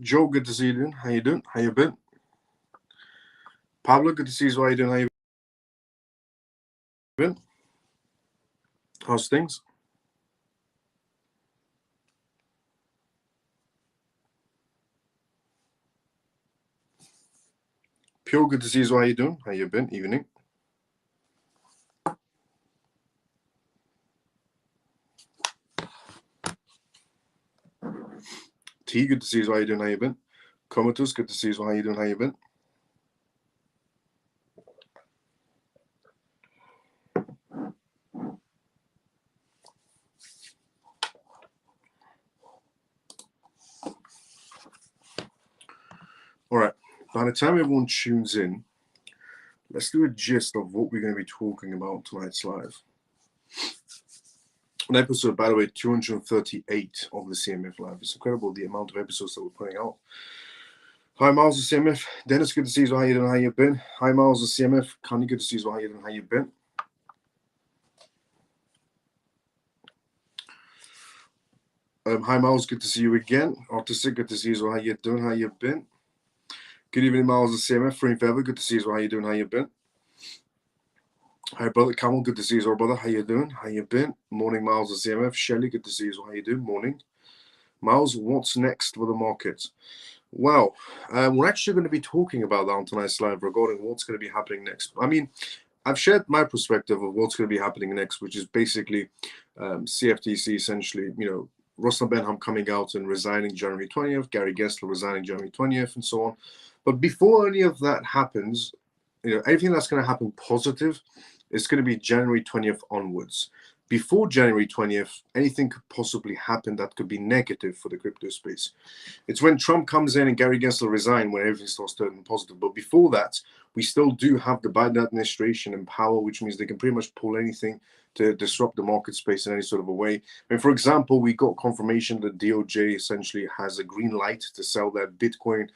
Joe, good to see you doing. How you doing? How you been? Pablo, good to see you. How you doing? How you been? How's things? Pure, good to see you. How you doing? How you been? Evening. T, good to see you. How you doing? How you been? Comatose, good to see you. How you doing? How you been? All right. By the time everyone tunes in, let's do a gist of what we're going to be talking about tonight's live. An episode, by the way, 238 of the CMF live. It's incredible the amount of episodes that we're putting out. Hi, Miles of CMF. Dennis, good to see you. How you doing? How you been? Hi, Miles of CMF. Connie, good to see you. How you doing? How you been? Hi, Miles. Good to see you again. Artistic, good to see you. How you doing? How you been? Good evening, Miles of CMF. Free Feather, good to see you. How you doing? How you been? Hi, brother Camel. Good to see you, brother. How you doing? How you been? Morning, Miles of CMF. Shelly, good to see you. How you doing? Morning. Miles, what's next for the market? Well, we're actually going to be talking about that on tonight's live regarding what's going to be happening next. I mean, I've shared my perspective of what's going to be happening next, which is basically CFTC essentially, Russell Benham coming out and resigning January 20th, Gary Gensler resigning January 20th, and so on. But before any of that happens, anything that's going to happen positive is going to be January 20th onwards. Before January 20th, anything could possibly happen that could be negative for the crypto space. It's when Trump comes in and Gary Gensler resign when everything starts turning positive. But before that, we still do have the Biden administration in power, which means they can pretty much pull anything to disrupt the market space in any sort of a way. I mean, for example, we got confirmation that DOJ essentially has a green light to sell their Bitcoin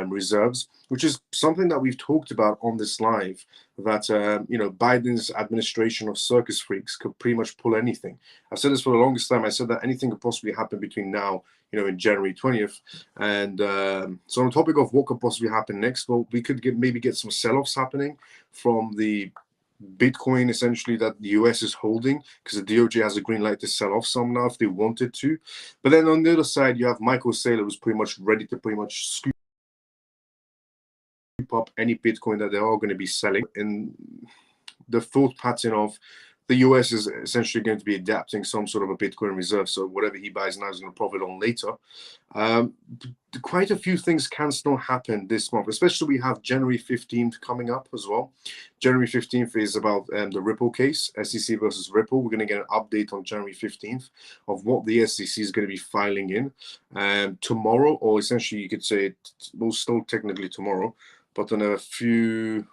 reserves, which is something that we've talked about on this live, that, Biden's administration of circus freaks could pretty much pull anything. I've said this for the longest time. I said that anything could possibly happen between now, in January 20th. And so on the topic of what could possibly happen next, well, we could maybe get some sell-offs happening from the Bitcoin essentially that the US is holding, because the DOJ has a green light to sell off some now if they wanted to. But then on the other side, you have Michael Saylor, who's pretty much ready to pretty much scoop up any Bitcoin that they are going to be selling. And the thought pattern of the US is essentially going to be adapting some sort of a Bitcoin reserve. So whatever he buys now is going to profit on later. Quite a few things can still happen this month, especially we have January 15th coming up as well. January 15th is about the Ripple case, SEC versus Ripple. We're going to get an update on January 15th of what the SEC is going to be filing in tomorrow, or essentially you could say well, still technically tomorrow, but in a few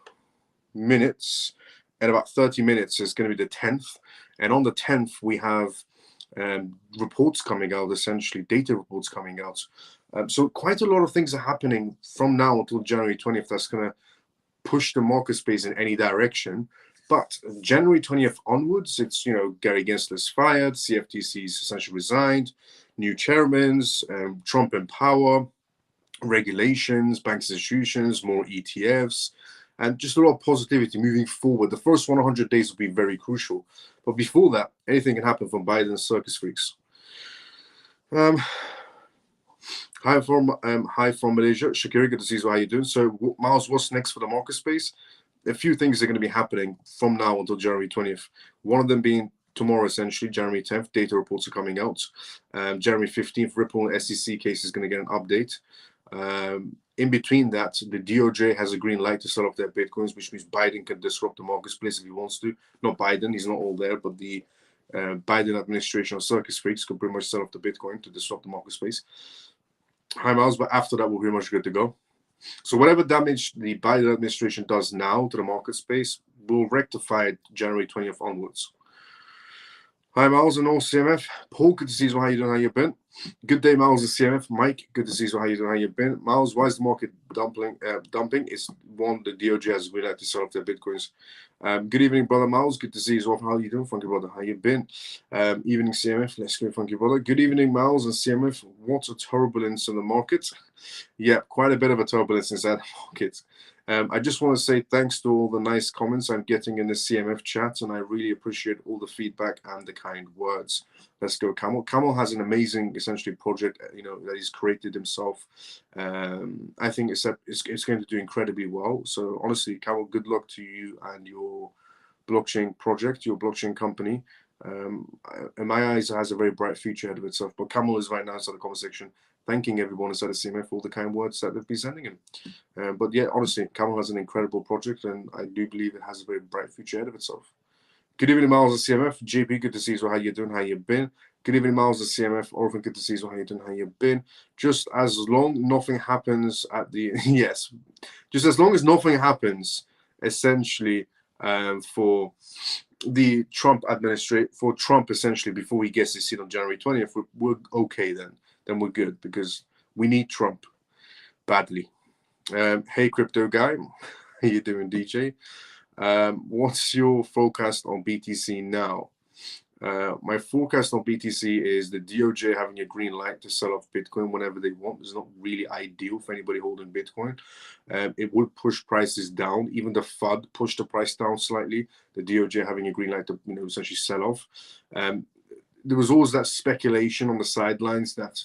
minutes, at about 30 minutes, is going to be the 10th. And on the 10th, we have reports coming out, essentially data reports coming out. So quite a lot of things are happening from now until January 20th that's going to push the market space in any direction. But January 20th onwards, it's, Gary Gensler's fired, CFTC's essentially resigned, new chairmans, Trump in power, regulations, bank institutions, more ETFs, and just a lot of positivity moving forward. The first 100 days will be very crucial. But before that, anything can happen from Biden's circus freaks. Hi from Malaysia. Shakira, good to see you. How you doing? So, Miles, what's next for the market space? A few things are going to be happening from now until January 20th. One of them being tomorrow, essentially, January 10th, data reports are coming out. January 15th, Ripple SEC case is going to get an update. In between that, the DOJ has a green light to sell off their Bitcoins, which means Biden can disrupt the marketplace if he wants to. Not Biden, he's not all there, but the Biden administration of circus freaks could pretty much sell off the Bitcoin to disrupt the market space. Hi, Miles, but after that, we're pretty much good to go. So whatever damage the Biden administration does now to the market space will rectify it January 20th onwards. Hi, Miles and all CMF. Paul, good to see you. How you doing? How you been? Good day, Miles and CMF. Mike, good to see you. How you doing? How you been? Miles, why is the market dumping? It's one, the DOJ has really like to sell off their Bitcoins. Good evening, brother Miles. Good to see you as well. How you doing, funky brother? How you been? Evening, CMF. Let's go, funky brother. Good evening, Miles and CMF. What a turbulence in the market. Yeah, quite a bit of a turbulence inside the market. I just want to say thanks to all the nice comments I'm getting in the CMF chat, and I really appreciate all the feedback and the kind words. Let's go, Camel. Camel has an amazing, essentially, project, that he's created himself. I think it's going to do incredibly well. So honestly, Camel, good luck to you and your blockchain project, your blockchain company. In my eyes, it has a very bright future ahead of itself. But Camel is right now inside the comment section, thanking everyone inside the CMF for all the kind words that they've been sending him. But yeah, honestly, Camel has an incredible project, and I do believe it has a very bright future ahead of itself. Good evening, Miles and CMF. JP, good to see you. So how you doing? How you been? Good evening, Miles and CMF. Orphan, good to see you. So how you doing? How you been? Just as long nothing happens at the yes, just as long as nothing happens, essentially, for the Trump administration, for Trump essentially before he gets his seat on January 20th, we're okay then. Then we're good because we need Trump badly. Hey, crypto guy, how you doing, DJ? What's your forecast on BTC now? My forecast on BTC is the DOJ having a green light to sell off Bitcoin whenever they want. It's not really ideal for anybody holding Bitcoin. It would push prices down. Even the FUD pushed the price down slightly. The DOJ having a green light to essentially sell off. There was always that speculation on the sidelines that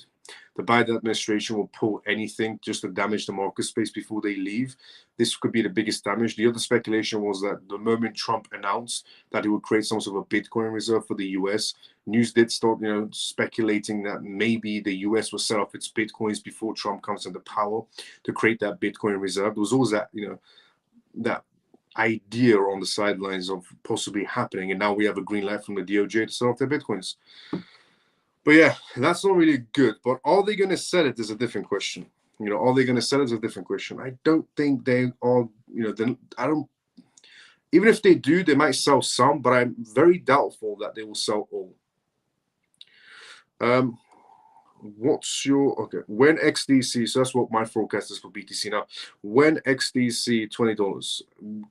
the Biden administration will pull anything just to damage the market space before they leave. This could be the biggest damage. The other speculation was that the moment Trump announced that he would create some sort of a Bitcoin reserve for the US, news did start, speculating that maybe the US will sell off its Bitcoins before Trump comes into power to create that Bitcoin reserve. There was always that, that idea on the sidelines of possibly happening, and now we have a green light from the DOJ to sell off their Bitcoins. But yeah, that's not really good. But are they going to sell it is a different question. Are they going to sell it is a different question. I don't think they are, I don't, even if they do, they might sell some, but I'm very doubtful that they will sell all. When XDC, so that's what my forecast is for BTC now. When XDC $20,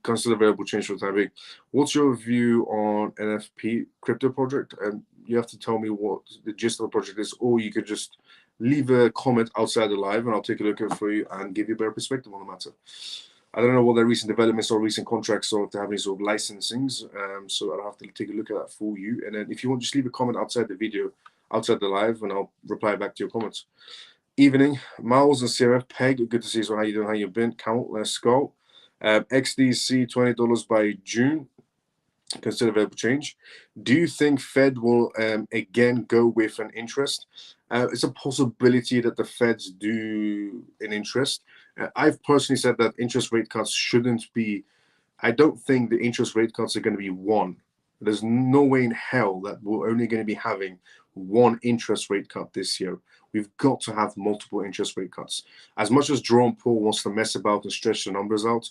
consider variable change for the time being. What's your view on NFP crypto project? And you have to tell me what the gist of the project is, or you could just leave a comment outside the live and I'll take a look at it for you and give you a better perspective on the matter. I don't know what their recent developments or recent contracts or if they have any sort of licensings, so I'll have to take a look at that for you. And then if you want, just leave a comment outside the video, outside the live, and I'll reply back to your comments. Evening, Miles and CMF Peg, good to see you. So how you doing? How you been? Count, let's go. XDC $20 by June. Consider variable change. Do you think Fed will again go with an interest? It's a possibility that the Feds do an interest. I've personally said that interest rate cuts shouldn't be. I don't think the interest rate cuts are going to be one. There's no way in hell that we're only going to be having one interest rate cut this year. We've got to have multiple interest rate cuts. As much as Jerome Powell wants to mess about and stretch the numbers out,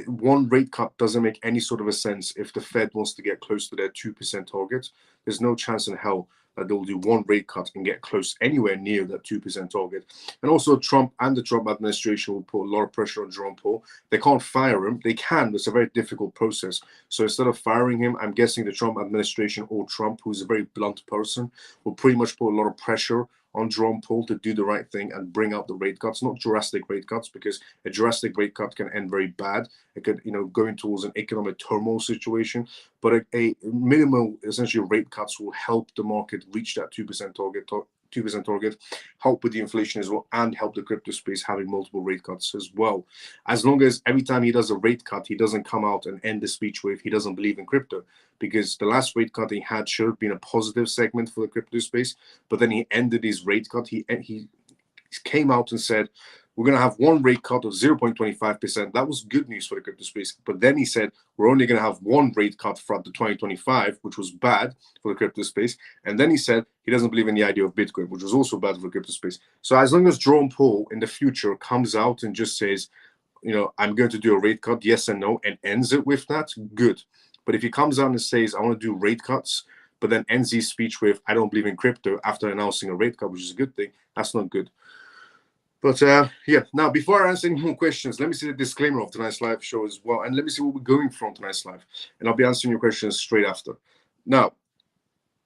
one rate cut doesn't make any sort of a sense if the Fed wants to get close to their 2% target. There's no chance in hell that they'll do one rate cut and get close anywhere near that 2% target. And also Trump and the Trump administration will put a lot of pressure on Jerome Powell. They can't fire him. They can, but it's a very difficult process. So instead of firing him, I'm guessing the Trump administration or Trump, who's a very blunt person, will pretty much put a lot of pressure on Jerome Powell to do the right thing and bring out the rate cuts, not drastic rate cuts, because a drastic rate cut can end very bad. It could, go towards an economic turmoil situation. But a minimal, essentially, rate cuts will help the market reach that 2% target, help with the inflation as well, and help the crypto space having multiple rate cuts as well. As long as every time he does a rate cut, he doesn't come out and end the speech with he doesn't believe in crypto, because the last rate cut he had should have been a positive segment for the crypto space, but then he ended his rate cut. He came out and said, we're going to have one rate cut of 0.25%. That was good news for the crypto space. But then he said, we're only going to have one rate cut for up to 2025, which was bad for the crypto space. And then he said he doesn't believe in the idea of Bitcoin, which was also bad for the crypto space. So as long as Jerome Powell in the future comes out and just says, I'm going to do a rate cut, yes and no, and ends it with that, good. But if he comes out and says, I want to do rate cuts, but then ends his speech with, I don't believe in crypto after announcing a rate cut, which is a good thing, that's not good. But yeah, now before I answer any more questions, let me see the disclaimer of tonight's live show as well, and let me see what we're going from tonight's live, and I'll be answering your questions straight after. Now,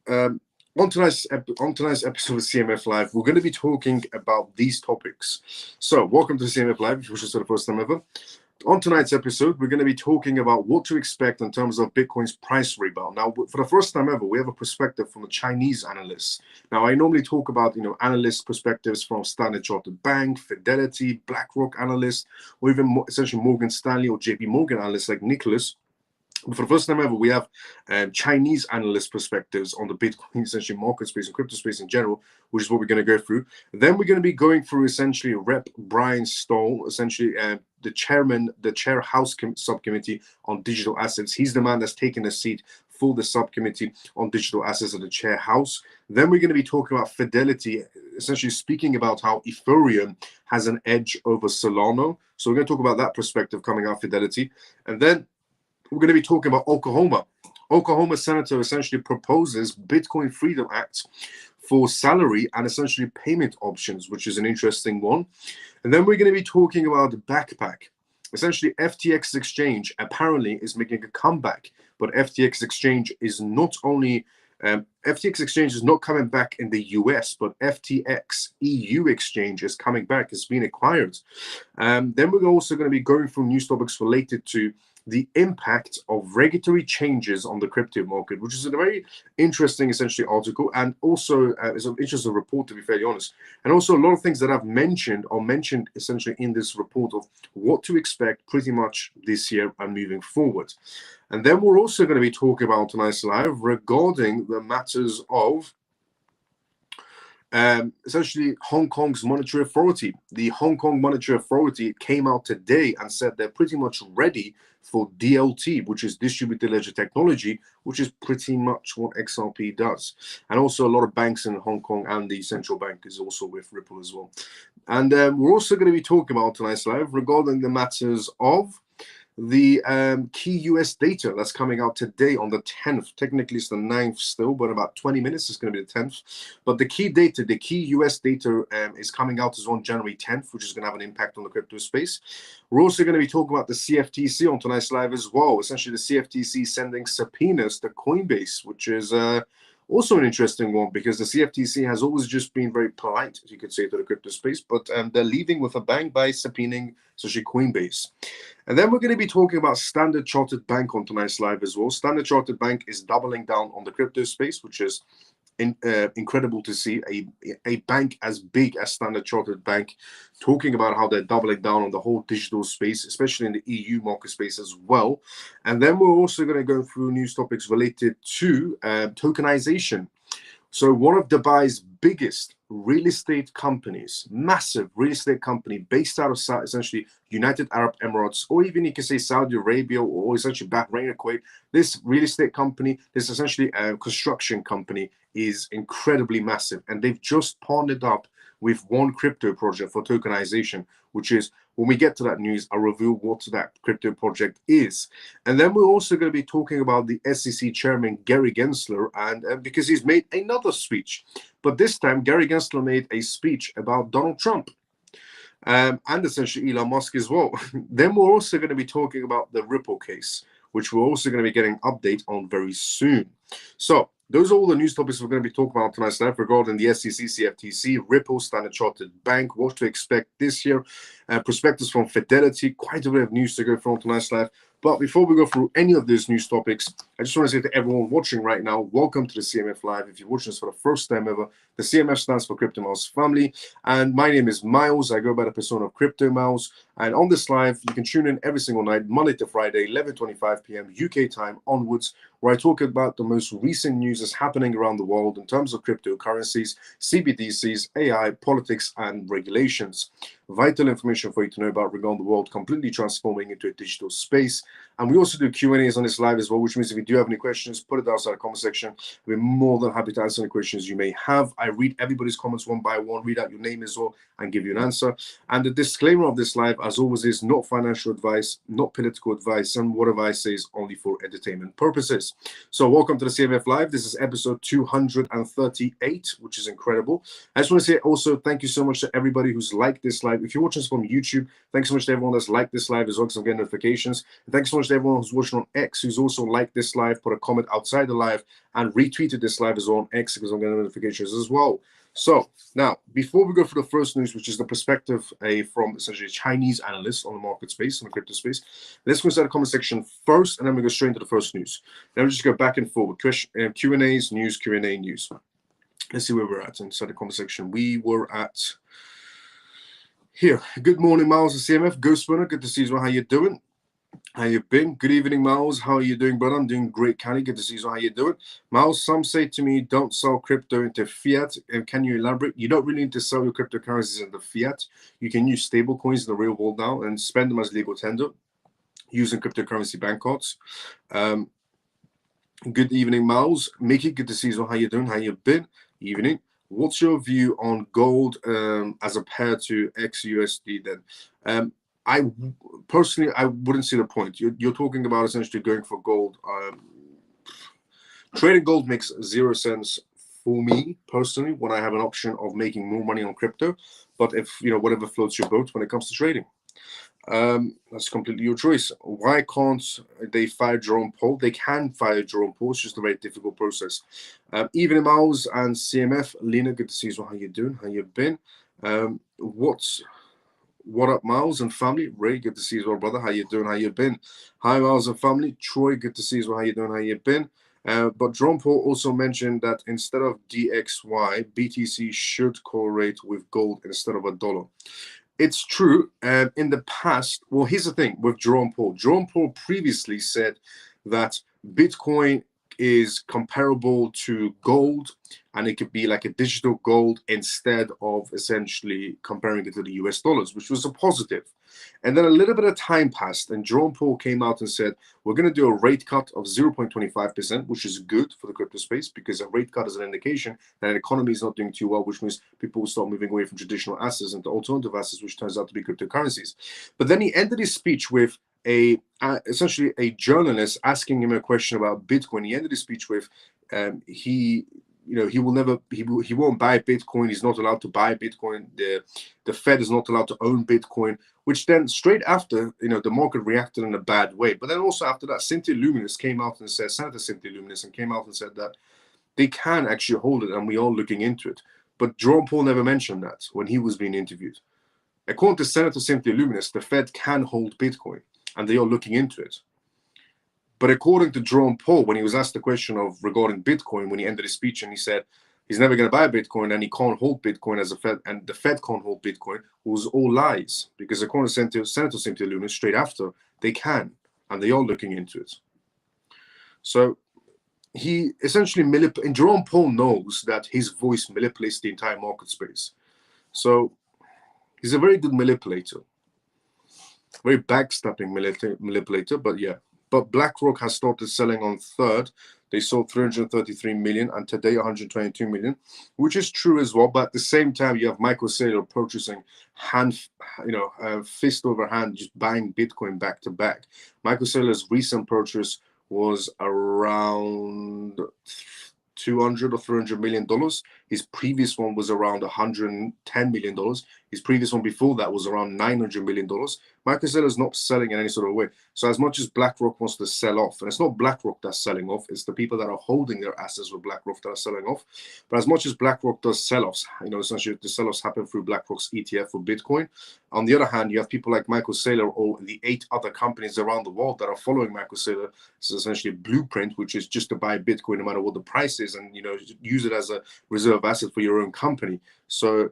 on tonight's episode of CMF Live, we're going to be talking about these topics. So, welcome to the CMF Live, if this is the first time ever. On tonight's episode, we're going to be talking about what to expect in terms of Bitcoin's price rebound. Now, for the first time ever, we have a perspective from a Chinese analyst. Now, I normally talk about, analyst perspectives from Standard Chartered Bank, Fidelity, BlackRock analysts, or even essentially Morgan Stanley or JP Morgan analysts like Nicholas. But for the first time ever, we have Chinese analyst perspectives on the Bitcoin essentially market space and crypto space in general, which is what we're going to go through. Then we're going to be going through essentially Rep. Brian Stoll, essentially the chair House subcommittee on digital assets. He's the man that's taken a seat for the subcommittee on digital assets at the chair House. Then we're going to be talking about Fidelity, essentially speaking about how Ethereum has an edge over Solana. So we're going to talk about that perspective coming out of Fidelity. And then we're going to be talking about Oklahoma. Oklahoma senator essentially proposes Bitcoin Freedom Act for salary and essentially payment options, which is an interesting one. And then we're going to be talking about the backpack. Essentially, FTX Exchange apparently is making a comeback, but FTX Exchange is not only FTX Exchange is not coming back in the US, but FTX EU Exchange is coming back. It's been acquired. Then we're also going to be going through news topics related to the impact of regulatory changes on the crypto market, which is a very interesting, essentially, article, and also is an interesting report, to be fairly honest. And also a lot of things that I've mentioned are mentioned essentially in this report of what to expect pretty much this year and moving forward. And then we're also going to be talking about tonight's live regarding the matters of essentially Hong Kong's monetary authority. The Hong Kong Monetary Authority came out today and said they're pretty much ready for DLT, which is distributed ledger technology, which is pretty much what XRP does. And also a lot of banks in Hong Kong, and the central bank is also with Ripple as well. And we're also going to be talking about tonight's live regarding the matters of the key US data that's coming out today on the 10th. Technically it's the 9th still, but about 20 minutes is going to be the 10th. But the key US data is coming out as on January 10th, which is going to have an impact on the crypto space. We're also going to be talking about the CFTC on tonight's live as well. Essentially the CFTC sending subpoenas to Coinbase, which is also an interesting one, because the CFTC has always just been very polite, as you could say, to the crypto space, but they're leaving with a bang by subpoenaing especially Coinbase. And then we're going to be talking about Standard Chartered Bank on tonight's live as well. Standard Chartered Bank is doubling down on the crypto space, which is incredible to see a bank as big as Standard Chartered Bank talking about how they're doubling down on the whole digital space, especially in the EU market space as well. And then we're also going to go through news topics related to tokenization. So one of Dubai's biggest real estate companies, massive real estate company based out of essentially United Arab Emirates, or even you can say Saudi Arabia, or essentially Bahrain or Kuwait. This real estate company, this essentially a construction company, is incredibly massive. And they've just partnered up with one crypto project for tokenization, which is, when we get to that news, I'll reveal what that crypto project is. And then we're also going to be talking about the SEC chairman, Gary Gensler, and because he's made another speech. But this time, Gary Gensler made a speech about Donald Trump and essentially Elon Musk as well. Then we're also going to be talking about the Ripple case, which we're also going to be getting an update on very soon. So those are all the news topics we're going to be talking about tonight's live regarding the SEC, CFTC, Ripple, Standard Chartered Bank, what to expect this year, perspectives from Fidelity, quite a bit of news to go through on tonight's live. But before we go through any of these news topics, I just want to say to everyone watching right now, welcome to the CMF Live. If you're watching this for the first time ever, the CMF stands for Crypto Miles Family. And my name is Miles. I go by the persona of Crypto Miles. And on this live, you can tune in every single night, Monday to Friday, 11:25 p.m. UK time onwards, where I talk about the most recent news that's happening around the world in terms of cryptocurrencies, CBDCs, AI, politics, and regulations. Vital information for you to know about regarding the world completely transforming into a digital space. And we also do Q&As on this live as well, which means if you do have any questions, put it outside the comment section. I'll be more than happy to answer any questions you may have. I read everybody's comments one by one, read out your name as well, and give you an answer. And the disclaimer of this live, as always, is not financial advice, not political advice, and what I say is only for entertainment purposes. is. So welcome to the CMF Live. This is episode 238, which is incredible. I just want to say also thank you so much to everybody who's liked this live. If you're watching this from YouTube, thanks so much to everyone that's liked this live as well, because I'm getting notifications. And thanks so much to everyone who's watching on X, who's also liked this live, put a comment outside the live, and retweeted this live as well on X, because I'm getting notifications as well. So now, before we go for the first news, which is the perspective from essentially a Chinese analyst on the market space, on the crypto space, let's go inside the comment section first, and then we go straight into the first news. Then we just go back and forward. Q&As, news, Q&A, news. Let's see where we're at inside the comment section. We were at here. Good morning, Miles of CMF. Ghost Runner, good to see you. How you doing? How you been? Good evening, Miles. How are you doing, brother? I'm doing great, Kenny. Good to see you. How you doing? Miles, some say to me, don't sell crypto into fiat. Can you elaborate? You don't really need to sell your cryptocurrencies into fiat. You can use stable coins in the real world now and spend them as legal tender using cryptocurrency bank cards. Good evening, Miles. Mickey, good to see you. How you doing? How you been? Evening. What's your view on gold as a pair to XUSD then? I personally wouldn't see the point. You're talking about essentially going for gold. Trading gold makes 0 sense for me personally when I have an option of making more money on crypto. But if whatever floats your boat when it comes to trading, that's completely your choice. Why can't they fire Jerome Powell? They can fire Jerome Powell. It's just a very difficult process. Evening, Miles and CMF. Lena, good to see you. How you doing? How you been? What up, Miles and family? Ray, good to see you as well, brother. How you doing? How you been? Hi, Miles and family. Troy, good to see you as well. How you doing? How you been? But Jerome Powell also mentioned that instead of DXY, BTC should correlate with gold instead of a dollar. It's true. In the past, well, here's the thing with Jerome Powell. Jerome Powell previously said that Bitcoin is comparable to gold, and it could be like a digital gold instead of essentially comparing it to the US dollars, which was a positive. And then a little bit of time passed, and Jerome Powell came out and said, we're going to do a rate cut of 0.25%, which is good for the crypto space, because a rate cut is an indication that an economy is not doing too well, which means people will start moving away from traditional assets into alternative assets, which turns out to be cryptocurrencies. But then he ended his speech with essentially a journalist asking him a question about Bitcoin. He ended his speech with he won't buy Bitcoin. He's not allowed to buy Bitcoin. The Fed is not allowed to own Bitcoin. Which then straight after, the market reacted in a bad way. But then also after that, Senator Luminous came out and said that they can actually hold it, and we are looking into it. But Jerome Powell never mentioned that when he was being interviewed. According to Senator Cynthia Luminous, the Fed can hold Bitcoin, and they are looking into it. But according to Jerome Powell, when he was asked the question regarding Bitcoin, when he ended his speech and he said he's never going to buy Bitcoin and he can't hold Bitcoin as a Fed, and the Fed can't hold Bitcoin, was all lies. Because according to Senator Cynthia Luminous, straight after, they can, and they are looking into it. So he essentially and Jerome Powell knows that his voice manipulates the entire market space. So he's a very good manipulator. Very backstabbing manipulator, but yeah. But BlackRock has started selling on third. They sold 333 million, and today 122 million, which is true as well. But at the same time, you have Michael Saylor purchasing fist over hand, just buying Bitcoin back to back. Michael Saylor's recent purchase was around $200 or $300 million. His previous one was around $110 million. His previous one before that was around $900 million. Michael Saylor is not selling in any sort of way. So as much as BlackRock wants to sell off, and it's not BlackRock that's selling off, it's the people that are holding their assets with BlackRock that are selling off. But as much as BlackRock does sell-offs, essentially the sell-offs happen through BlackRock's ETF for Bitcoin. On the other hand, you have people like Michael Saylor or the 8 other companies around the world that are following Michael Saylor. It's essentially a blueprint, which is just to buy Bitcoin no matter what the price is, and use it as a reserve asset for your own company. So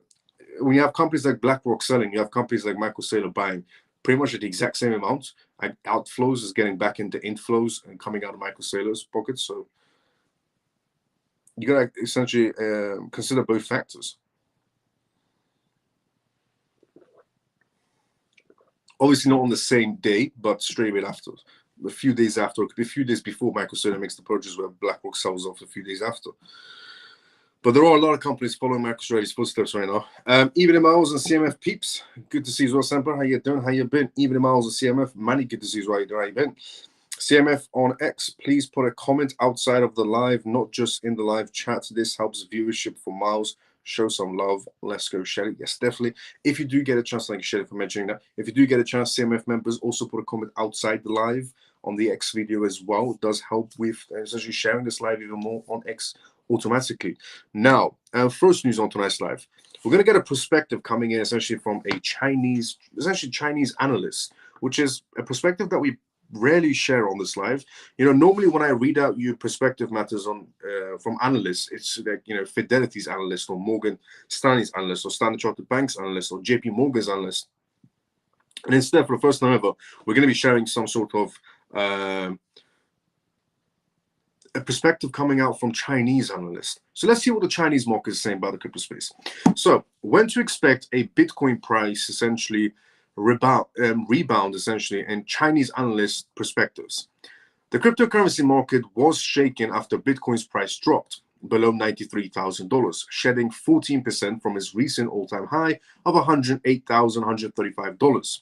when you have companies like BlackRock selling, you have companies like Michael Saylor buying pretty much at the exact same amount. And outflows is getting back into inflows and coming out of Michael Saylor's pockets. So you got to essentially consider both factors. Obviously not on the same day, but straight away after. A few days after, it could be a few days before Michael Saylor makes the purchase, where BlackRock sells off a few days after. But there are a lot of companies following Michael Saylor's footsteps right now. Evening, Miles and CMF peeps. Good to see you as well, Semper. How you doing? How you been? Evening, Miles and CMF. Manny, good to see you as well. How you been? CMF on X, please put a comment outside of the live, not just in the live chat. This helps viewership for Miles. Show some love. Let's go, Shelly. Yes, definitely. If you do get a chance, thank you, Shelly, for mentioning that. If you do get a chance, CMF members also put a comment outside the live on the X video as well. It does help with essentially sharing this live even more on X automatically. Now, first news on tonight's live. We're going to get a perspective coming in essentially from a Chinese analyst, which is a perspective that we rarely share on this live. Normally when I read out you perspective matters on from analysts, it's like Fidelity's analyst or Morgan Stanley's analyst or Standard Chartered Bank's analyst or JP Morgan's analyst, and instead for the first time ever we're going to be sharing some sort of a perspective coming out from Chinese analysts. So let's see what the Chinese market is saying about the crypto space. So when to expect a Bitcoin price essentially rebound essentially in Chinese analyst perspectives. The cryptocurrency market was shaken after Bitcoin's price dropped below $93,000, shedding 14% from its recent all-time high of $108,135.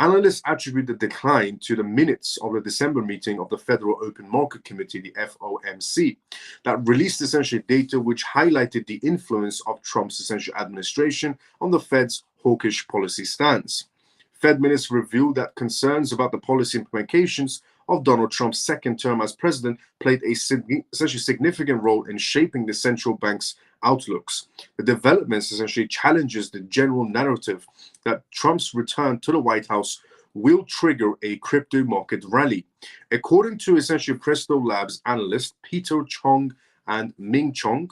Analysts attribute the decline to the minutes of the December meeting of the Federal Open Market Committee, the FOMC, that released essentially data which highlighted the influence of Trump's essential administration on the Fed's hawkish policy stance. Fed minutes revealed that concerns about the policy implications of Donald Trump's second term as president played a essentially significant role in shaping the central bank's outlooks. The developments essentially challenges the general narrative that Trump's return to the White House will trigger a crypto market rally. According to essentially Presto Labs analysts Peter Chong and Ming Chong,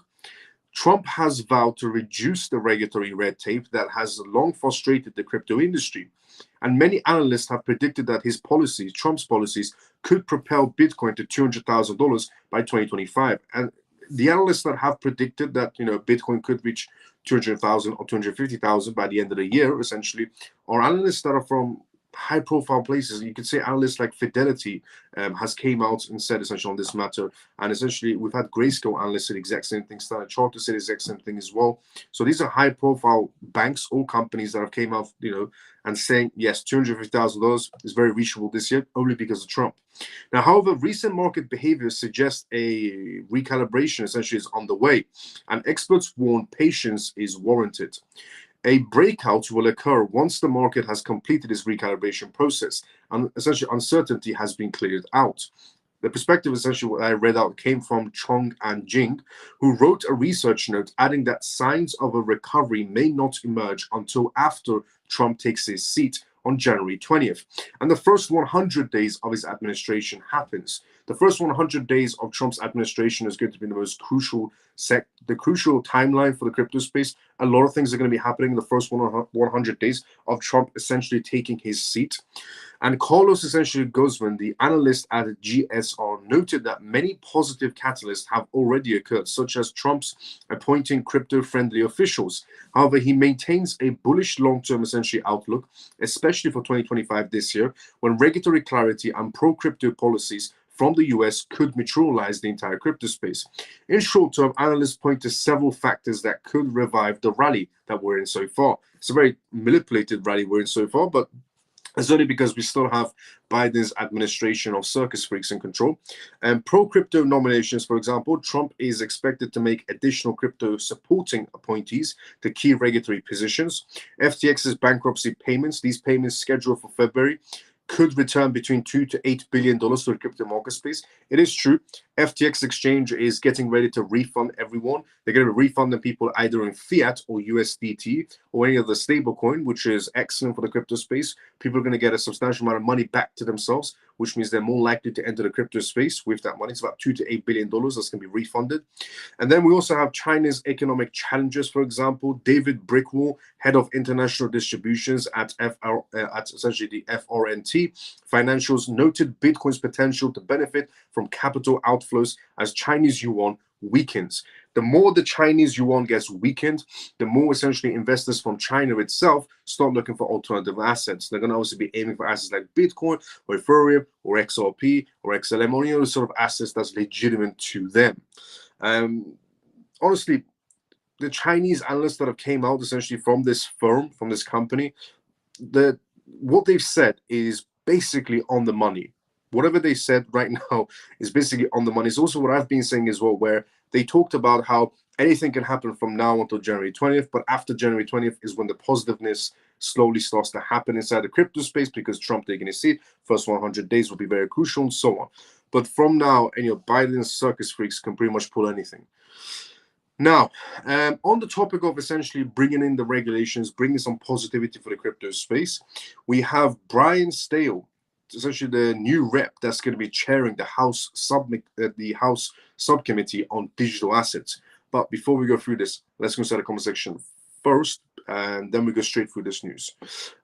Trump has vowed to reduce the regulatory red tape that has long frustrated the crypto industry. And many analysts have predicted that Trump's policies, could propel Bitcoin to $200,000 by 2025. And the analysts that have predicted that Bitcoin could reach 200,000 or 250,000 by the end of the year, essentially, are analysts that are from high-profile places. You could say analysts like Fidelity has came out and said essentially on this matter, and essentially we've had Grayscale analysts say the exact same thing, Standard Chartered say the exact same thing as well. So these are high-profile banks or companies that have came out, and saying yes, $250,000 is very reachable this year, only because of Trump. Now, however, recent market behavior suggests a recalibration essentially is on the way, and experts warn patience is warranted. A breakout will occur once the market has completed its recalibration process and essentially uncertainty has been cleared out. The perspective, essentially, what I read out came from Chong and Jing, who wrote a research note adding that signs of a recovery may not emerge until after Trump takes his seat on January 20th, and the first 100 days of his administration happens. The first 100 days of Trump's administration is going to be the most crucial timeline for the crypto space. A lot of things are going to be happening in the first 100 days of Trump essentially taking his seat. And Carlos essentially Guzman, the analyst at GSR, noted that many positive catalysts have already occurred, such as Trump's appointing crypto-friendly officials. However, he maintains a bullish long-term essentially outlook, especially for 2025 this year, when regulatory clarity and pro-crypto policies from the US could materialize the entire crypto space. In short term, analysts point to several factors that could revive the rally that we're in so far. It's a very manipulated rally we're in so far, but it's only because we still have Biden's administration of circus freaks in control. And pro-crypto nominations, for example, Trump is expected to make additional crypto supporting appointees to key regulatory positions. FTX's bankruptcy payments, these payments scheduled for February, could return between $2 to $8 billion to the crypto market space. It is true, FTX exchange is getting ready to refund everyone. They're going to be refunding people either in fiat or USDT or any other stable coin, which is excellent for the crypto space. People are going to get a substantial amount of money back to themselves, which means they're more likely to enter the crypto space with that money. It's about $2 to $8 billion that's going to be refunded. And then we also have China's economic challenges. For example, David Brickwall, head of international distributions at essentially the FRNT Financials, noted Bitcoin's potential to benefit from capital outflows as Chinese yuan weakens. The more the Chinese yuan gets weakened, the more essentially investors from China itself start looking for alternative assets. They're going to also be aiming for assets like Bitcoin or Ethereum or XRP or XLM or any other sort of assets that's legitimate to them. Honestly, the Chinese analysts that have came out essentially from this firm, from this company, what they've said is basically on the money. whatever they said right now is basically on the money. It's also what I've been saying as well, where they talked about how anything can happen from now until January 20th, but after January 20th is when the positiveness slowly starts to happen inside the crypto space, because Trump taking his seat, first 100 days will be very crucial, and so on. But from now, and Biden's circus freaks can pretty much pull anything. Now, on the topic of essentially bringing in the regulations, bringing some positivity for the crypto space, we have Brian Stale, essentially the new rep that's going to be chairing the House subcommittee on digital assets. But before we go through this, let's go inside the comment section first, and then we go straight through this news.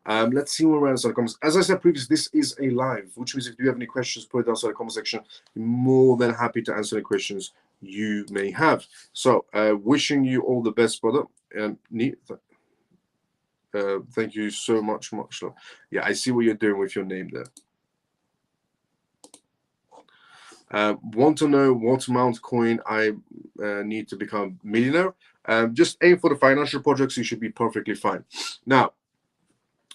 Let's see what we're inside the comments. As I said previously, this is a live, which means if you have any questions, put it down inside the comment section. I'm more than happy to answer any questions you may have. So, wishing you all the best, brother. Thank you so much. Yeah, I see what you're doing with your name there. Want to know what amount coin I need to become millionaire? Just aim for the financial projects. You should be perfectly fine. Now,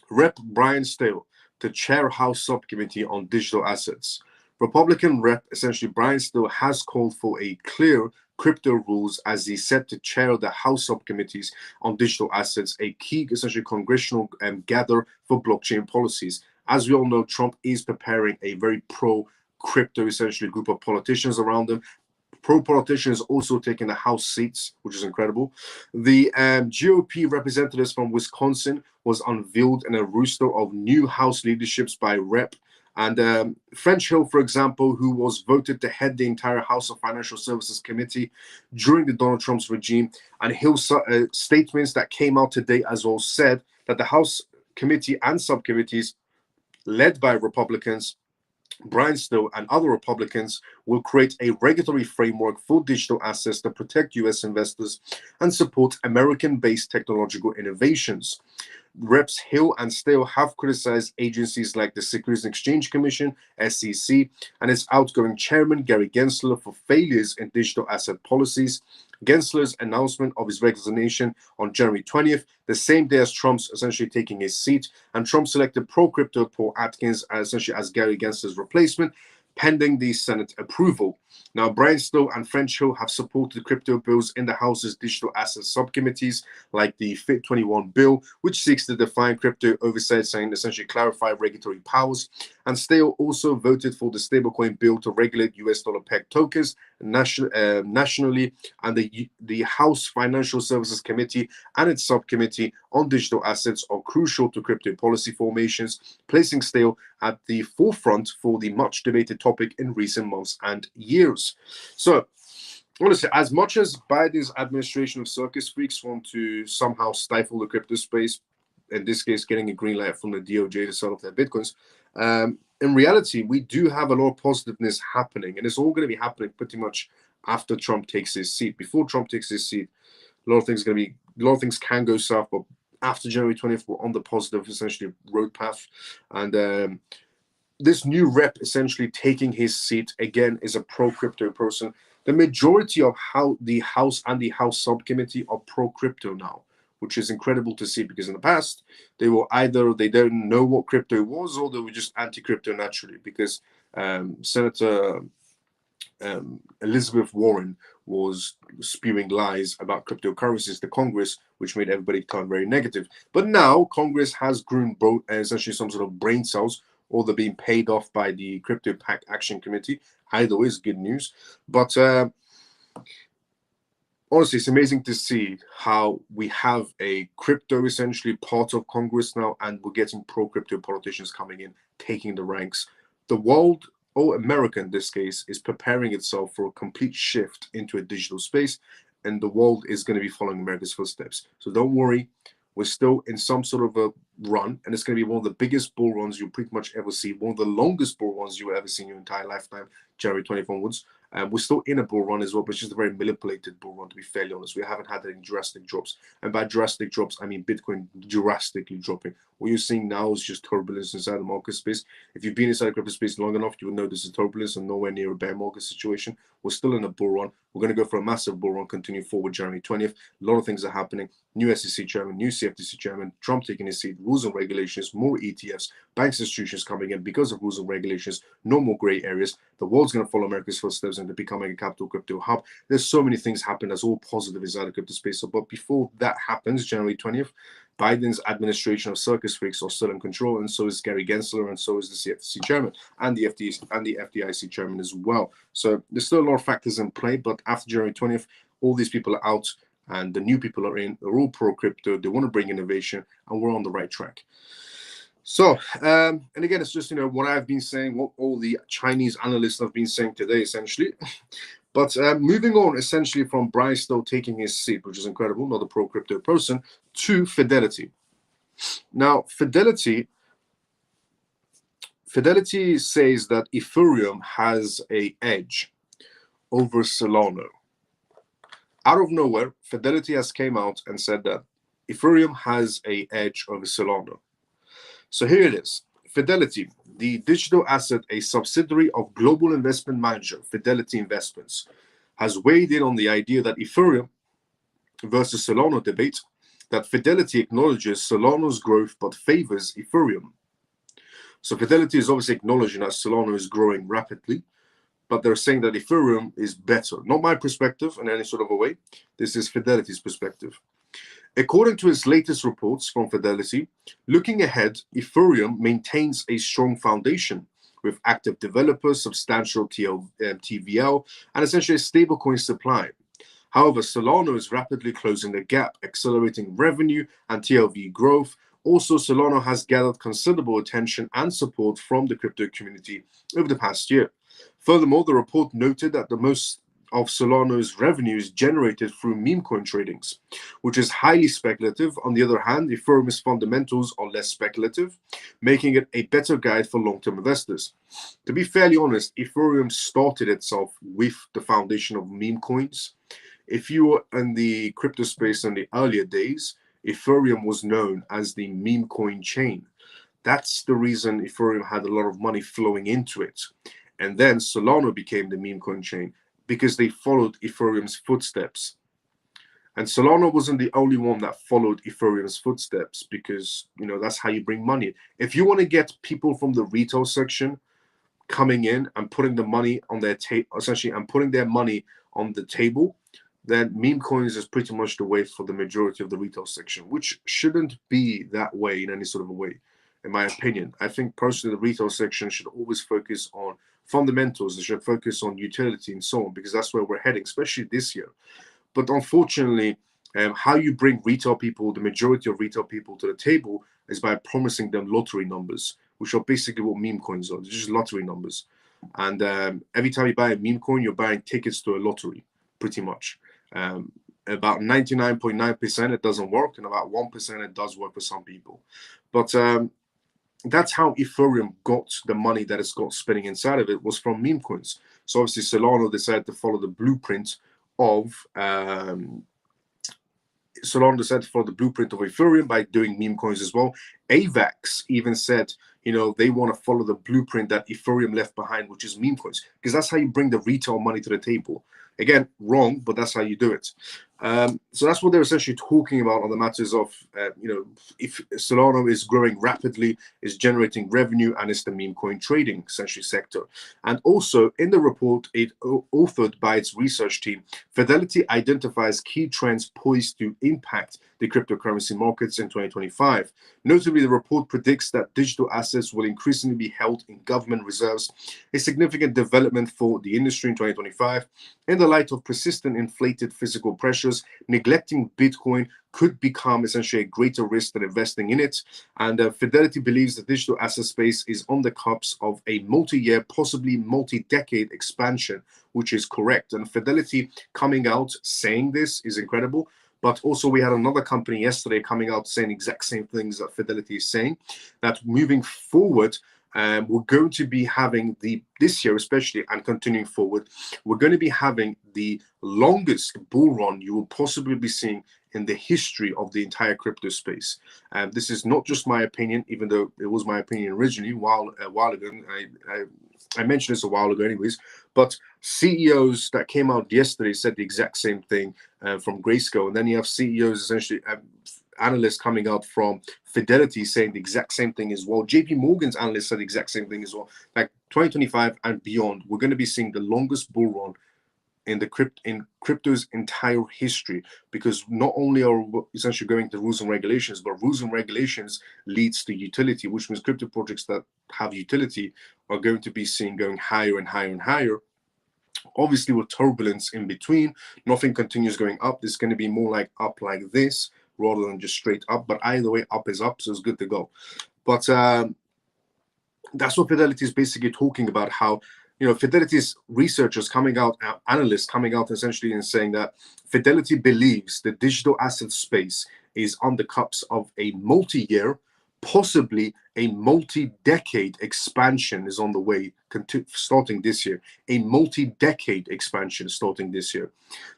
Rep Brian Stale to chair House subcommittee on digital assets. Republican Rep, essentially Brian Stale, has called for a clear crypto rules as he's set to chair the House subcommittees on digital assets, a key essentially congressional gather for blockchain policies. As we all know, Trump is preparing a very pro-crypto essentially group of politicians around him. Pro-politicians also taking the House seats, which is incredible. The GOP representatives from Wisconsin was unveiled in a roster of new House leaderships by Rep. And French Hill, for example, who was voted to head the entire House of Financial Services Committee during the Donald Trump's regime. And Hill's statements that came out today as well said that the House committee and subcommittees led by Republicans, Brian Stale and other Republicans, will create a regulatory framework for digital assets to protect U.S. investors and support American-based technological innovations. Reps Hill and Stale have criticized agencies like the Securities and Exchange Commission, SEC, and its outgoing chairman, Gary Gensler, for failures in digital asset policies. Gensler's announcement of his resignation on January 20th, the same day as Trump's essentially taking his seat, and Trump selected pro-crypto Paul Atkins essentially as Gary Gensler's replacement, pending the Senate approval. Now, Brian Stale and French Hill have supported crypto bills in the House's digital assets subcommittees, like the FIT21 bill, which seeks to define crypto oversight and essentially clarify regulatory powers. And Stale also voted for the stablecoin bill to regulate US dollar peg tokens nationally. And the House Financial Services Committee and its subcommittee on digital assets are crucial to crypto policy formations, placing Stale at the forefront for the much debated topic in recent months and years. So, honestly, as much as Biden's administration of circus freaks want to somehow stifle the crypto space, in this case, getting a green light from the DOJ to sell off their bitcoins, in reality, we do have a lot of positiveness happening, and it's all going to be happening pretty much after Trump takes his seat. Before Trump takes his seat, a lot of things can go south, but after January 20th, we're on the positive, essentially, road path. And this new rep essentially taking his seat, again, is a pro-crypto person. The majority of how the House and the House subcommittee are pro-crypto now, which is incredible to see, because in the past, they were either they don't know what crypto was, or they were just anti-crypto naturally, because Senator Elizabeth Warren was spewing lies about cryptocurrencies to Congress, which made everybody turn very negative. But now Congress has grown both essentially some sort of brain cells, or they're being paid off by the Crypto PAC Action Committee. Either way is good news. But honestly, it's amazing to see how we have a crypto essentially part of Congress now, and we're getting pro-crypto politicians coming in, taking the ranks. The world, or America in this case, is preparing itself for a complete shift into a digital space, and the world is going to be following America's footsteps. So don't worry, we're still in some sort of a run, and it's going to be one of the biggest bull runs you'll pretty much ever see, one of the longest bull runs you will ever see in your entire lifetime, January 20th onwards. We're still in a bull run as well, but it's just a very manipulated bull run, to be fairly honest. We haven't had any drastic drops. And by drastic drops, I mean Bitcoin drastically dropping. What you're seeing now is just turbulence inside the market space. If you've been inside the crypto space long enough, you will know this is turbulence and nowhere near a bear market situation. We're still in a bull run. we're going to go for a massive bull run, continue forward January 20th. A lot of things are happening. New SEC chairman, new CFTC chairman, Trump taking his seat, rules and regulations, more ETFs, banks, institutions coming in because of rules and regulations, no more gray areas. The world's going to follow America's footsteps into becoming a capital crypto hub. There's so many things happen that's all positive inside the crypto space. But before that happens, January 20th, Biden's administration of circus freaks are still in control, and so is Gary Gensler, and so is the CFTC chairman, and the FDIC chairman as well. So there's still a lot of factors in play, but after January 20th, all these people are out, and the new people are in. They're all pro-crypto. They want to bring innovation, and we're on the right track. So, and again, it's just, what I've been saying, what all the Chinese analysts have been saying today, essentially. But moving on, essentially, from Bryce Stowe taking his seat, which is incredible, not a pro-crypto person, to Fidelity. Now, Fidelity says that Ethereum has an edge over Solana. Out of nowhere, Fidelity has came out and said that Ethereum has an edge over Solana. So here it is. Fidelity, the digital asset, a subsidiary of global investment manager Fidelity Investments, has weighed in on the idea that Ethereum versus Solana debate, that Fidelity acknowledges Solana's growth but favors Ethereum. So Fidelity is obviously acknowledging that Solana is growing rapidly, but they're saying that Ethereum is better. Not my perspective in any sort of a way. This is Fidelity's perspective. According to its latest reports from Fidelity, looking ahead, Ethereum maintains a strong foundation with active developers, substantial TVL, and essentially a stablecoin supply. However, Solana is rapidly closing the gap, accelerating revenue and TLV growth. Also, Solana has gathered considerable attention and support from the crypto community over the past year. Furthermore, the report noted that the most of Solana's revenue is generated through meme coin tradings, which is highly speculative. On the other hand, Ethereum's fundamentals are less speculative, making it a better guide for long-term investors. To be fairly honest, Ethereum started itself with the foundation of meme coins. If you were in the crypto space in the earlier days, Ethereum was known as the meme coin chain. That's the reason Ethereum had a lot of money flowing into it. And then Solana became the meme coin chain, because they followed Ethereum's footsteps. And Solana wasn't the only one that followed Ethereum's footsteps, because, that's how you bring money. If you want to get people from the retail section coming in and putting the money on their essentially, and putting their money on the table, then meme coins is pretty much the way for the majority of the retail section, which shouldn't be that way in any sort of a way, in my opinion. I think personally the retail section should always focus on fundamentals. They should focus on utility and so on, because that's where we're heading, especially this year. But unfortunately, how you bring retail people, the majority of retail people, to the table is by promising them lottery numbers, which are basically what meme coins are. They're just lottery numbers. And every time you buy a meme coin, you're buying tickets to a lottery, pretty much. About 99.9% it doesn't work, and about 1% it does work for some people. But that's how Ethereum got the money that it's got spinning inside of it, was from meme coins. So obviously Solana decided to follow the blueprint of Ethereum by doing meme coins as well. AVAX even said, they want to follow the blueprint that Ethereum left behind, which is meme coins, because that's how you bring the retail money to the table. Again, wrong, but that's how you do it. So that's what they're essentially talking about on the matters of, if Solana is growing rapidly, is generating revenue, and it's the meme coin trading essentially sector. And also in the report, authored by its research team, Fidelity identifies key trends poised to impact the cryptocurrency markets in 2025. Notably, the report predicts that digital assets will increasingly be held in government reserves, a significant development for the industry in 2025. In the light of persistent inflated physical pressures, neglecting Bitcoin could become essentially a greater risk than investing in it. And Fidelity believes the digital asset space is on the cusp of a multi-year, possibly multi-decade expansion, which is correct. And Fidelity coming out saying this is incredible. But also we had another company yesterday coming out saying exact same things that Fidelity is saying, that moving forward, We're going to be having this year especially, and continuing forward, we're going to be having the longest bull run you will possibly be seeing in the history of the entire crypto space. This is not just my opinion, even though it was my opinion originally a while ago. I mentioned this a while ago anyways, but CEOs that came out yesterday said the exact same thing from Grayscale, and then you have CEOs essentially, analysts coming out from Fidelity saying the exact same thing as well. JP Morgan's analyst said the exact same thing as well. Like 2025 and beyond, we're going to be seeing the longest bull run in crypto's entire history, because not only are we essentially going to rules and regulations, but rules and regulations leads to utility, which means crypto projects that have utility are going to be seen going higher and higher and higher. Obviously, with turbulence in between, nothing continues going up. This is going to be more like up like this rather than just straight up. But either way, up is up, so it's good to go. But that's what Fidelity is basically talking about, how, Fidelity's researchers coming out, analysts coming out essentially and saying that Fidelity believes the digital asset space is on the cusp of a multi-year, possibly a multi-decade expansion is on the way, starting this year. A multi-decade expansion starting this year.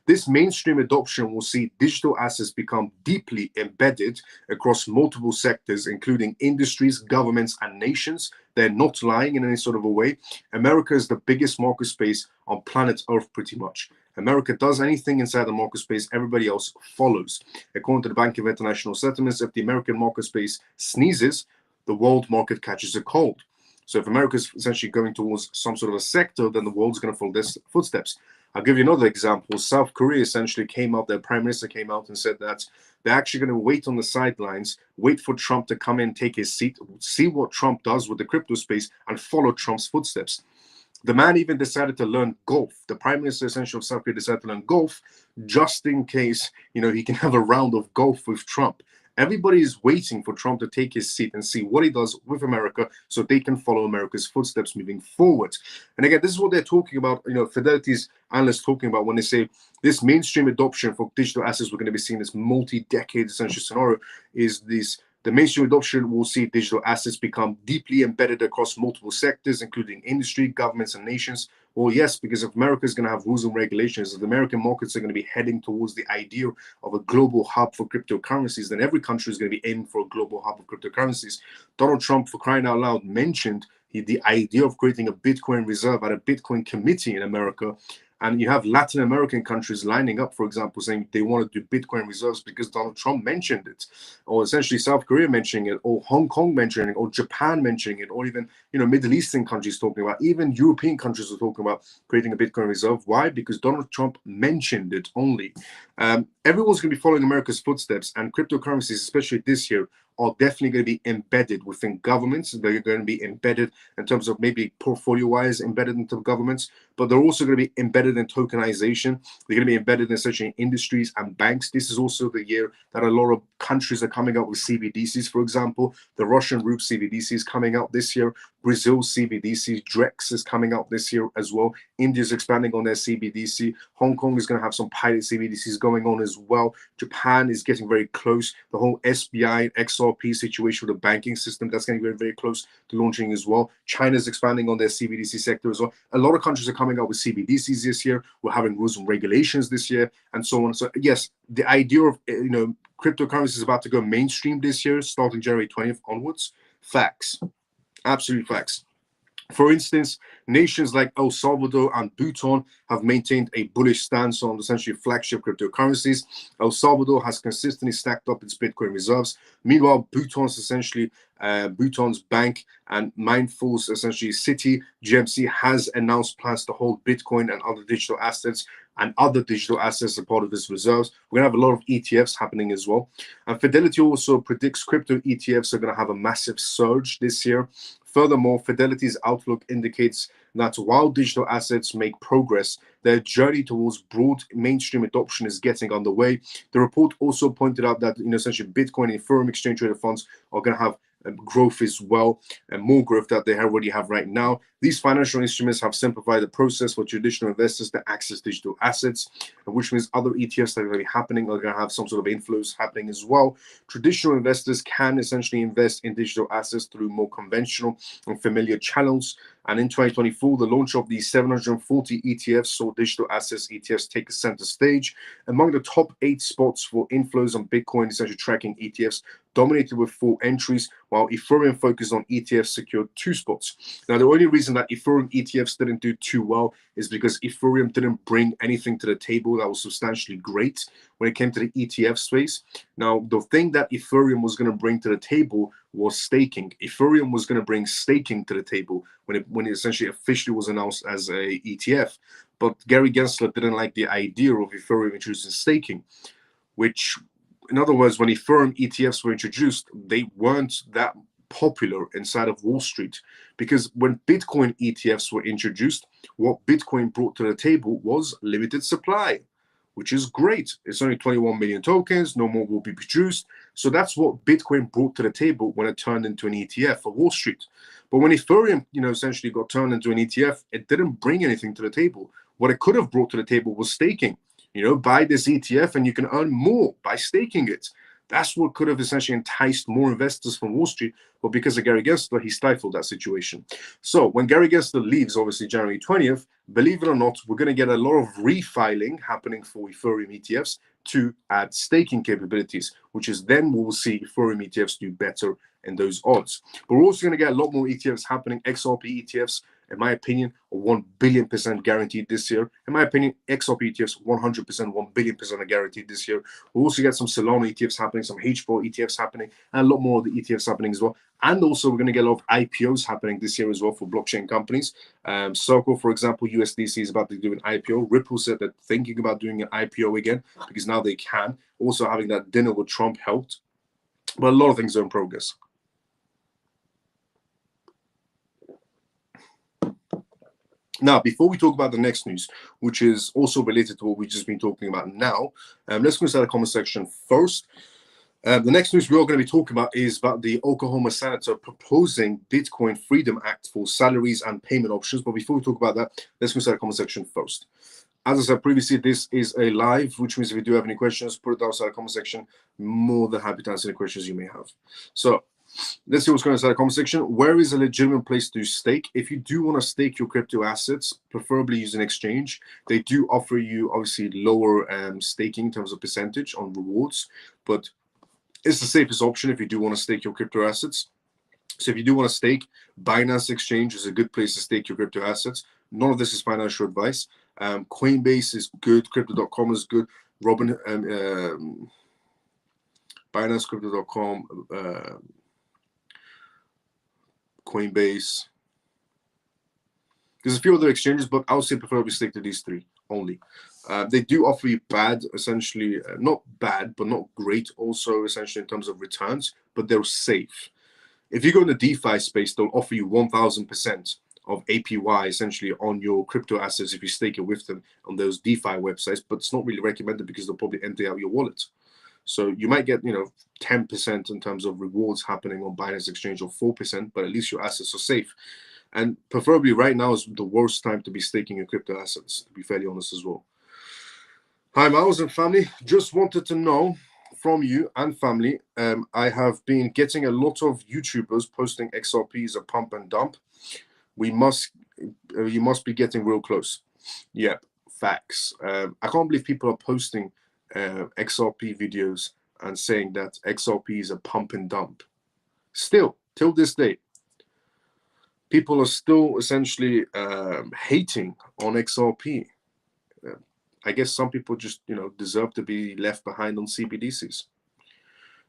This mainstream adoption will see digital assets become deeply embedded across multiple sectors, including industries, governments, and nations. They're not lying in any sort of a way. America is the biggest market space on planet Earth, pretty much. America does anything inside the market space, everybody else follows. According to the Bank of International Settlements, if the American market space sneezes, the world market catches a cold. So if America is essentially going towards some sort of a sector, then the world's going to follow their footsteps. I'll give you another example. South Korea essentially came out, their prime minister came out and said that they're actually going to wait on the sidelines, wait for Trump to come in, take his seat, see what Trump does with the crypto space, and follow Trump's footsteps. The man even decided to learn golf. The prime minister essentially of South Korea decided to learn golf just in case, he can have a round of golf with Trump. Everybody is waiting for Trump to take his seat and see what he does with America so they can follow America's footsteps moving forward. And again, this is what they're talking about, Fidelity's analysts talking about when they say this mainstream adoption for digital assets, we're going to be seeing this multi-decade essential scenario, is this. The mainstream adoption will see digital assets become deeply embedded across multiple sectors, including industry, governments, and nations. Well, yes, because if America is going to have rules and regulations, if the American markets are going to be heading towards the idea of a global hub for cryptocurrencies, then every country is going to be aiming for a global hub of cryptocurrencies. Donald Trump, for crying out loud, mentioned the idea of creating a Bitcoin reserve at a Bitcoin committee in America. And you have Latin American countries lining up, for example, saying they want to do Bitcoin reserves because Donald Trump mentioned it, or essentially South Korea mentioning it, or Hong Kong mentioning it, or Japan mentioning it, or even, Middle Eastern countries talking about, even European countries are talking about creating a Bitcoin reserve. Why? Because Donald Trump mentioned it only. Everyone's going to be following America's footsteps, and cryptocurrencies, especially this year, are definitely going to be embedded within governments. They're going to be embedded in terms of maybe portfolio-wise embedded into governments, but they're also going to be embedded in tokenization. They're going to be embedded in essentially industries and banks. This is also the year that a lot of countries are coming out with CBDCs, for example. The Russian Ruble CBDC is coming out this year. Brazil's CBDC, Drex, is coming out this year as well. India's expanding on their CBDC. Hong Kong is going to have some pilot CBDCs going on as well. Japan is getting very close. The whole SBI, XRP situation with the banking system, that's going to be very, very close to launching as well. China's expanding on their CBDC sector as well. A lot of countries are coming out with CBDCs this year. We're having rules and regulations this year, and so on. So yes, the idea of cryptocurrency is about to go mainstream this year, starting January 20th onwards. Facts. Absolute facts. For instance, nations like El Salvador and Bhutan have maintained a bullish stance on essentially flagship cryptocurrencies. El Salvador has consistently stacked up its Bitcoin reserves. Meanwhile, Bhutan's bank and Mindful's essentially city, GMC, has announced plans to hold Bitcoin and other digital assets as part of its reserves. We're going to have a lot of ETFs happening as well. And Fidelity also predicts crypto ETFs are going to have a massive surge this year. Furthermore, Fidelity's outlook indicates that while digital assets make progress, their journey towards broad mainstream adoption is getting underway. The report also pointed out that essentially Bitcoin and Ethereum exchange traded funds are going to have growth as well, and more growth that they already have right now. These financial instruments have simplified the process for traditional investors to access digital assets, which means other ETFs that are going to be happening are going to have some sort of inflows happening as well. Traditional investors can essentially invest in digital assets through more conventional and familiar channels. And in 2024, the launch of the 740 ETFs saw digital assets ETFs take a center stage. Among the top 8 spots for inflows on Bitcoin essentially tracking ETFs dominated with 4 entries, while Ethereum focused on ETFs secured 2 spots. Now, the only reason that Ethereum ETFs didn't do too well is because Ethereum didn't bring anything to the table that was substantially great when it came to the ETF space. Now, the thing that Ethereum was going to bring to the table was staking. Ethereum was going to bring staking to the table when it essentially officially was announced as a ETF. But Gary Gensler didn't like the idea of Ethereum introducing staking, which, in other words, when Ethereum ETFs were introduced, they weren't that popular inside of Wall Street, because when Bitcoin ETFs were introduced, what Bitcoin brought to the table was limited supply, which is great. It's only 21 million tokens, no more will be produced. So that's what Bitcoin brought to the table when it turned into an ETF for Wall Street. But when Ethereum, essentially got turned into an ETF, it didn't bring anything to the table. What it could have brought to the table was staking. Buy this ETF and you can earn more by staking it. That's what could have essentially enticed more investors from Wall Street, but because of Gary Gensler, he stifled that situation. So when Gary Gensler leaves, obviously January 20th, believe it or not, we're going to get a lot of refiling happening for Ethereum ETFs to add staking capabilities, which is then we'll see Ethereum ETFs do better in those odds. But we're also going to get a lot more ETFs happening, XRP ETFs, in my opinion, are 1 billion% guaranteed this year. In my opinion, XRP ETFs, 100%, 1 billion% are guaranteed this year. We'll also get some Solana ETFs happening, some H4 ETFs happening, and a lot more of the ETFs happening as well. And also, we're going to get a lot of IPOs happening this year as well for blockchain companies. Circle, for example, USDC is about to do an IPO. Ripple said they're thinking about doing an IPO again because now they can. Also, having that dinner with Trump helped. But a lot of things are in progress. Now, before we talk about the next news, which is also related to what we've just been talking about now, let's go inside the comment section first. The next news we're going to be talking about is about the Oklahoma senator proposing Bitcoin Freedom Act for salaries and payment options. But before we talk about that, let's go inside the comment section first. As I said previously, this is a live, which means if you do have any questions, put it down inside the comment section. More than happy to answer any questions you may have. So let's see what's going on inside the comment section. Where is a legitimate place to stake? If you do want to stake your crypto assets, preferably use an exchange. They do offer you obviously lower staking in terms of percentage on rewards, but it's the safest option if you do want to stake your crypto assets. So if you do want to stake, Binance Exchange is a good place to stake your crypto assets. None of this is financial advice. Coinbase is good. Crypto.com is good. Binance, Crypto.com, Coinbase. There's a few other exchanges, but I would say preferably stick to these 3 only. They do offer you essentially not bad, but not great also essentially in terms of returns, but they're safe. If you go in the DeFi space, they'll offer you 1,000% of APY essentially on your crypto assets if you stake it with them on those DeFi websites, but it's not really recommended because they'll probably empty out your wallet. So you might get 10% in terms of rewards happening on Binance Exchange or 4%, but at least your assets are safe. And preferably right now is the worst time to be staking your crypto assets, to be fairly honest as well. Hi, Miles and family. Just wanted to know from you and family, I have been getting a lot of YouTubers posting XRP as a pump and dump. You must be getting real close. Yep, facts. I can't believe people are posting XRP videos and saying that XRP is a pump and dump. Still, till this day, people are still essentially hating on XRP. I guess some people just, deserve to be left behind on CBDCs.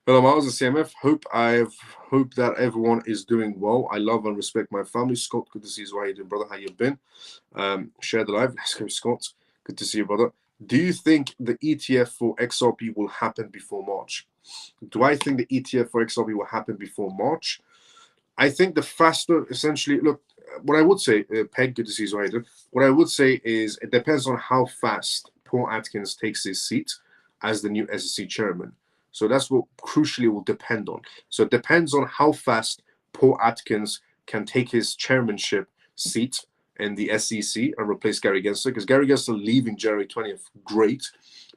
Hello, Miles and CMF. Hope that everyone is doing well. I love and respect my family. Scott, good to see you. How you doing, brother? How you been? Share the live. Let's go, Scott. Good to see you, brother. Do you think the ETF for XRP will happen before March? Do I think the ETF for XRP will happen before March? I think the faster, essentially, look, what I would say, Peg, good to see you. What I would say is it depends on how fast Paul Atkins takes his seat as the new SEC chairman. So that's what crucially will depend on. So it depends on how fast Paul Atkins can take his chairmanship seat in the SEC and replace Gary Gensler, because Gary Gensler leaving January 20th, great.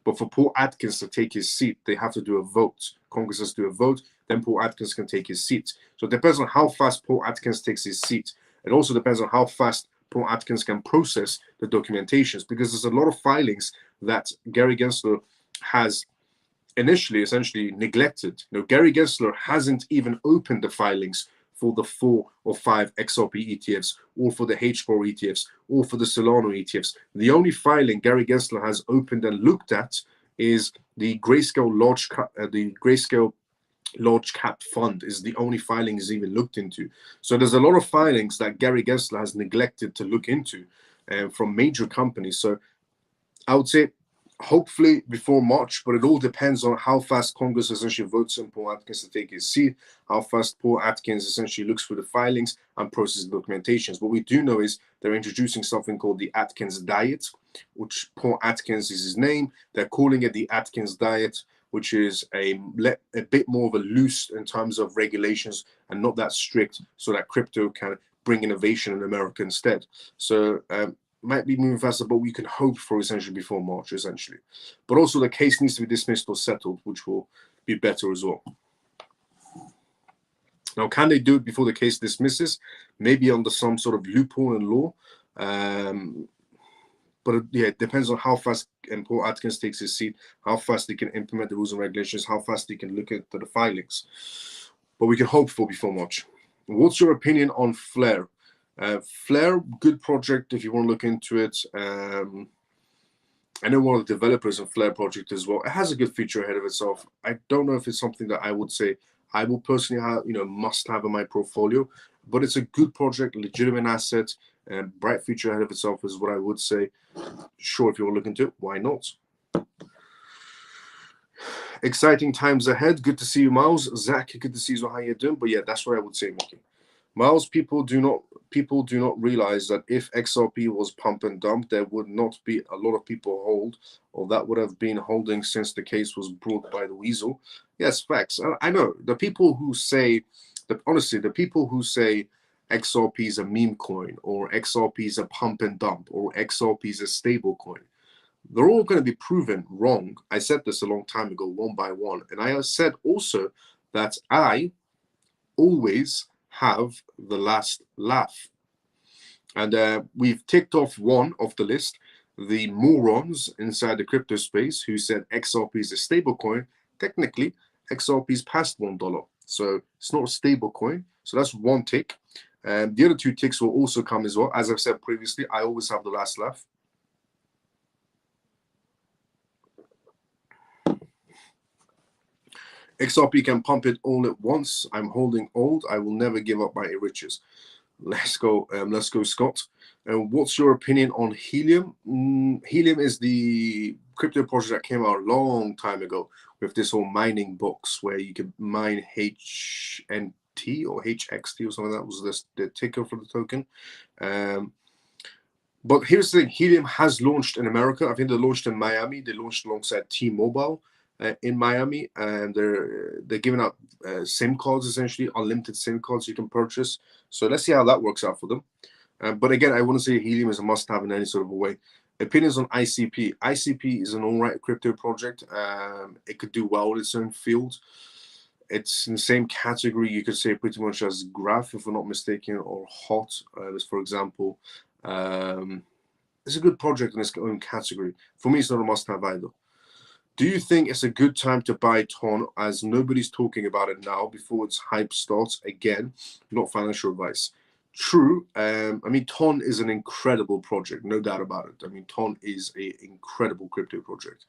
But for Paul Atkins to take his seat, they have to do a vote. Congress has to do a vote, then Paul Atkins can take his seat. So it depends on how fast Paul Atkins takes his seat. It also depends on how fast Paul Atkins can process the documentations, because there's a lot of filings that Gary Gensler has initially essentially neglected. Gary Gensler hasn't even opened the filings for the 4 or 5 XRP ETFs, or for the H4 ETFs, or for the Solana ETFs. The only filing Gary Gensler has opened and looked at is the Grayscale large cap fund is the only filing he's even looked into. So there's a lot of filings that Gary Gensler has neglected to look into from major companies. So I would say hopefully before March, but it all depends on how fast Congress essentially votes on Paul Atkins to take his seat, how fast Paul Atkins essentially looks through the filings and processes the documentations. What we do know is they're introducing something called the Atkins Diet, which Paul Atkins is his name. They're calling it the Atkins Diet, which is a bit more of a loose in terms of regulations and not that strict, so that crypto can bring innovation in America instead. So might be moving faster, but we can hope for essentially before March, essentially. But also the case needs to be dismissed or settled, which will be better as well. Now, can they do it before the case dismisses? Maybe under some sort of loophole in law. But it depends on how fast Paul Atkins takes his seat, how fast they can implement the rules and regulations, how fast they can look at the filings. But we can hope for before March. What's your opinion on Flare? Flare, good project if you want to look into it. I know one of the developers in Flare project as well. It has a good future ahead of itself. I don't know if it's something that I would say I will personally have, must have in my portfolio, but it's a good project, legitimate asset, and bright future ahead of itself is what I would say. Sure, if you want to look into it, why not? Exciting times ahead. Good to see you, Miles. Zach, good to see you. How you doing? But yeah, that's what I would say, Mickey. Miles, people do not realize that if XRP was pump and dump, there would not be a lot of people hold, or that would have been holding since the case was brought by the Weasel. Yes, facts. I know the people who say that, honestly, the people who say XRP is a meme coin, or XRP is a pump and dump, or XRP is a stable coin, they're all going to be proven wrong. I said this a long time ago, one by one. And I said also that I always have the last laugh. And we've ticked off one off the list, the morons inside the crypto space who said XRP is a stable coin. Technically, XRP is past $1. So it's not a stable coin. So that's one tick. And the other 2 ticks will also come as well. As I've said previously, I always have the last laugh. XRP can pump it all at once. I'm holding old. I will never give up my riches. Let's go, Scott. What's your opinion on Helium? Helium is the crypto project that came out a long time ago with this whole mining box where you can mine HNT or HXT or something. That was the ticker for the token. But here's the thing: Helium has launched in America. I think they launched in Miami. They launched alongside T-Mobile in Miami, and they're giving out SIM cards, essentially unlimited SIM cards you can purchase. So let's see how that works out for them. But again, I wouldn't say Helium is a must-have in any sort of a way. Opinions on ICP. ICP is an all-right crypto project. It could do well in its own field. It's in the same category, you could say, pretty much as Graph, if I'm not mistaken, or Hot, for example. It's a good project in its own category. For me, it's not a must-have either. Do you think it's a good time to buy TON, as nobody's talking about it now before its hype starts? Again, not financial advice. True. I mean, TON is an incredible project, no doubt about it. I mean, TON is an incredible crypto project.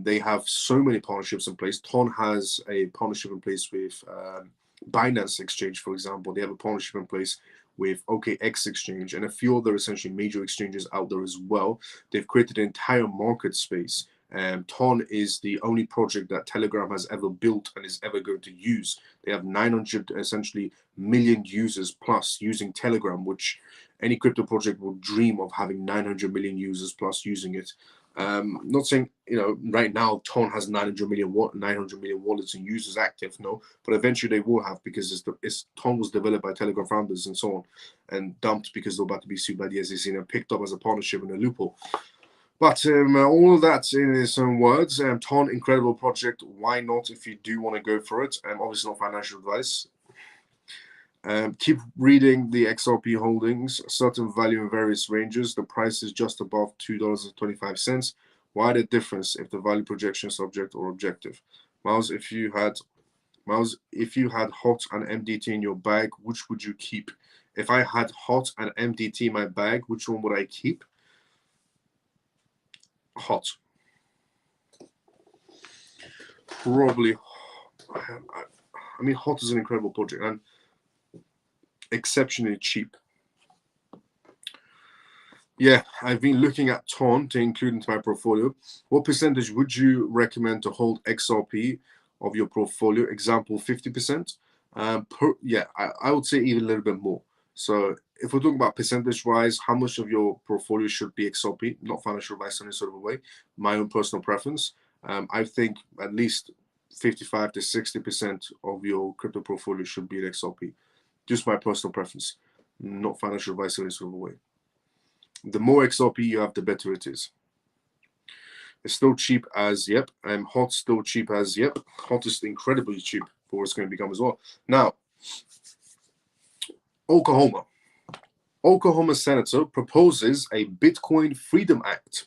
They have so many partnerships in place. TON has a partnership in place with Binance Exchange, for example. They have a partnership in place with OKX Exchange and a few other essentially major exchanges out there as well. They've created an entire market space. TON is the only project that Telegram has ever built and is ever going to use. They have 900 essentially million users plus using Telegram, which any crypto project will dream of having 900 million users plus using it. Not saying, right now Ton has 900 million wallets and users active, no, but eventually they will have, because Ton was developed by Telegram founders and so on, and dumped because they're about to be sued by the SEC and picked up as a partnership in a loophole. But all of that in its own words. Ton, incredible project. Why not if you do want to go for it? Obviously not financial advice. Keep reading the XRP holdings, certain value in various ranges. The price is just above $2.25. Why the difference if the value projection is subject or objective? Miles, if you had hot and MDT in your bag, which would you keep? If I had hot and MDT in my bag, which one would I keep? Hot. Probably. I mean, hot is an incredible project and exceptionally cheap. Yeah, I've been looking at Ton to include into my portfolio. What percentage would you recommend to hold XRP of your portfolio? Example, 50%. I would say even a little bit more. So if we're talking about percentage-wise, how much of your portfolio should be XRP? Not financial advice in any sort of a way. My own personal preference. I think at least 55 to 60% of your crypto portfolio should be XRP. Just my personal preference, not financial advice in any sort of a way. The more XRP you have, the better it is. It's still cheap as yep. Hot still cheap as yep. Hot is incredibly cheap for what it's going to become as well. Now, Oklahoma senator proposes a Bitcoin Freedom Act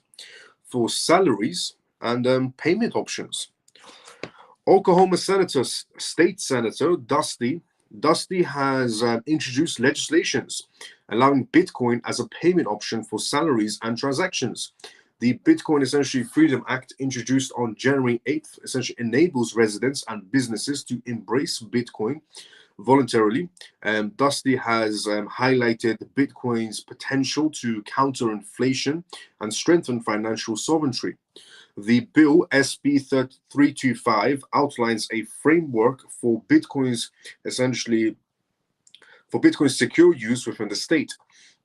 for salaries and payment options. Oklahoma State Senator Dusty has introduced legislations allowing Bitcoin as a payment option for salaries and transactions. The Bitcoin essentially Freedom Act, introduced on January 8th, essentially enables residents and businesses to embrace Bitcoin voluntarily. Dusty has highlighted Bitcoin's potential to counter inflation and strengthen financial sovereignty. The bill, SB 325, outlines a framework for Bitcoin's secure use within the state.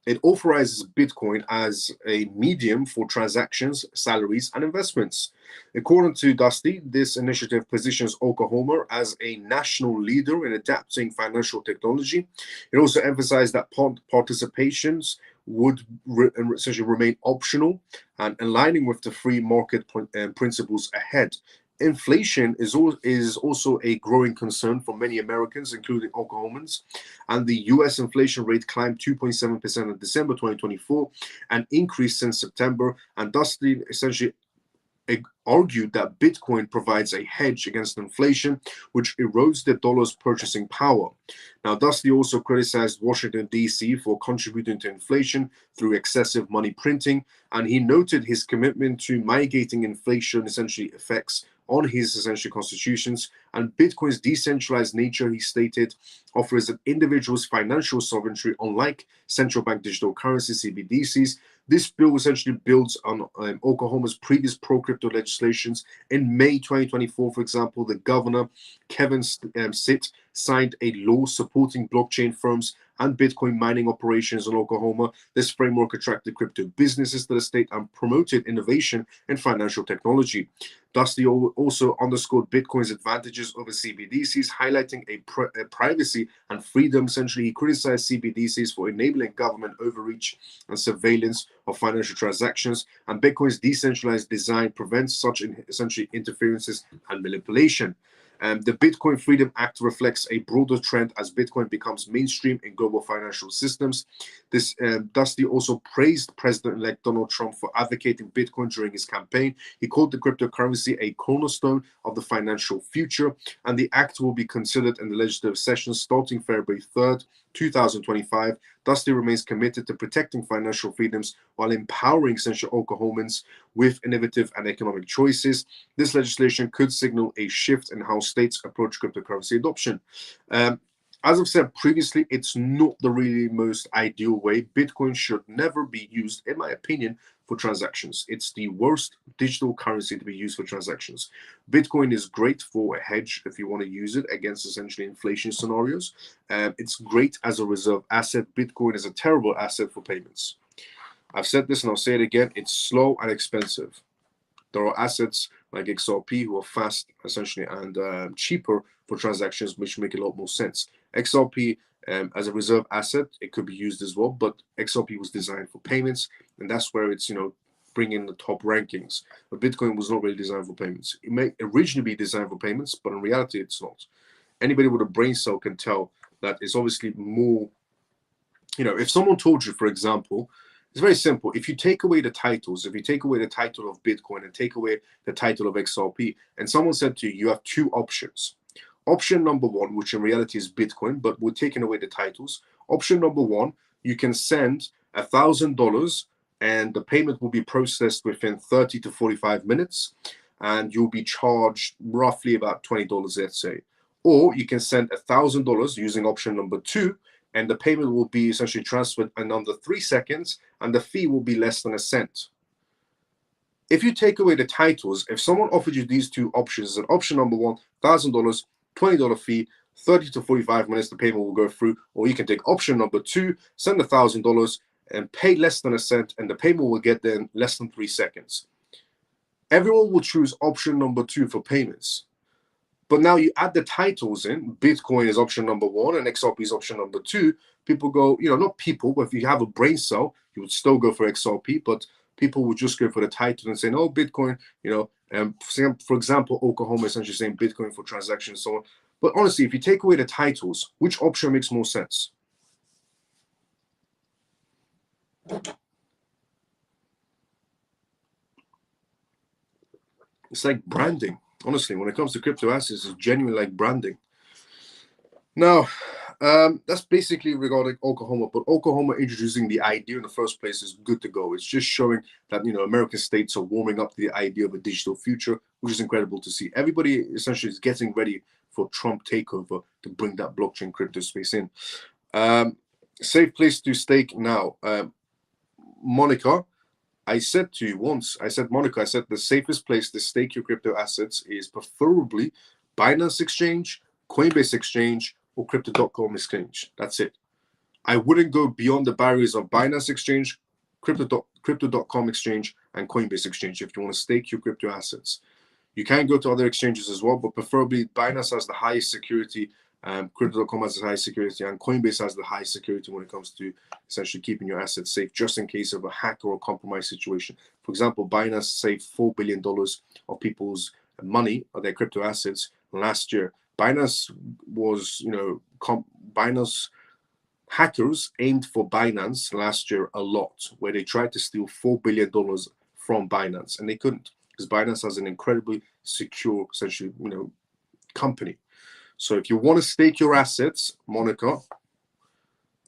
It authorizes Bitcoin as a medium for transactions, salaries, and investments. According to Dusty, this initiative positions Oklahoma as a national leader in adapting financial technology. It also emphasized that participations would essentially remain optional and aligning with the free market principles ahead. Inflation is also a growing concern for many Americans, including Oklahomans, and the U.S. inflation rate climbed 2.7% in December 2024 and increased since September. And Dusty essentially argued that Bitcoin provides a hedge against inflation, which erodes the dollar's purchasing power. Now, Dusty also criticized Washington, D.C. for contributing to inflation through excessive money printing, and he noted his commitment to mitigating inflation essentially effects on his essential constitutions. And Bitcoin's decentralized nature, he stated, offers an individual's financial sovereignty, unlike central bank digital currency (CBDCs). This bill essentially builds on Oklahoma's previous pro-crypto legislations. In May 2024, for example, the governor, Kevin Stitt, signed a law supporting blockchain firms and Bitcoin mining operations in Oklahoma. This framework attracted crypto businesses to the state and promoted innovation in financial technology. Dusty also underscored Bitcoin's advantages over CBDCs, highlighting a privacy and freedom. Essentially, he criticized CBDCs for enabling government overreach and surveillance of financial transactions, and Bitcoin's decentralized design prevents such essentially interferences and manipulation. The Bitcoin Freedom Act reflects a broader trend as Bitcoin becomes mainstream in global financial systems. Dusty also praised President-elect Donald Trump for advocating Bitcoin during his campaign. He called the cryptocurrency a cornerstone of the financial future, and the act will be considered in the legislative session starting February 3rd, 2025. Dusty remains committed to protecting financial freedoms while empowering essential Oklahomans with innovative and economic choices. This legislation could signal a shift in how states approach cryptocurrency adoption. As I've said previously, it's not the really most ideal way. Bitcoin should never be used, in my opinion, for transactions. It's the worst digital currency to be used for transactions. Bitcoin is great for a hedge if you want to use it against essentially inflation scenarios. It's great as a reserve asset. Bitcoin is a terrible asset for payments. I've said this and I'll say it again. It's slow and expensive. There are assets like XRP who are fast, essentially, and cheaper for transactions, which make a lot more sense. XRP, as a reserve asset, it could be used as well, but XRP was designed for payments, and that's where it's, bringing the top rankings. But Bitcoin was not really designed for payments. It may originally be designed for payments, but in reality, it's not. Anybody with a brain cell can tell that it's obviously more, if someone told you, for example, it's very simple. If you take away the titles, if you take away the title of Bitcoin and take away the title of XRP, and someone said to you, you have two options. Option number one, which in reality is Bitcoin, but we're taking away the titles. Option number one, you can send $1,000 and the payment will be processed within 30 to 45 minutes, and you'll be charged roughly about $20, let's say. Or you can send $1,000 using option number two, and the payment will be essentially transferred in under 3 seconds, and the fee will be less than a cent. If you take away the titles, if someone offered you these two options, an option number one, $1,000, $20 fee, 30 to 45 minutes, the payment will go through, or you can take option number two, send $1,000 and pay less than a cent, and the payment will get there in less than 3 seconds. Everyone will choose option number two for payments. But now you add the titles in, Bitcoin is option number one and XRP is option number two. People go, not people, but if you have a brain cell, you would still go for XRP, but people would just go for the title and say, no, Bitcoin, and for example, Oklahoma essentially saying Bitcoin for transactions and so on. But honestly, if you take away the titles, which option makes more sense? It's like branding. Honestly, when it comes to crypto assets, it's genuinely like branding. Now, that's basically regarding Oklahoma, but Oklahoma introducing the idea in the first place is good to go. It's just showing that, American states are warming up to the idea of a digital future, which is incredible to see. Everybody essentially is getting ready for Trump takeover to bring that blockchain crypto space in. Safe place to stake now. Monica, I said to you once, Monica, the safest place to stake your crypto assets is preferably Binance Exchange, Coinbase Exchange, or Crypto.com Exchange. That's it. I wouldn't go beyond the barriers of Binance Exchange, Crypto.com Exchange, and Coinbase Exchange if you want to stake your crypto assets. You can go to other exchanges as well, but preferably Binance has the highest security, Crypto.com has the highest security, and Coinbase has the highest security when it comes to essentially keeping your assets safe, just in case of a hack or a compromise situation. For example, Binance saved $4 billion of people's money, of their crypto assets last year. Binance was, Binance hackers aimed for Binance last year a lot, where they tried to steal $4 billion from Binance, and they couldn't, because Binance has an incredibly secure, essentially, company. So if you want to stake your assets, Monica,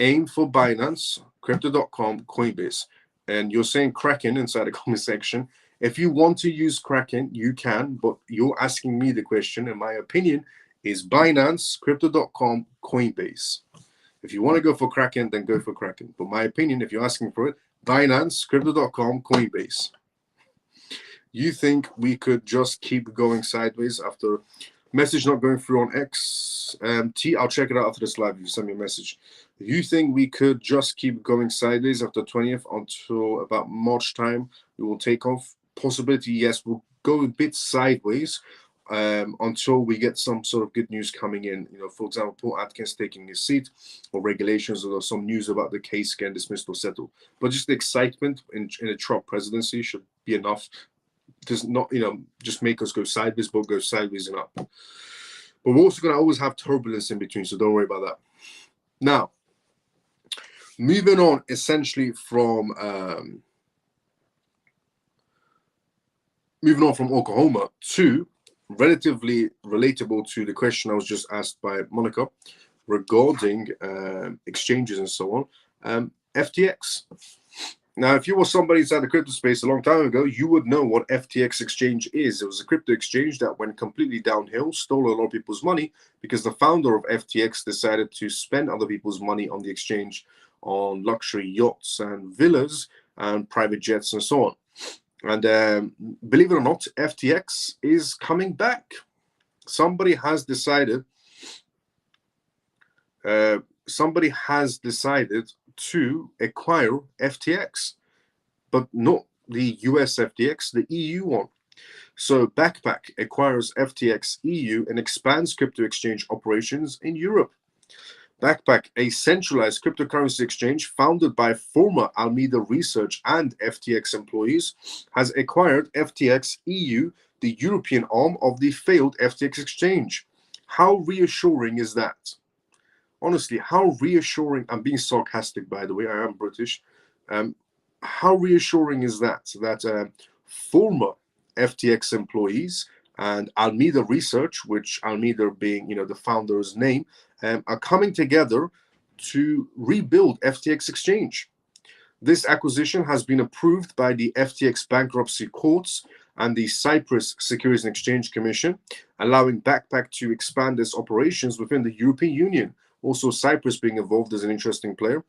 aim for Binance, Crypto.com, Coinbase. And you're saying Kraken inside the comment section. If you want to use Kraken, you can, but you're asking me the question, and my opinion is Binance, Crypto.com, Coinbase. If you want to go for Kraken, then go for Kraken. But my opinion, if you're asking for it, Binance, Crypto.com, Coinbase. You think we could just keep going sideways after message not going through on X? T, I'll check it out after this live. You send me a message. You think we could just keep going sideways after 20th until about March time? We will take off. Possibility, yes. We'll go a bit sideways until we get some sort of good news coming in. For example, Paul Atkins taking his seat, or regulations, or some news about the case getting dismissed or settled. But just the excitement in a Trump presidency should be enough. Does not, just make us go sideways, but go sideways and up. But we're also going to always have turbulence in between, so don't worry about that. Now, moving on essentially from Oklahoma to relatively relatable to the question I was just asked by Monica regarding exchanges and so on. FTX. Now, if you were somebody inside the crypto space a long time ago, you would know what FTX exchange is. It was a crypto exchange that went completely downhill, stole a lot of people's money, because the founder of FTX decided to spend other people's money on the exchange on luxury yachts and villas and private jets and so on. And believe it or not, FTX is coming back. Somebody has decided to acquire FTX, but not the US FTX, the EU one. So Backpack acquires FTX EU and expands crypto exchange operations in Europe. Backpack, a centralized cryptocurrency exchange founded by former Alameda Research and FTX employees, has acquired FTX EU, the European arm of the failed FTX exchange. How reassuring is that? Honestly, how reassuring, I'm being sarcastic, by the way, I am British. How reassuring is that? That former FTX employees and Alameda Research, which Alameda being, the founder's name, are coming together to rebuild FTX Exchange. This acquisition has been approved by the FTX bankruptcy courts and the Cyprus Securities and Exchange Commission, allowing Backpack to expand its operations within the European Union. Also, Cyprus being involved as an interesting player.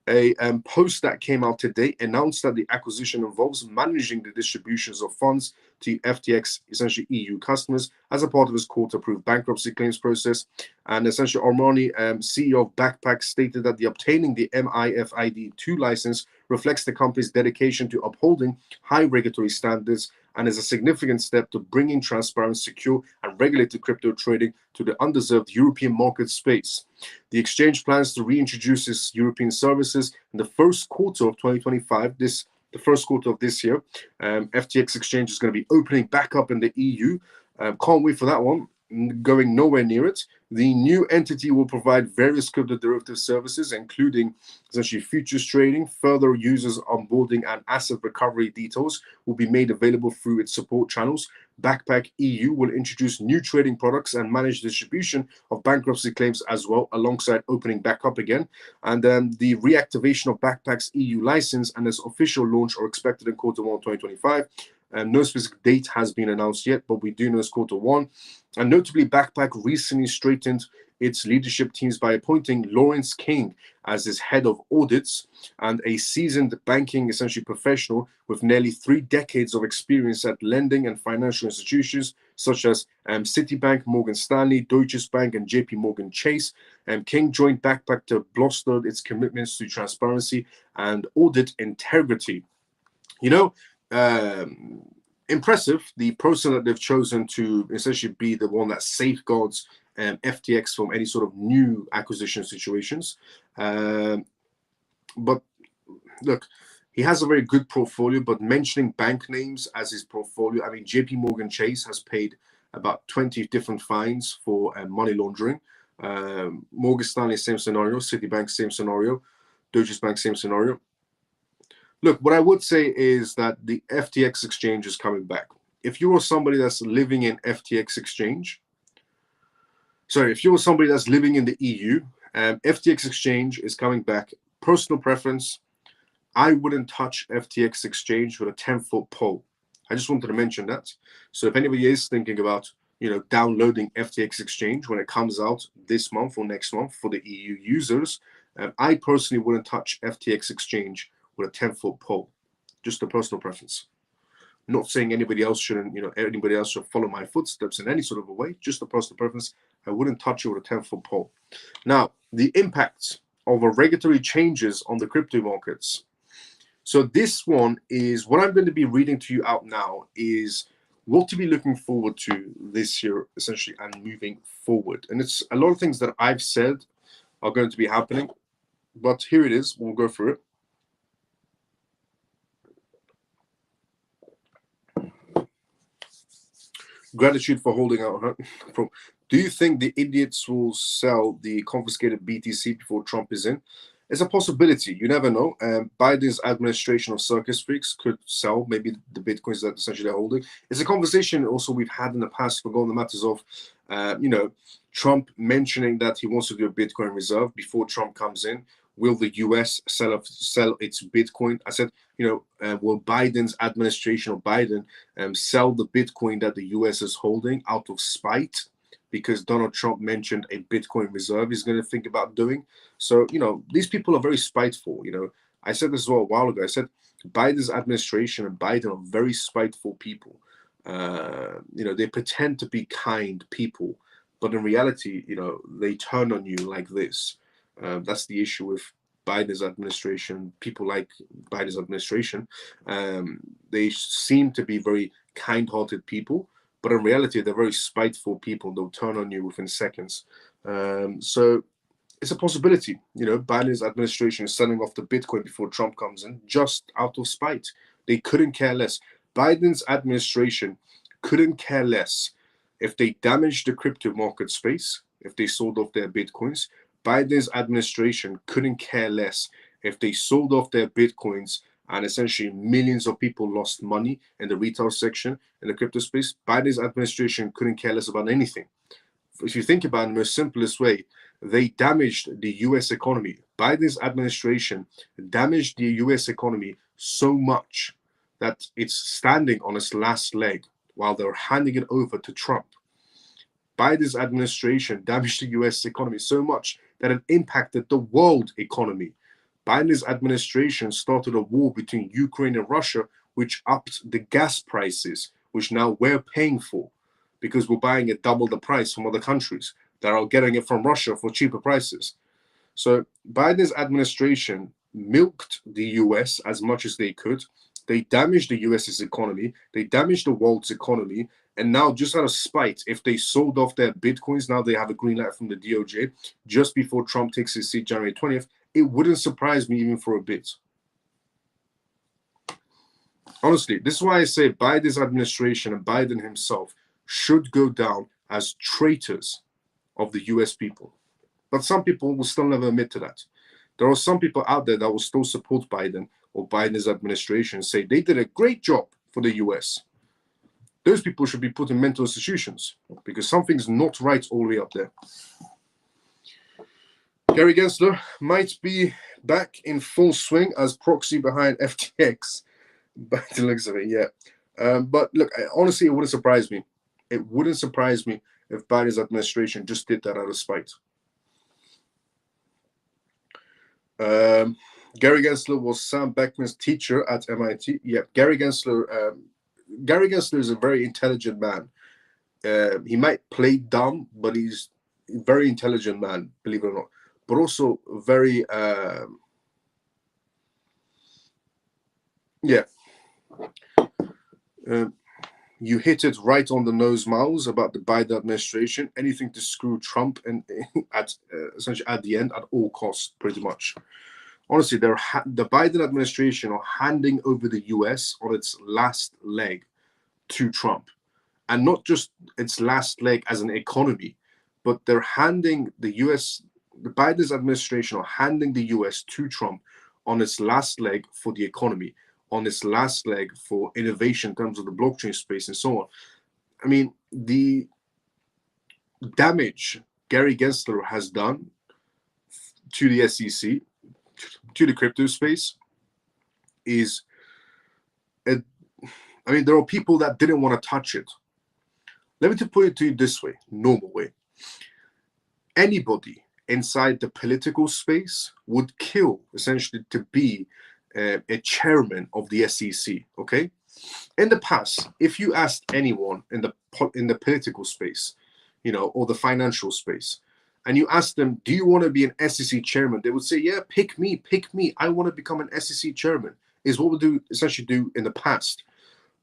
A post that came out today announced that the acquisition involves managing the distributions of funds to FTX, essentially EU customers, as a part of its court-approved bankruptcy claims process. And essentially, Armani, CEO of Backpack, stated that the obtaining the MIFID2 license reflects the company's dedication to upholding high regulatory standards and is a significant step to bringing transparent, secure, and regulated crypto trading to the underserved European market space. The exchange plans to reintroduce its European services in the first quarter of 2025. The first quarter of this year. FTX Exchange is going to be opening back up in the EU. Can't wait for that one. Going nowhere near it. The new entity will provide various crypto derivative services, including essentially futures trading. Further users onboarding and asset recovery details will be made available through its support channels. Backpack EU will introduce new trading products and manage distribution of bankruptcy claims as well, alongside opening back up again. And the reactivation of Backpack's EU license and its official launch are expected in quarter 1 2025. No specific date has been announced yet, but we do know it's quarter 1. And notably, Backpack recently straightened its leadership teams by appointing Lawrence King as its head of audits, and a seasoned banking essentially professional with nearly 3 decades of experience at lending and financial institutions such as Citibank, Morgan Stanley, Deutsche Bank, and JP Morgan Chase. King joined Backpack to bolster its commitments to transparency and audit integrity. Impressive, the person that they've chosen to essentially be the one that safeguards FTX from any sort of new acquisition situations. But look, he has a very good portfolio, but mentioning bank names as his portfolio, I mean, JP Morgan Chase has paid about 20 different fines for money laundering. Morgan Stanley, same scenario. Citibank, same scenario. Deutsche Bank, same scenario. Look, what I would say is that the FTX exchange is coming back. If you are somebody that's living in FTX exchange, if you're somebody that's living in the EU, FTX exchange is coming back. Personal preference, I wouldn't touch FTX exchange with a 10-foot pole. I just wanted to mention that. So if anybody is thinking about, downloading FTX exchange when it comes out this month or next month for the EU users, I personally wouldn't touch FTX exchange with a 10-foot pole. Just a personal preference. Not saying anybody else shouldn't, anybody else should follow my footsteps in any sort of a way. Just a personal preference. I wouldn't touch it with a 10-foot pole. Now, the impacts of regulatory changes on the crypto markets. So this one is what I'm going to be reading to you out now is what to be looking forward to this year, essentially, and moving forward. And it's a lot of things that I've said are going to be happening, but here it is. We'll go through it. Gratitude for holding out. Do you think the idiots will sell the confiscated BTC before Trump is in? It's a possibility. You never know. Biden's administration of circus freaks could sell maybe the Bitcoins that essentially they're holding. It's a conversation also we've had in the past regarding the matters of, Trump mentioning that he wants to do a Bitcoin reserve before Trump comes in. Will the US sell its Bitcoin? I said, will Biden's administration of Biden sell the Bitcoin that the US is holding out of spite? Because Donald Trump mentioned a Bitcoin reserve he's going to think about doing. So, these people are very spiteful. I said this as well a while ago. I said Biden's administration and Biden are very spiteful people. They pretend to be kind people, but in reality, they turn on you like this. That's the issue with Biden's administration, people like Biden's administration, they seem to be very kind-hearted people, but in reality, they're very spiteful people. They'll turn on you within seconds. So it's a possibility. Biden's administration is selling off the Bitcoin before Trump comes in, just out of spite. They couldn't care less. Biden's administration couldn't care less if they damaged the crypto market space, if they sold off their Bitcoins. Biden's administration couldn't care less if they sold off their Bitcoins and essentially millions of people lost money in the retail section in the crypto space. Biden's administration couldn't care less about anything. If you think about it in the most simplest way, they damaged the US economy. Biden's administration damaged the US economy so much that it's standing on its last leg while they're handing it over to Trump. Biden's administration damaged the US economy so much that it impacted the world economy. Biden's administration started a war between Ukraine and Russia, which upped the gas prices, which now we're paying for because we're buying at double the price from other countries that are getting it from Russia for cheaper prices. So Biden's administration milked the US as much as they could. They damaged the US's economy. They damaged the world's economy. And now, just out of spite, if they sold off their Bitcoins, now they have a green light from the DOJ just before Trump takes his seat January 20th, it wouldn't surprise me even for a bit. Honestly, this is why I say Biden's administration and Biden himself should go down as traitors of the US people. But some people will still never admit to that. There are some people out there that will still support Biden or Biden's administration, say they did a great job for the US. Those people should be put in mental institutions because something's not right all the way up there. Gary Gensler might be back in full swing as proxy behind FTX. By the looks of it, yeah. But look, honestly, it wouldn't surprise me. It wouldn't surprise me if Biden's administration just did that out of spite. Gary Gensler was Sam Beckman's teacher at MIT. Yeah, Gary Gensler is a very intelligent man. He might play dumb, but he's a very intelligent man, believe it or not. But also very, you hit it right on the nose, Miles, about the Biden administration. Anything to screw Trump and essentially at the end at all costs, pretty much. Honestly, the Biden administration are handing over the US on its last leg to Trump. And not just its last leg as an economy, but they're handing the Biden's administration are handing the US to Trump on its last leg for the economy, on its last leg for innovation in terms of the blockchain space and so on. I mean, the damage Gary Gensler has done to the SEC, to the crypto space, is, there are people that didn't want to touch it. Let me put it to you this way, normal way. Anybody inside the political space would kill, essentially, to be a chairman of the SEC, okay? In the past, if you asked anyone in the political space, or the financial space, and you asked them, do you want to be an SEC chairman? They would say, yeah, pick me. I want to become an SEC chairman, is what we essentially do in the past.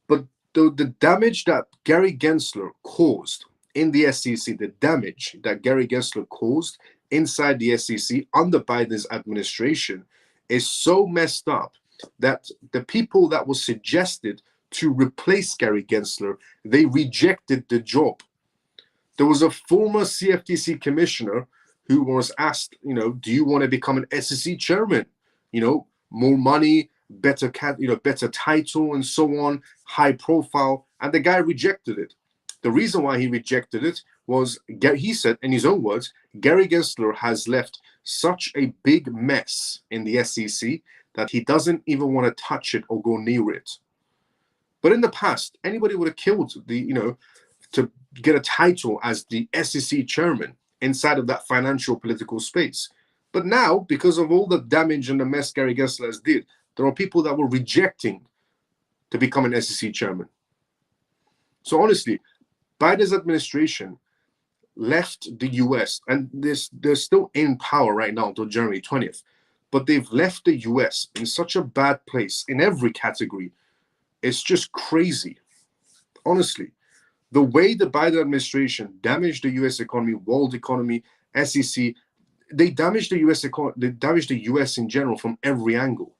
But the damage that Gary Gensler caused in the SEC, the damage that Gary Gensler caused inside the SEC under Biden's administration is so messed up that the people that were suggested to replace Gary Gensler, they rejected the job. There was a former CFTC commissioner who was asked, do you want to become an SEC chairman? More money, better title and so on, high profile. And the guy rejected it. The reason why he rejected it was, he said, in his own words, Gary Gensler has left such a big mess in the SEC that he doesn't even want to touch it or go near it. But in the past, anybody would have killed to get a title as the SEC chairman inside of that financial political space. But now, because of all the damage and the mess Gary Gensler has did, there are people that were rejecting to become an SEC chairman. So honestly, Biden's administration left the US, and they're still in power right now until January 20th. but they've left the US in such a bad place in every category. It's just crazy. Honestly, the way the Biden administration damaged the US economy, world economy, SEC, they damaged the US economy, they damaged the US in general from every angle.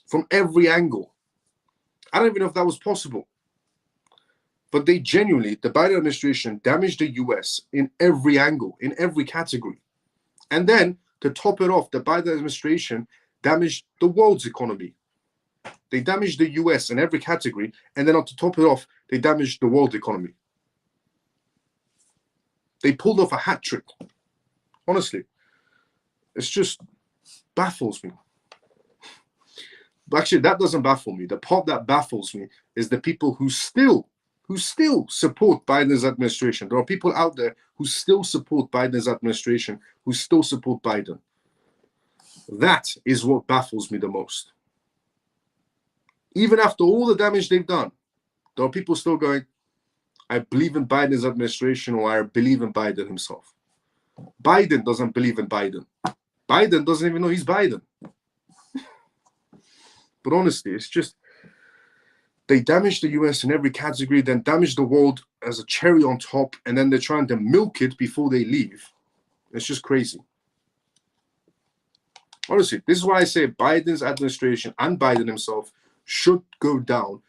From every angle. I don't even know if that was possible. But they genuinely, the Biden administration damaged the US in every angle, in every category. And then, to top it off, the Biden administration damaged the world's economy. They damaged the US in every category, and then to top it off, they damaged the world economy. They pulled off a hat trick. Honestly, it's just baffles me. But actually, that doesn't baffle me. The part that baffles me is the people who still support Biden's administration. There are people out there who still support Biden's administration, who still support Biden. That is what baffles me the most. Even after all the damage they've done, there are people still going, I believe in Biden's administration, or I believe in Biden himself. Biden doesn't believe in Biden. Biden doesn't even know he's Biden. But honestly, it's just, they damage the US in every category, then damage the world as a cherry on top, and then they're trying to milk it before they leave. It's just crazy. Honestly, this is why I say Biden's administration and Biden himself should go down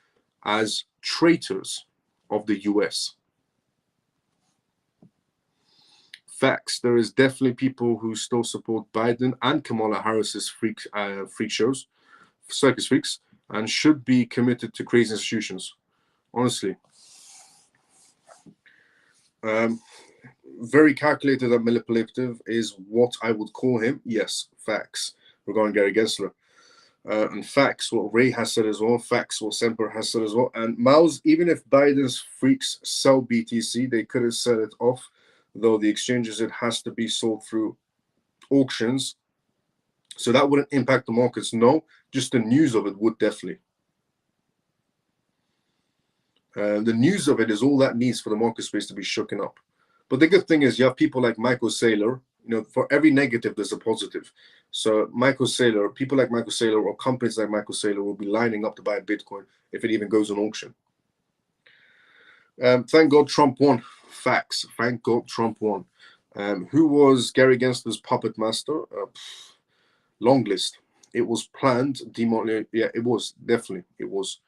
as traitors of the US. Facts. There is definitely people who still support Biden and Kamala Harris's freak shows, circus freaks, and should be committed to crazy institutions. Honestly. Very calculated and manipulative is what I would call him. Yes, facts regarding Gary Gensler. And facts, what Ray has said as well. Facts, what Semper has said as well. And Miles, even if Biden's freaks sell BTC, they could have set it off, though the exchanges, it has to be sold through auctions. So that wouldn't impact the markets. No, just the news of it would definitely. The news of it is all that needs for the market space to be shooken up. But the good thing is you have people like Michael Saylor. You know, for every negative, there's a positive. So Michael Saylor, people like Michael Saylor or companies like Michael Saylor will be lining up to buy Bitcoin if it even goes on auction. Thank God Trump won. Facts. Thank God Trump won. Who was Gary Gensler's puppet master? Long list. It was planned. Yeah, it was. Definitely. It was.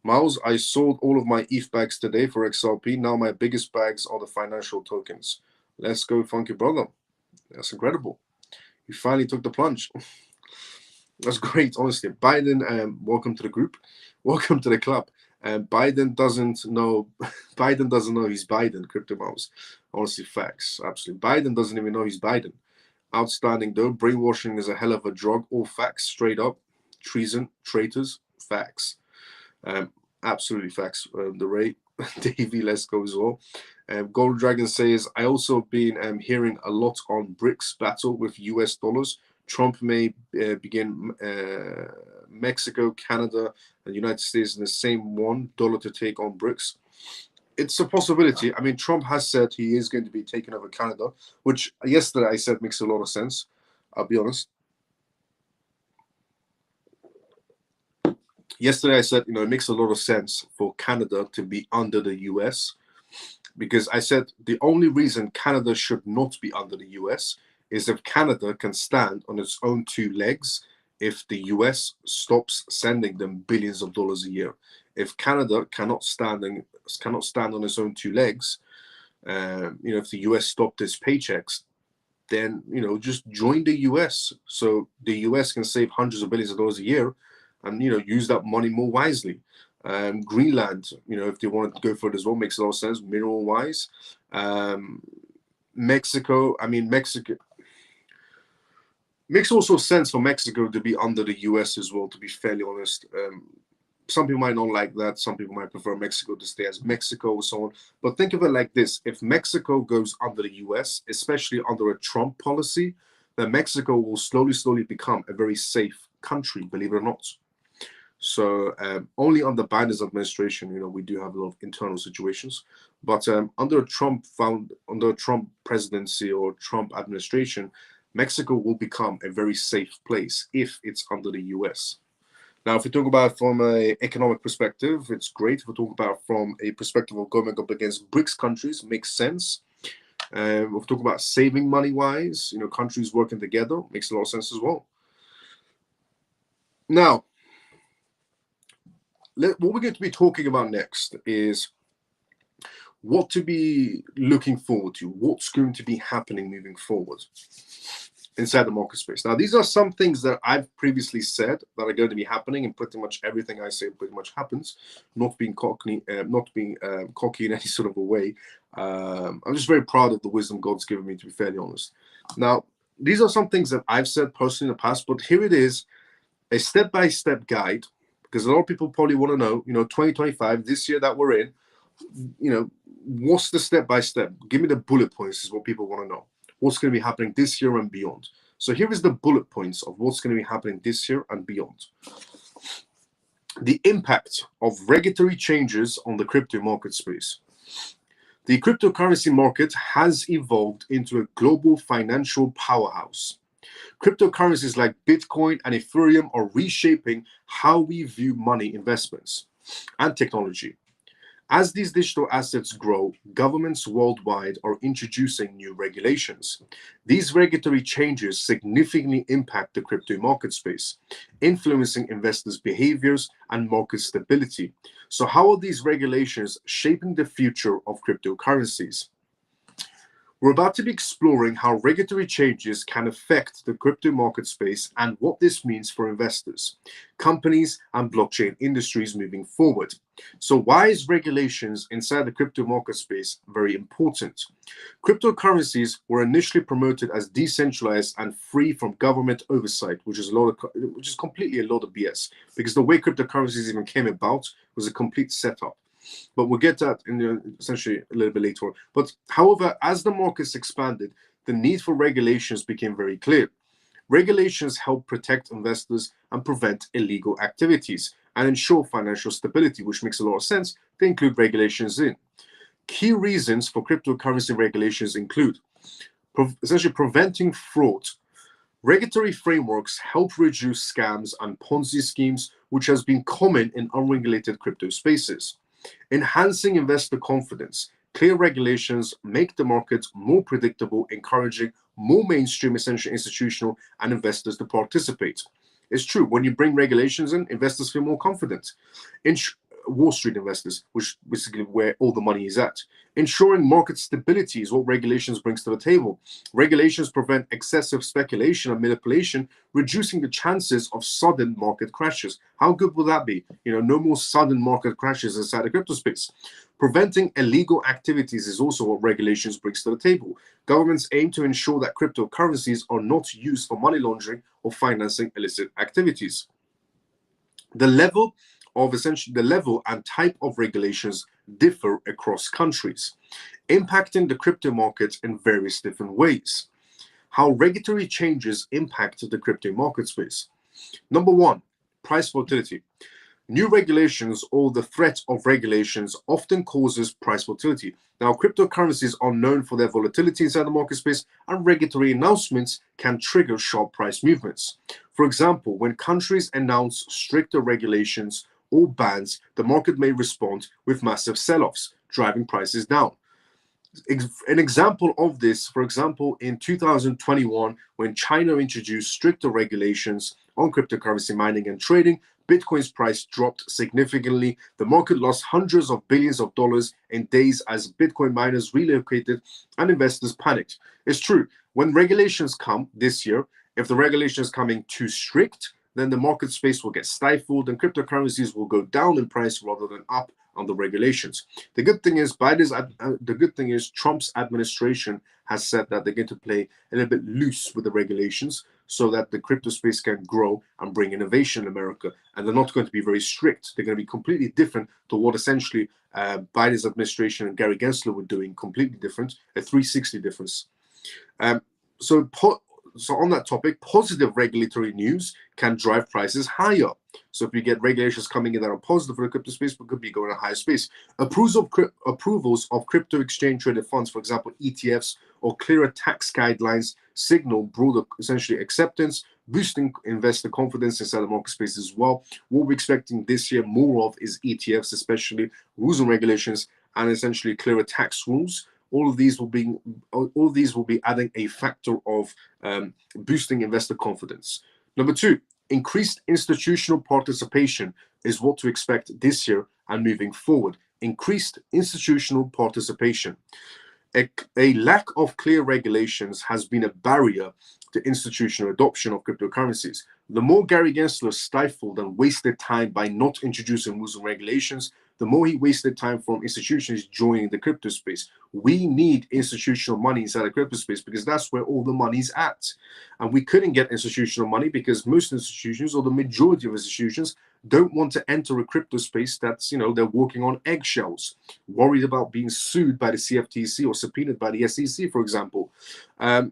Miles, I sold all of my ETH bags today for XRP. Now my biggest bags are the financial tokens. Let's go, funky brother. That's incredible. You finally took the plunge. That's great, honestly. Biden, welcome to the group. Welcome to the club. Biden doesn't know. Biden doesn't know he's Biden. Crypto Mouse. Honestly, facts. Absolutely. Biden doesn't even know he's Biden. Outstanding though. Brainwashing is a hell of a drug. All facts, straight up. Treason, traitors, facts. Absolutely facts. The rate, Davey, let's go as well. Gold Dragon says, I also been hearing a lot on BRICS battle with US dollars. Trump may begin Mexico, Canada, and United States in the same $1 to take on BRICS. It's a possibility. I mean, Trump has said he is going to be taking over Canada, which yesterday I said makes a lot of sense. I'll be honest. Yesterday I said, you know, it makes a lot of sense for Canada to be under the US, because I said the only reason Canada should not be under the US is if Canada can stand on its own two legs, if the US stops sending them billions of dollars a year. If Canada cannot stand on its own two legs, you know, if the US stopped its paychecks, then, you know, just join the US. So the US can save hundreds of billions of dollars a year and, you know, use that money more wisely. Greenland, you know, if they want to go for it as well, makes a lot of sense, mineral-wise. Mexico, I mean, Mexico makes also sense for Mexico to be under the US as well, to be fairly honest. Some people might not like that. Some people might prefer Mexico to stay as Mexico and so on. But think of it like this. If Mexico goes under the US, especially under a Trump policy, then Mexico will slowly become a very safe country, believe it or not. So only under Biden's administration, you know, we do have a lot of internal situations. But under a Trump presidency or Trump administration, Mexico will become a very safe place if it's under the US. Now, if we talk about from an economic perspective, it's great. If we talk about from a perspective of going up against BRICS countries, makes sense. If we talk about saving money-wise, countries working together, makes a lot of sense as well. Now, what we're going to be talking about next is what to be looking forward to, what's going to be happening moving forward inside the market space. Now, these are some things that I've previously said that are going to be happening, and pretty much everything I say pretty much happens. Not being cocky in any sort of a way. I'm just very proud of the wisdom God's given me, to be fairly honest. Now, these are some things that I've said personally in the past, but here it is, a step-by-step guide, because a lot of people probably want to know, 2025, this year that we're in, what's the step-by-step? Give me the bullet points is what people want to know. What's going to be happening this year and beyond. So here is the bullet points of what's going to be happening this year and beyond. The impact of regulatory changes on the crypto market space. The cryptocurrency market has evolved into a global financial powerhouse. Cryptocurrencies like Bitcoin and Ethereum are reshaping how we view money investments and technology. As these digital assets grow, governments worldwide are introducing new regulations. These regulatory changes significantly impact the crypto market space, influencing investors' behaviors and market stability. So how are these regulations shaping the future of cryptocurrencies? We're about to be exploring how regulatory changes can affect the crypto market space and what this means for investors, companies, and blockchain industries moving forward. So why is regulations inside the crypto market space very important? Cryptocurrencies were initially promoted as decentralized and free from government oversight, which is completely a lot of BS, because the way cryptocurrencies even came about was a complete setup. But we'll get that in essentially a little bit later on. But however, as the markets expanded, the need for regulations became very clear. Regulations help protect investors and prevent illegal activities and ensure financial stability, which makes a lot of sense. They include regulations in. Key reasons for cryptocurrency regulations include essentially preventing fraud. Regulatory frameworks help reduce scams and Ponzi schemes, which has been common in unregulated crypto spaces. Enhancing investor confidence. Clear regulations make the market more predictable, encouraging more mainstream, essentially institutional and investors to participate. It's true, when you bring regulations in, investors feel more confident. Wall Street investors, which basically where all the money is at. Ensuring market stability is what regulations brings to the table. Regulations prevent excessive speculation and manipulation, reducing the chances of sudden market crashes. How good will that be? No more sudden market crashes inside the crypto space. Preventing illegal activities is also what regulations brings to the table. Governments aim to ensure that cryptocurrencies are not used for money laundering or financing illicit activities. The level and type of regulations differ across countries, impacting the crypto market in various different ways. How regulatory changes impact the crypto market space. Number one, price volatility. New regulations or the threat of regulations often causes price volatility. Now, cryptocurrencies are known for their volatility inside the market space, and regulatory announcements can trigger sharp price movements. For example, when countries announce stricter regulations or bans, the market may respond with massive sell-offs, driving prices down. An example of this, for example, in 2021, when China introduced stricter regulations on cryptocurrency mining and trading, Bitcoin's price dropped significantly. The market lost hundreds of billions of dollars in days as Bitcoin miners relocated and investors panicked. It's true, when regulations come this year, if the regulation is coming too strict, then the market space will get stifled and cryptocurrencies will go down in price rather than up on the regulations. The good thing is Trump's administration has said that they're going to play a little bit loose with the regulations so that the crypto space can grow and bring innovation in America. And they're not going to be very strict. They're going to be completely different to what essentially Biden's administration and Gary Gensler were doing, completely different, a 360 difference. So on that topic, positive regulatory news can drive prices higher. So if we get regulations coming in that are positive for the crypto space, we could be going to higher space. Approvals of crypto exchange traded funds, for example, ETFs, or clearer tax guidelines signal broader essentially acceptance, boosting investor confidence inside the market space as well. What we're expecting this year more of is ETFs, especially rules and regulations, and essentially clearer tax rules. All of these will be adding a factor of boosting investor confidence. Number two, increased institutional participation is what to expect this year and moving forward. Increased institutional participation. A lack of clear regulations has been a barrier to institutional adoption of cryptocurrencies. The more Gary Gensler stifled and wasted time by not introducing rules and regulations, the more he wasted time from institutions joining the crypto space. We need institutional money inside the crypto space because that's where all the money's at. And we couldn't get institutional money because most institutions, or the majority of institutions, don't want to enter a crypto space that's, they're walking on eggshells, worried about being sued by the CFTC or subpoenaed by the SEC, for example.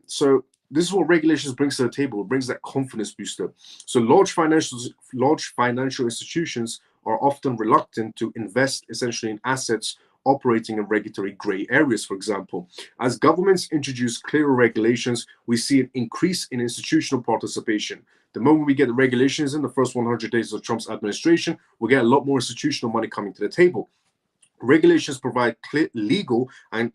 So this is what regulations brings to the table. It brings that confidence booster. So large financial institutions are often reluctant to invest essentially in assets operating in regulatory gray areas, for example. As governments introduce clearer regulations, we see an increase in institutional participation. The moment we get the regulations in the first 100 days of Trump's administration, we'll get a lot more institutional money coming to the table. Regulations provide legal and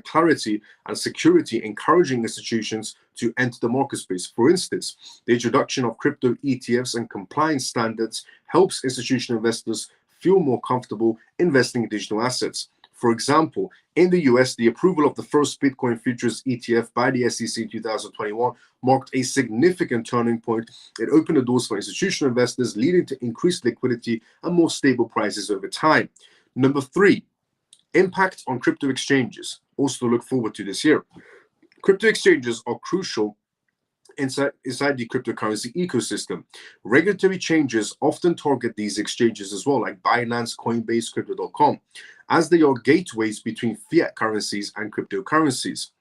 clarity and security, encouraging institutions to enter the market space. For instance, the introduction of crypto ETFs and compliance standards helps institutional investors feel more comfortable investing in digital assets. For example, in the US, the approval of the first Bitcoin futures ETF by the SEC in 2021 marked a significant turning point. It opened the doors for institutional investors, leading to increased liquidity and more stable prices over time. Number three, impact on crypto exchanges. Also look forward to this year. Crypto exchanges are crucial inside the cryptocurrency ecosystem. Regulatory changes often target these exchanges as well, like Binance, Coinbase, Crypto.com, as they are gateways between fiat currencies and cryptocurrencies.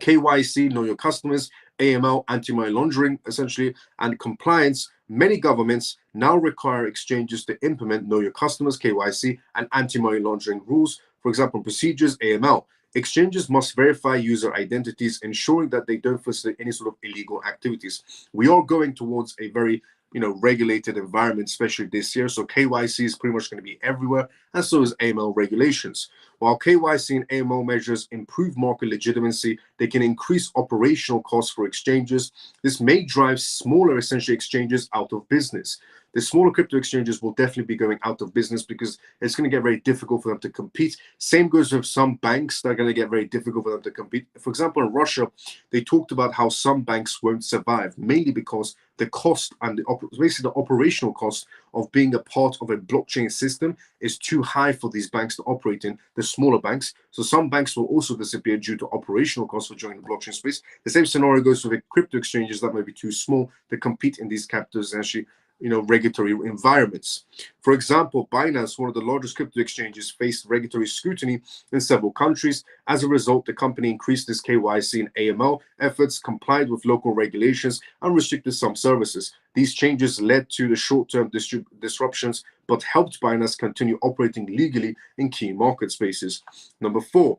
KYC, know your customers, AML, anti-money laundering, essentially, and compliance. Many governments now require exchanges to implement know your customers, KYC, and anti-money laundering rules. For example, procedures, AML. Exchanges must verify user identities, ensuring that they don't facilitate any sort of illegal activities. We are going towards a very regulated environment, especially this year. So KYC is pretty much going to be everywhere, and so is AML regulations. While KYC and AML measures improve market legitimacy, they can increase operational costs for exchanges. This may drive smaller, essentially, exchanges out of business. The smaller crypto exchanges will definitely be going out of business because it's going to get very difficult for them to compete. Same goes with some banks that are going to get very difficult for them to compete. For example, in Russia, they talked about how some banks won't survive, mainly because the cost and basically the operational cost of being a part of a blockchain system is too high for these banks to operate in, the smaller banks. So some banks will also disappear due to operational costs for joining the blockchain space. The same scenario goes with the crypto exchanges that might be too small to compete in these capitals and actually regulatory environments. For example, Binance, one of the largest crypto exchanges, faced regulatory scrutiny in several countries. As a result, the company increased its KYC and AML efforts, complied with local regulations, and restricted some services. These changes led to the short-term disruptions, but helped Binance continue operating legally in key market spaces. Number four,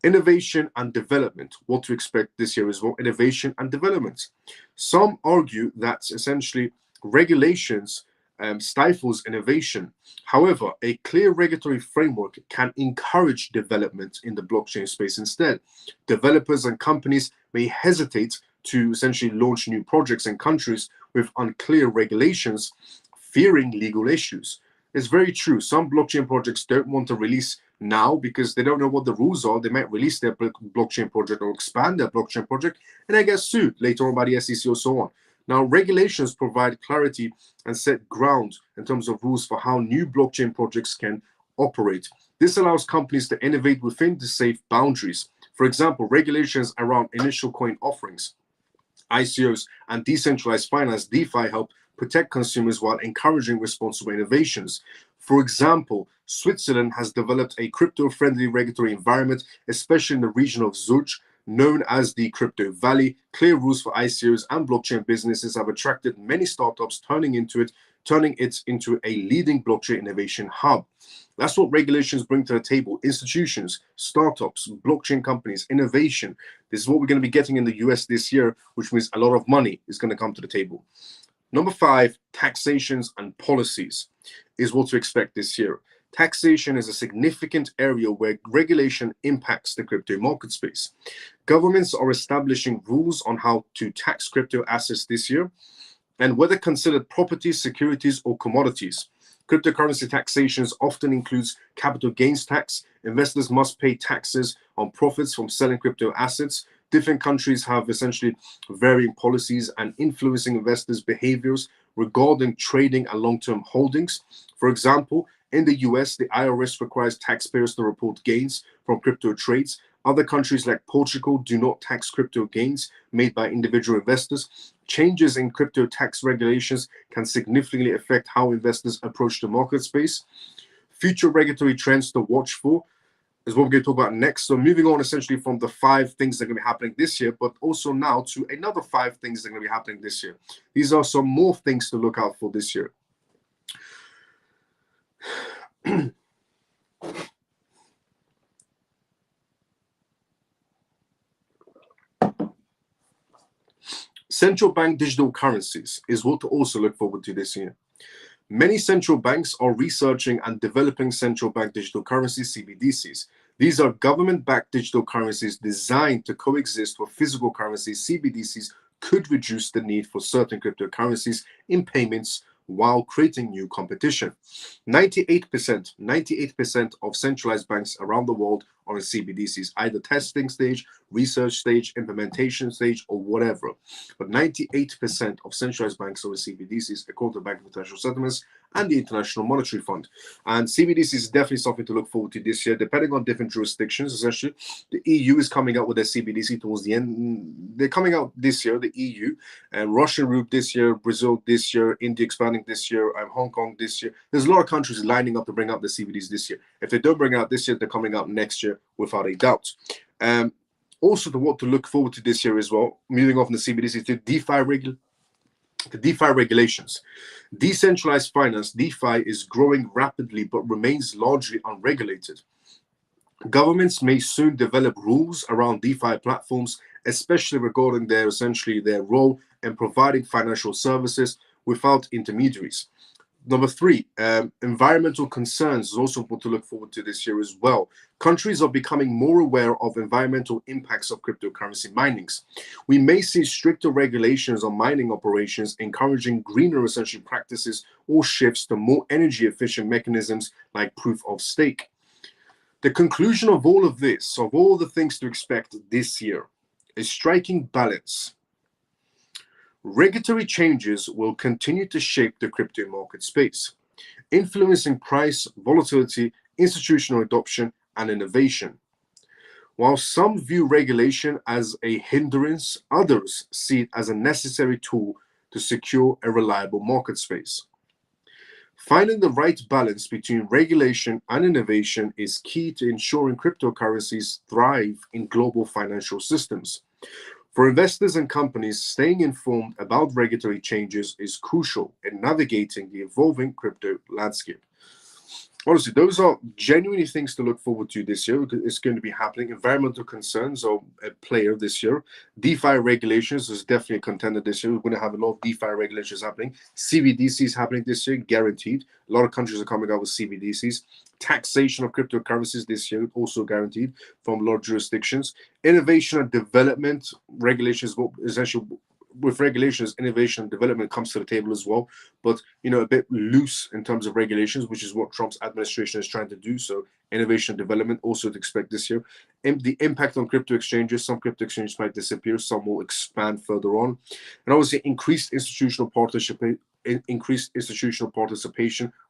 innovation and development. What to expect this year is well, innovation and development. Some argue that essentially regulations stifles innovation. However, a clear regulatory framework can encourage development in the blockchain space instead. Developers and companies may hesitate to essentially launch new projects in countries with unclear regulations, fearing legal issues. It's very true. Some blockchain projects don't want to release now because they don't know what the rules are. They might release their blockchain project or expand their blockchain project and they get sued later on by the SEC or so on. Now, regulations provide clarity and set ground in terms of rules for how new blockchain projects can operate. This allows companies to innovate within the safe boundaries. For example, regulations around initial coin offerings, ICOs, and decentralized finance, DeFi, help protect consumers while encouraging responsible innovations. For example, Switzerland has developed a crypto-friendly regulatory environment, especially in the region of Zurich. Known as the Crypto Valley, clear rules for ICOs and blockchain businesses have attracted many startups, turning it into a leading blockchain innovation hub. That's what regulations bring to the table. Institutions, startups, blockchain companies, innovation. This is what we're going to be getting in the US this year, which means a lot of money is going to come to the table. Number 5, taxations and policies is what to expect this year. Taxation is a significant area where regulation impacts the crypto market space. Governments are establishing rules on how to tax crypto assets this year, and whether considered properties, securities, or commodities. Cryptocurrency taxations often includes capital gains tax. Investors must pay taxes on profits from selling crypto assets. Different countries have essentially varying policies and influencing investors' behaviors regarding trading and long-term holdings. For example, in the US, the IRS requires taxpayers to report gains from crypto trades. Other countries like Portugal do not tax crypto gains made by individual investors. Changes in crypto tax regulations can significantly affect how investors approach the market space. Future regulatory trends to watch for is what we're going to talk about next. So moving on essentially from the 5 things that are going to be happening this year, but also now to another 5 things that are going to be happening this year. These are some more things to look out for this year. Central bank digital currencies is what to also look forward to this year. Many central banks are researching and developing central bank digital currencies, CBDCs. These are government-backed digital currencies designed to coexist with physical currencies. CBDCs could reduce the need for certain cryptocurrencies in payments while creating new competition. 98% of centralized banks around the world are in CBDCs, either testing stage, research stage, implementation stage, or whatever. But 98% of centralized banks are in CBDCs, according to the Bank of International Settlements and the International Monetary Fund. And CBDCs is definitely something to look forward to this year, depending on different jurisdictions. Essentially, the EU is coming out with their CBDC towards the end. They're coming out this year, the EU, and Russian Ruble this year, Brazil this year, India expanding this year, Hong Kong this year. There's a lot of countries lining up to bring out the CBDCs this year. If they don't bring it out this year, they're coming out next year without a doubt. Also, what to look forward to this year as well, moving off from the CBDC to DeFi regulations. Decentralized finance, DeFi, is growing rapidly but remains largely unregulated. Governments may soon develop rules around DeFi platforms, especially regarding their role in providing financial services without intermediaries. Number 3, environmental concerns is also what to look forward to this year as well. Countries are becoming more aware of environmental impacts of cryptocurrency minings. We may see stricter regulations on mining operations, encouraging greener essential practices or shifts to more energy efficient mechanisms like proof of stake. The conclusion of all of this, of all the things to expect this year, is striking balance. Regulatory changes will continue to shape the crypto market space, influencing price, volatility, institutional adoption, and innovation. While some view regulation as a hindrance, others see it as a necessary tool to secure a reliable market space. Finding the right balance between regulation and innovation is key to ensuring cryptocurrencies thrive in global financial systems. For investors and companies, staying informed about regulatory changes is crucial in navigating the evolving crypto landscape. Honestly, those are genuinely things to look forward to this year. It's going to be happening. Environmental concerns are a player this year. DeFi regulations is definitely a contender this year. We're going to have a lot of DeFi regulations happening. CBDC is happening this year, guaranteed. A lot of countries are coming out with CBDCs. Taxation of cryptocurrencies this year, also guaranteed from a lot of jurisdictions. Innovation and development regulations, essentially with regulations, innovation and development comes to the table as well, but a bit loose in terms of regulations, which is what Trump's administration is trying to do. So innovation and development also to expect this year. And the impact on crypto exchanges, some crypto exchanges might disappear, some will expand further on. And obviously increased institutional participation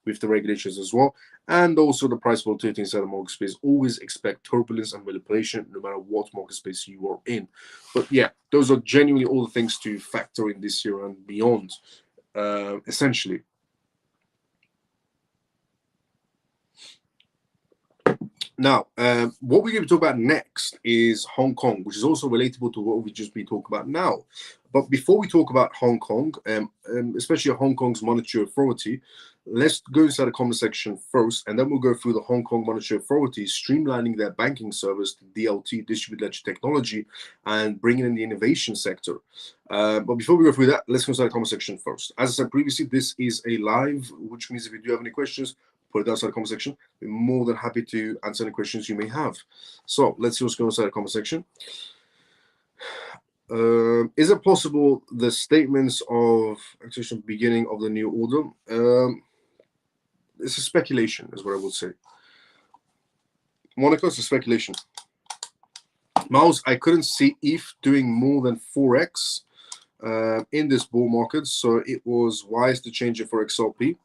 with the regulations as well. And also the price volatility inside the market space. Always expect turbulence and manipulation no matter what market space you are in. But yeah, those are genuinely all the things to factor in this year and beyond, essentially. Now, what we're going to talk about next is Hong Kong, which is also relatable to what we just been talking about now. But before we talk about Hong Kong, especially Hong Kong's monetary authority, let's go inside the comment section first, and then we'll go through the Hong Kong Monetary Authority streamlining their banking service to DLT, distributed ledger technology, and bringing in the innovation sector. But before we go through that, let's go inside the comment section first. As I said previously, this is a live, which means if you do have any questions, put it outside the comment section. We're more than happy to answer any questions you may have. So let's see what's going on inside the comment section. Is it possible the statements of actually beginning of the new order? It's a speculation, is what I would say. Monaco, it's a speculation. Miles, I couldn't see ETH doing more than 4x in this bull market, so it was wise to change it for XRP,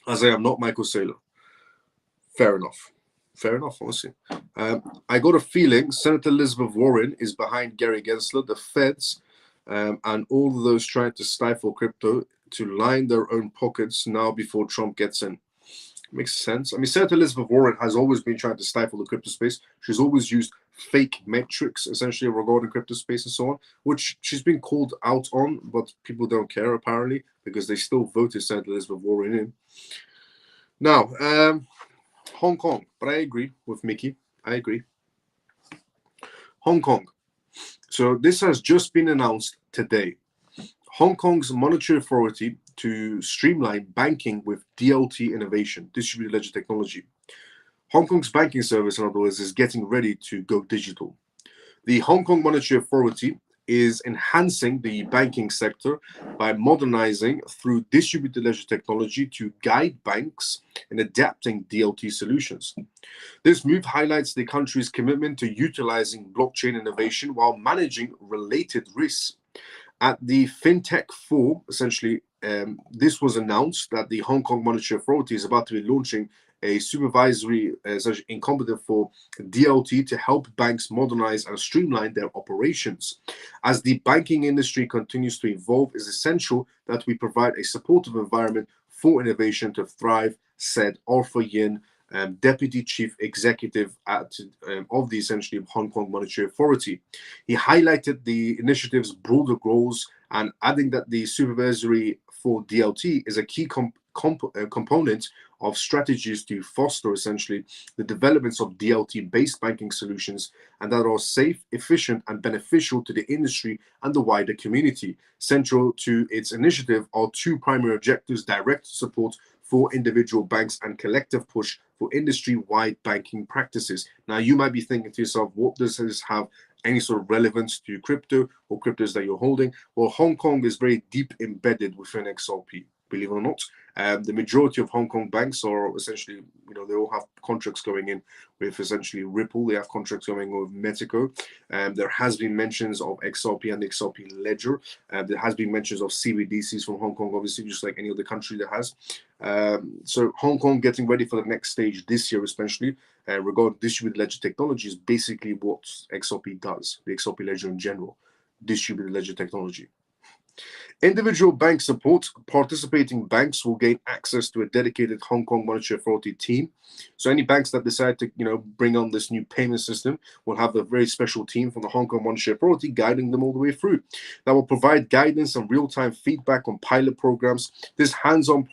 as I am not Michael Saylor. Fair enough. Fair enough, honestly. I got a feeling Senator Elizabeth Warren is behind Gary Gensler, the feds, and all of those trying to stifle crypto to line their own pockets now before Trump gets in. Makes sense. I mean, Senator Elizabeth Warren has always been trying to stifle the crypto space. She's always used fake metrics, essentially, regarding crypto space and so on, which she's been called out on, but people don't care, apparently, because they still voted Senator Elizabeth Warren in. Now, Hong Kong, but I agree with Mickey. I agree. Hong Kong. So this has just been announced today. Hong Kong's monetary authority to streamline banking with DLT innovation, distributed ledger technology. Hong Kong's banking service, in other words, is getting ready to go digital. The Hong Kong Monetary Authority is enhancing the banking sector by modernizing through distributed ledger technology to guide banks in adapting DLT solutions. This move highlights the country's commitment to utilizing blockchain innovation while managing related risks. At the FinTech 4, essentially, this was announced that the Hong Kong Monetary Authority is about to be launching a supervisory incompetent for DLT to help banks modernize and streamline their operations. As the banking industry continues to evolve, it's essential that we provide a supportive environment for innovation to thrive, said Arthur Yin, Deputy Chief Executive of the essentially Hong Kong Monetary Authority. He highlighted the initiative's broader goals and adding that the supervisory for DLT is a key component of strategies to foster essentially the developments of DLT-based banking solutions and that are safe, efficient, and beneficial to the industry and the wider community. Central to its initiative are two primary objectives: direct support for individual banks and collective push for industry-wide banking practices. Now, you might be thinking to yourself, what does this have any sort of relevance to crypto or cryptos that you're holding? Well, Hong Kong is very deep embedded within XRP, believe it or not. The majority of Hong Kong banks are essentially, they all have contracts going in with essentially Ripple. They have contracts going with Metico. There has been mentions of XRP and the XRP ledger. There has been mentions of CBDCs from Hong Kong, obviously, just like any other country that has. So Hong Kong getting ready for the next stage this year, especially regarding distributed ledger technology, is basically what XRP does, the XRP ledger in general, distributed ledger technology. Individual bank support. Participating banks will gain access to a dedicated Hong Kong Monetary Authority team. So any banks that decide to, bring on this new payment system will have a very special team from the Hong Kong Monetary Authority guiding them all the way through. That will provide guidance and real-time feedback on pilot programs. This hands-on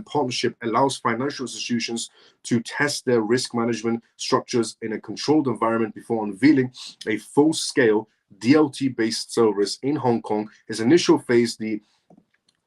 partnership allows financial institutions to test their risk management structures in a controlled environment before unveiling a full-scale DLT-based service in Hong Kong. His initial phase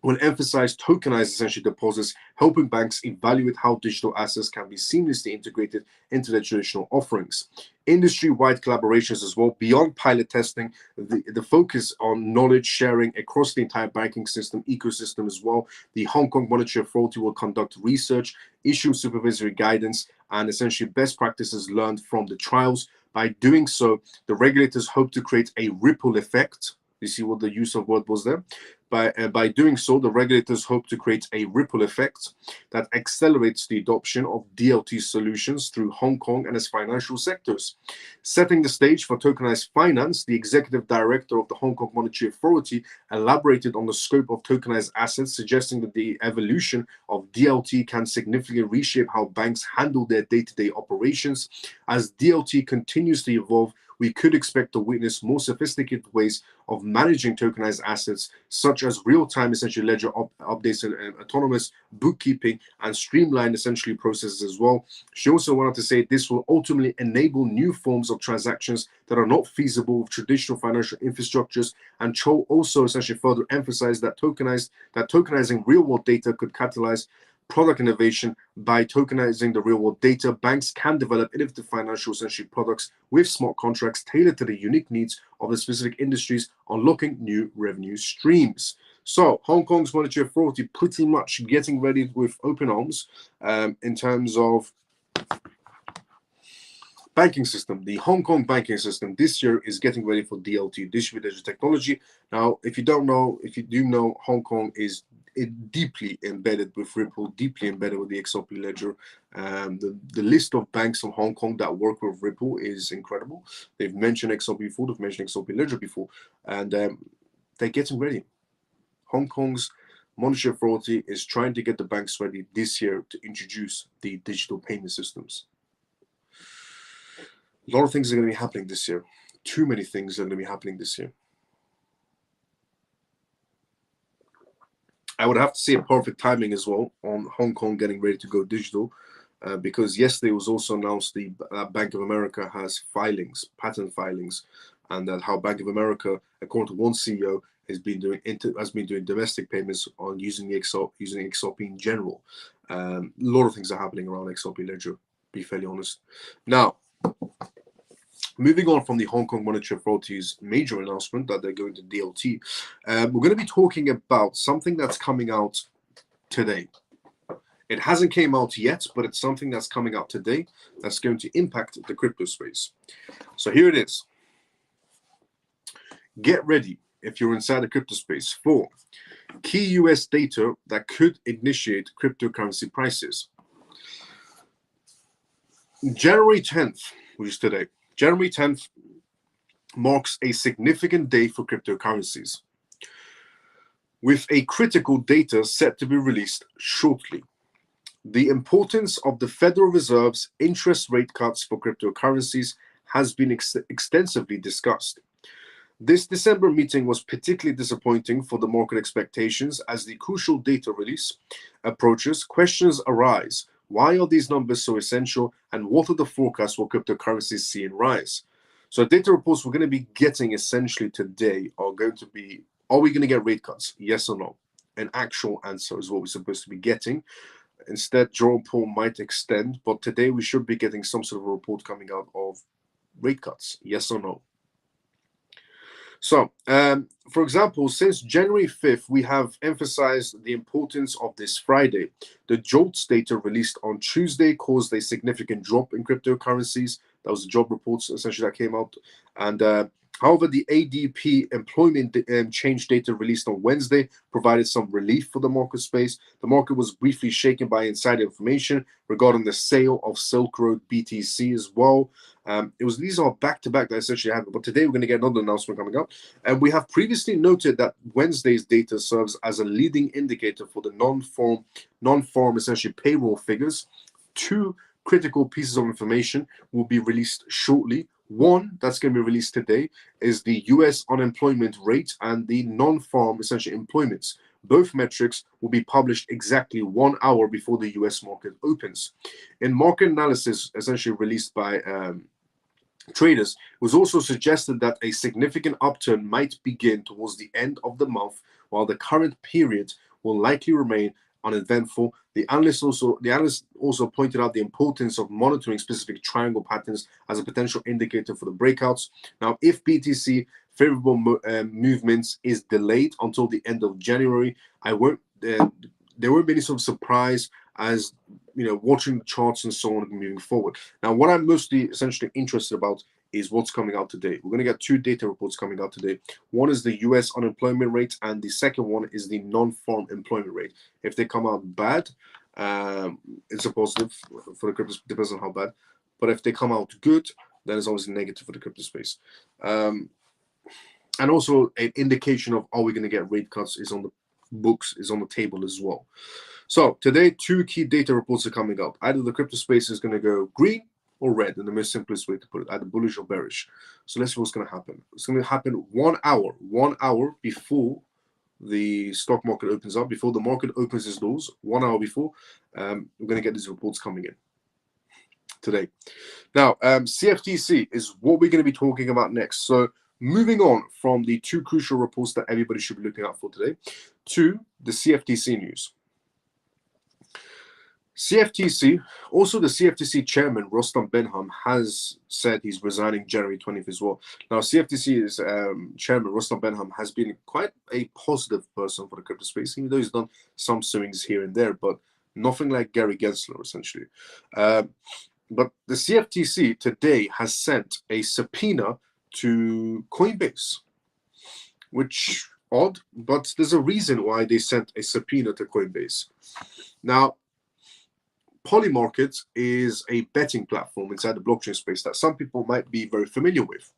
will emphasize tokenized essentially deposits, helping banks evaluate how digital assets can be seamlessly integrated into their traditional offerings. Industry-wide collaborations as well. Beyond pilot testing, the focus on knowledge sharing across the entire banking system ecosystem as well. The Hong Kong Monetary Authority will conduct research, issue supervisory guidance, and essentially best practices learned from the trials. By doing so, the regulators hope to create a ripple effect. You see what the use of word was there? By doing so, the regulators hope to create a ripple effect that accelerates the adoption of DLT solutions through Hong Kong and its financial sectors. Setting the stage for tokenized finance, the executive director of the Hong Kong Monetary Authority elaborated on the scope of tokenized assets, suggesting that the evolution of DLT can significantly reshape how banks handle their day-to-day operations. As DLT continues to evolve, we could expect to witness more sophisticated ways of managing tokenized assets, such as real-time essentially ledger updates and autonomous bookkeeping and streamlined essentially processes as well. She also wanted to say this will ultimately enable new forms of transactions that are not feasible with traditional financial infrastructures. And Cho also essentially further emphasized that tokenizing real-world data could catalyze product innovation. By tokenizing the real-world data, banks can develop innovative financial essentially products with smart contracts tailored to the unique needs of the specific industries, unlocking new revenue streams. So Hong Kong's Monetary Authority pretty much getting ready with open arms in terms of banking system. The Hong Kong banking system this year is getting ready for DLT, distributed technology. Now, if you do know, Hong Kong is deeply embedded with Ripple, deeply embedded with the XRP ledger. The list of banks from Hong Kong that work with Ripple is incredible. They've mentioned XRP before, they've mentioned XRP ledger before, and they're getting ready. Hong Kong's Monetary Authority is trying to get the banks ready this year to introduce the digital payment systems. A lot of things are going to be happening this year. Too many things are going to be happening this year. I would have to say a perfect timing as well on Hong Kong getting ready to go digital, because yesterday was also announced that Bank of America has patent filings, and that how Bank of America, according to one CEO, has been doing domestic payments on using XRP in general. A lot of things are happening around XRP ledger, to be fairly honest. Now, moving on from the Hong Kong Monetary Authority's major announcement that they're going to DLT, we're going to be talking about something that's coming out today. It hasn't came out yet, but it's something that's coming out today that's going to impact the crypto space. So here it is. Get ready, if you're inside the crypto space, for key US data that could initiate cryptocurrency prices. January 10th, which is today, January 10th marks a significant day for cryptocurrencies, with a critical data set to be released shortly. The importance of the Federal Reserve's interest rate cuts for cryptocurrencies has been extensively discussed. This December meeting was particularly disappointing for the market expectations. As the crucial data release approaches, questions arise. Why are these numbers so essential, and what are the forecasts for cryptocurrencies seeing rise? So data reports we're going to be getting essentially today are going to be, are we going to get rate cuts? Yes or no? An actual answer is what we're supposed to be getting. Instead, Jerome Powell might extend, but today we should be getting some sort of a report coming out of rate cuts. Yes or no? So, for example, since January 5th, we have emphasized the importance of this Friday. The JOLTS data released on Tuesday caused a significant drop in cryptocurrencies. That was the job reports essentially that came out. And however, the ADP employment change data released on Wednesday provided some relief for the market space. The market was briefly shaken by insider information regarding the sale of Silk Road BTC as well. These are back-to-back that essentially happened, but today we're going to get another announcement coming up. And we have previously noted that Wednesday's data serves as a leading indicator for the non-farm essentially payroll figures. Two critical pieces of information will be released shortly. One that's going to be released today is the US unemployment rate and the non-farm essentially employments. Both metrics will be published exactly 1 hour before the US market opens. In market analysis essentially released by traders, it was also suggested that a significant upturn might begin towards the end of the month, while the current period will likely remain uneventful. The analyst also pointed out the importance of monitoring specific triangle patterns as a potential indicator for the breakouts. Now, if BTC favorable movements is delayed until the end of January, there won't be any sort of surprise as watching the charts and so on moving forward. Now, what I'm mostly essentially interested about is what's coming out today. We're going to get two data reports coming out today. One is the US unemployment rate, and the second one is the non-farm employment rate. If they come out bad, it's a positive for the crypto, depends on how bad. But if they come out good, then it's always negative for the crypto space. And also an indication of are we going to get rate cuts is on the books, is on the table as well. So today, two key data reports are coming up. Either the crypto space is going to go green or red, in the most simplest way to put it, either bullish or bearish. So let's see what's going to happen. It's going to happen 1 hour before the stock market opens up, before the market opens its doors, 1 hour before. We're going to get these reports coming in today. Now, CFTC is what we're going to be talking about next. So moving on from the two crucial reports that everybody should be looking out for today to the CFTC news. CFTC, also the CFTC chairman, Rostam Benham, has said he's resigning January 20th as well. Now, CFTC's chairman, Rostam Benham, has been quite a positive person for the crypto space, even though he's done some swings here and there, but nothing like Gary Gensler, essentially. But the CFTC today has sent a subpoena to Coinbase, which odd, but there's a reason why they sent a subpoena to Coinbase. Now, Polymarket is a betting platform inside the blockchain space that some people might be very familiar with.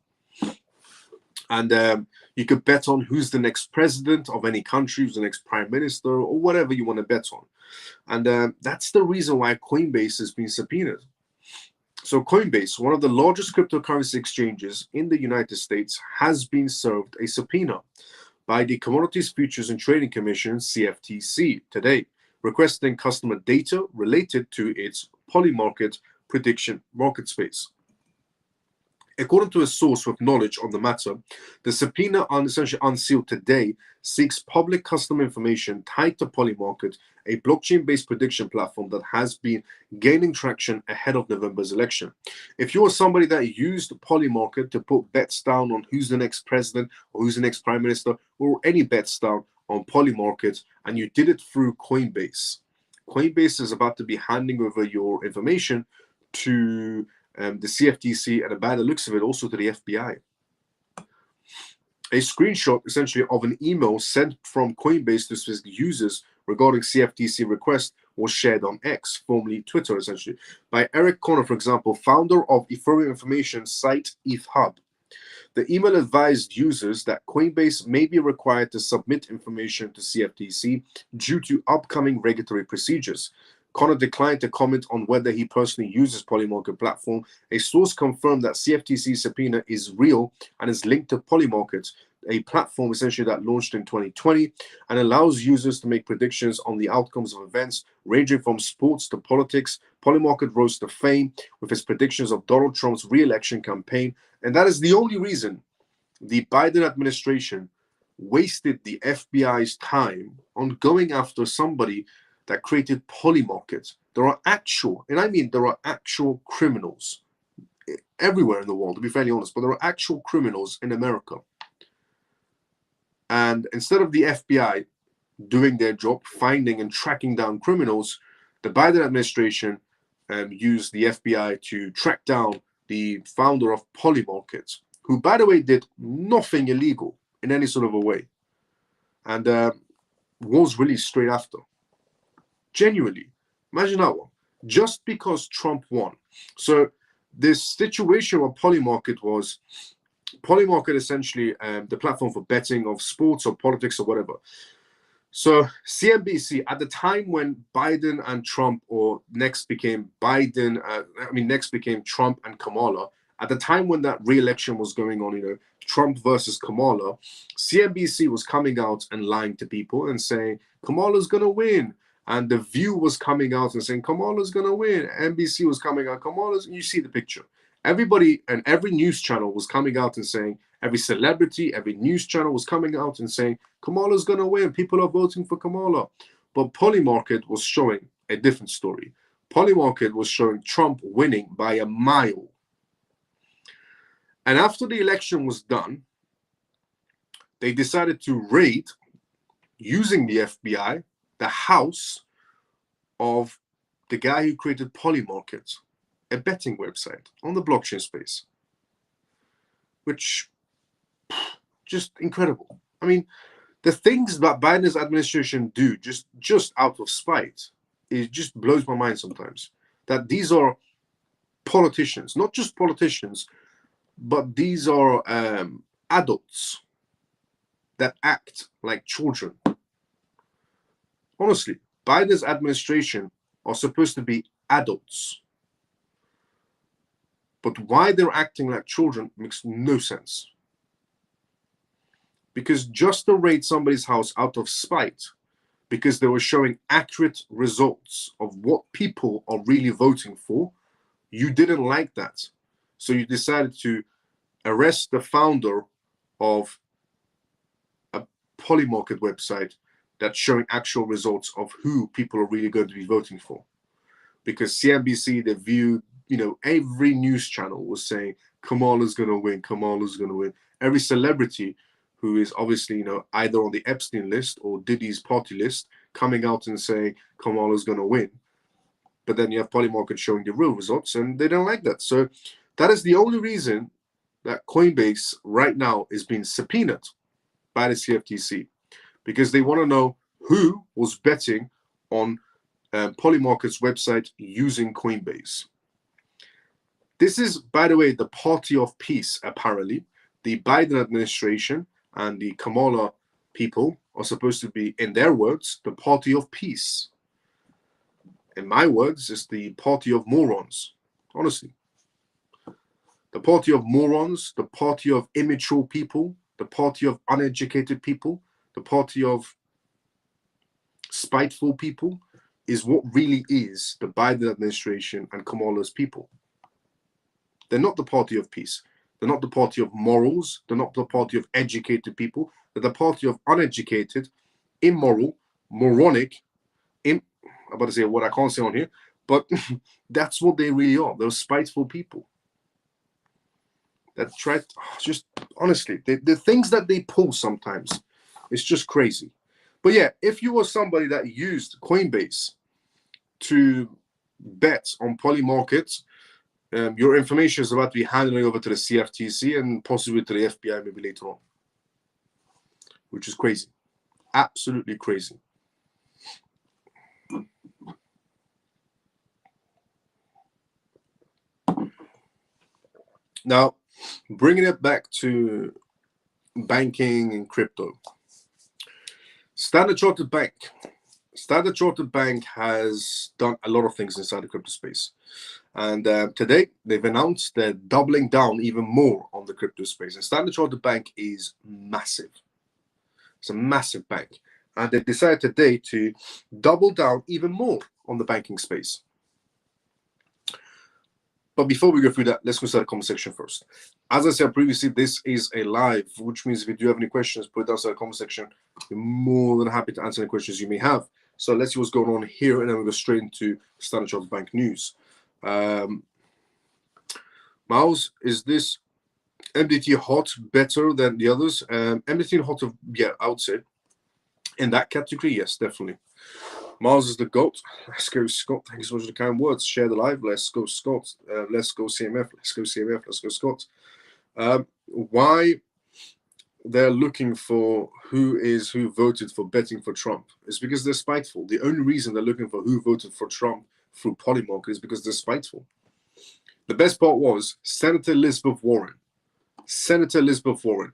And you could bet on who's the next president of any country, who's the next prime minister, or whatever you want to bet on. And that's the reason why Coinbase has been subpoenaed. So Coinbase, one of the largest cryptocurrency exchanges in the United States, has been served a subpoena by the Commodities Futures and Trading Commission, CFTC, today, requesting customer data related to its Polymarket prediction market space. According to a source with knowledge on the matter, the subpoena, essentially unsealed today, seeks public customer information tied to Polymarket, a blockchain-based prediction platform that has been gaining traction ahead of November's election. If you are somebody that used Polymarket to put bets down on who's the next president or who's the next prime minister, or any bets down on Polymarket, and you did it through Coinbase, Coinbase is about to be handing over your information to the CFTC, and by the looks of it, also to the FBI. A screenshot, essentially, of an email sent from Coinbase to specific users regarding CFTC request was shared on X, formerly Twitter, essentially, by Eric Connor, for example, founder of Ethereum information site ETHHub. The email advised users that Coinbase may be required to submit information to CFTC due to upcoming regulatory procedures. Connor declined to comment on whether he personally uses Polymarket platform. A source confirmed that CFTC subpoena is real and is linked to Polymarket, a platform essentially that launched in 2020 and allows users to make predictions on the outcomes of events ranging from sports to politics. Polymarket rose to fame with its predictions of Donald Trump's re-election campaign, and that is the only reason the Biden administration wasted the FBI's time on going after somebody that created Polymarket. There are actual, and I mean there are actual criminals everywhere in the world, to be fairly honest, but there are actual criminals in America. And instead of the FBI doing their job, finding and tracking down criminals, the Biden administration used the FBI to track down the founder of Polymarket, who, by the way, did nothing illegal in any sort of a way, and was released straight after. Genuinely, imagine that one. Just because Trump won. So this situation with Polymarket was, Polymarket essentially the platform for betting of sports or politics or whatever. So CNBC, at the time when Biden and Trump, or next became Biden, next became Trump and Kamala, at the time when that re-election was going on, Trump versus Kamala, CNBC was coming out and lying to people and saying, Kamala's going to win. And The View was coming out and saying, Kamala's going to win. NBC was coming out, Kamala's, and you see the picture. Everybody and every news channel was coming out and saying, every celebrity, every news channel was coming out and saying, Kamala's going to win. People are voting for Kamala. But Polymarket was showing a different story. Polymarket was showing Trump winning by a mile. And after the election was done, they decided to raid, using the FBI, the house of the guy who created Polymarket, a betting website on the blockchain space. which just incredible. I mean, the things that Biden's administration do just out of spite, it just blows my mind sometimes. That these are politicians, not just politicians, but these are adults that act like children. Honestly, Biden's administration are supposed to be adults. But why they're acting like children makes no sense. Because just to raid somebody's house out of spite, because they were showing accurate results of what people are really voting for, you didn't like that. So you decided to arrest the founder of a polymarket website that's showing actual results of who people are really going to be voting for. Because CNBC, The View, every news channel was saying Kamala's going to win, Kamala's going to win. Every celebrity who is obviously, either on the Epstein list or Diddy's party list, coming out and saying Kamala's going to win. But then you have Polymarket showing the real results, and they don't like that. So that is the only reason that Coinbase right now is being subpoenaed by the CFTC, because they want to know who was betting on Polymarket's website using Coinbase. This is, by the way, the party of peace, apparently. The Biden administration and the Kamala people are supposed to be, in their words, the party of peace. In my words, it's the party of morons, honestly. The party of morons, the party of immature people, the party of uneducated people, the party of spiteful people is what really is the Biden administration and Kamala's people. They're not the party of peace. They're not the party of morals. They're not the party of educated people. They're the party of uneducated, immoral, moronic, I'm about to say what I can't say on here, but that's what they really are. They're spiteful people that try to, just honestly, the things that they pull sometimes, it's just crazy. But yeah, if you were somebody that used Coinbase to bet on Polymarket, your information is about to be handed over to the CFTC and possibly to the FBI maybe later on, which is crazy. Absolutely crazy. Now, bringing it back to banking and crypto. Standard Chartered Bank. Standard Chartered Bank has done a lot of things inside the crypto space. And today, they've announced they're doubling down even more on the crypto space. And Standard Chartered Bank is massive. It's a massive bank. And they decided today to double down even more on the banking space. But before we go through that, let's go to the comment section first. As I said previously, this is a live, which means if you do have any questions, put it down in the comment section. We're more than happy to answer any questions you may have. So let's see what's going on here, and then we'll go straight into Standard Chartered Bank news. Miles, is this MDT hot better than the others? MDT hot, yeah, I would say. In that category, yes, definitely. Miles is the GOAT. Let's go, Scott. Thank you so much for the kind words. Share the live. Let's go, Scott. Let's go, CMF. Let's go, CMF. Let's go, Scott. Why they're looking for who voted for betting for Trump is because they're spiteful. The only reason they're looking for who voted for Trump through Polymarket is because they're spiteful. The best part was Senator Elizabeth Warren. Senator Elizabeth Warren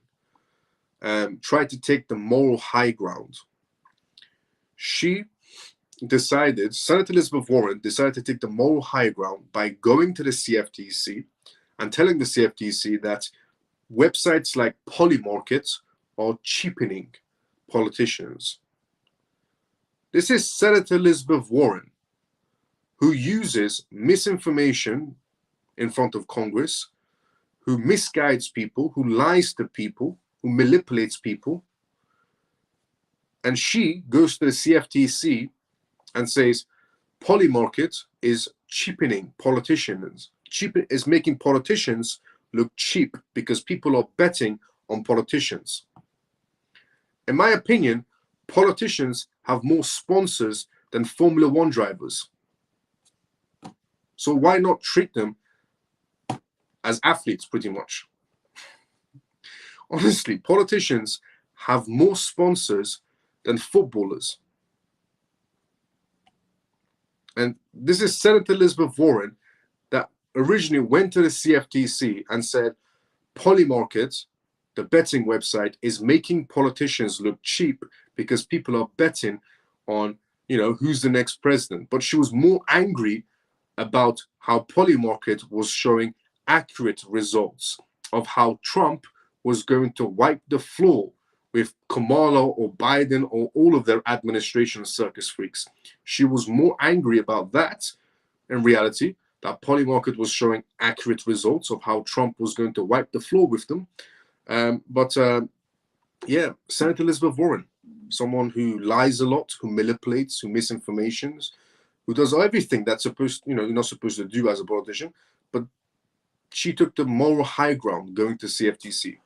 tried to take the moral high ground. Senator Elizabeth Warren decided to take the moral high ground by going to the CFTC and telling the CFTC that websites like Polymarket are cheapening politicians. This is Senator Elizabeth Warren, who uses misinformation in front of Congress, who misguides people, who lies to people, who manipulates people. And she goes to the CFTC and says Polymarket is cheapening politicians, is making politicians look cheap because people are betting on politicians. In my opinion, politicians have more sponsors than Formula One drivers. So why not treat them as athletes, pretty much? Honestly, politicians have more sponsors than footballers. And this is Senator Elizabeth Warren that originally went to the CFTC and said, Polymarket, the betting website, is making politicians look cheap because people are betting on, who's the next president. But she was more angry about how Polymarket was showing accurate results of how Trump was going to wipe the floor with Kamala or Biden or all of their administration circus freaks. She was more angry about that, in reality, that Polymarket was showing accurate results of how Trump was going to wipe the floor with them. Yeah, Senator Elizabeth Warren, someone who lies a lot, who manipulates, who misinformations, who does everything that's you're not supposed to do as a politician, but she took the moral high ground going to CFTC,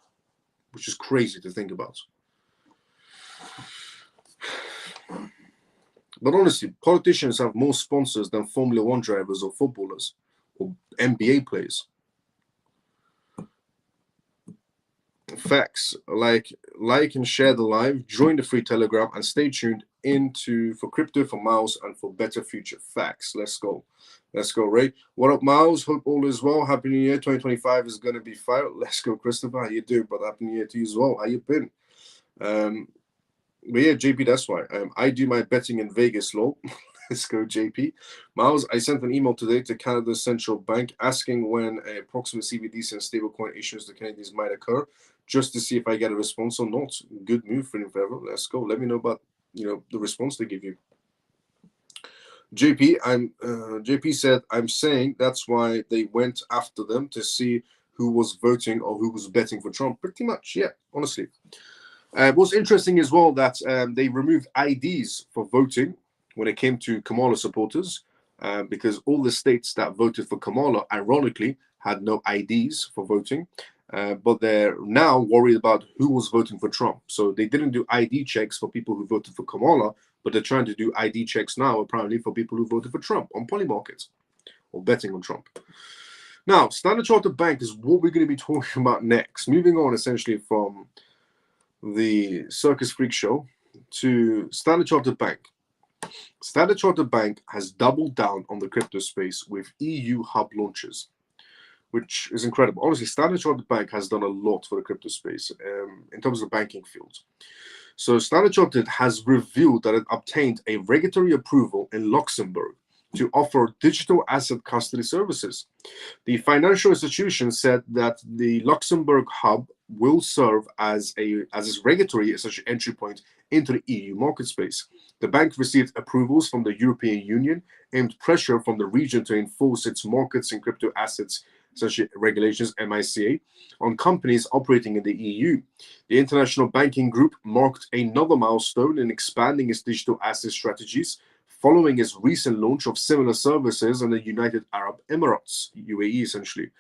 which is crazy to think about. But honestly, politicians have more sponsors than Formula One drivers or footballers or NBA players. Facts. Like and share the live, join the free Telegram, and stay tuned for crypto, for Miles, and for better future. Facts. Let's go, Ray. What up, Miles? Hope all is well. Happy New Year. 2025 is gonna be fire. Let's go, Christopher. How you doing, brother? Happy New Year to you as well. How you been? But yeah, JP, that's why I do my betting in Vegas, lol. Let's go, JP. Miles, I sent an email today to Canada's central bank asking when approximate CBDC and stablecoin issues the Canadians might occur, just to see if I get a response or not. Good move, Freedom Forever. Let's go. Let me know about the response they give you. JP said, I'm saying that's why they went after them to see who was voting or who was betting for Trump. Pretty much, yeah, honestly. What's interesting as well that they removed IDs for voting when it came to Kamala supporters, because all the states that voted for Kamala, ironically, had no IDs for voting. But they're now worried about who was voting for Trump. So they didn't do ID checks for people who voted for Kamala, but they're trying to do ID checks now, apparently, for people who voted for Trump on Polymarket or betting on Trump. Now, Standard Chartered Bank is what we're going to be talking about next. Moving on, essentially, from the Circus Freak Show to Standard Chartered Bank. Standard Chartered Bank has doubled down on the crypto space with EU hub launches, which is incredible. Honestly, Standard Chartered Bank has done a lot for the crypto space in terms of the banking field. So Standard Chartered has revealed that it obtained a regulatory approval in Luxembourg to offer digital asset custody services. The financial institution said that the Luxembourg hub will serve as its regulatory entry point into the EU market space. The bank received approvals from the European Union, aimed pressure from the region to enforce its markets and crypto assets such as regulations, MICA, on companies operating in the EU. The International Banking Group marked another milestone in expanding its digital asset strategies, following its recent launch of similar services in the United Arab Emirates, UAE essentially.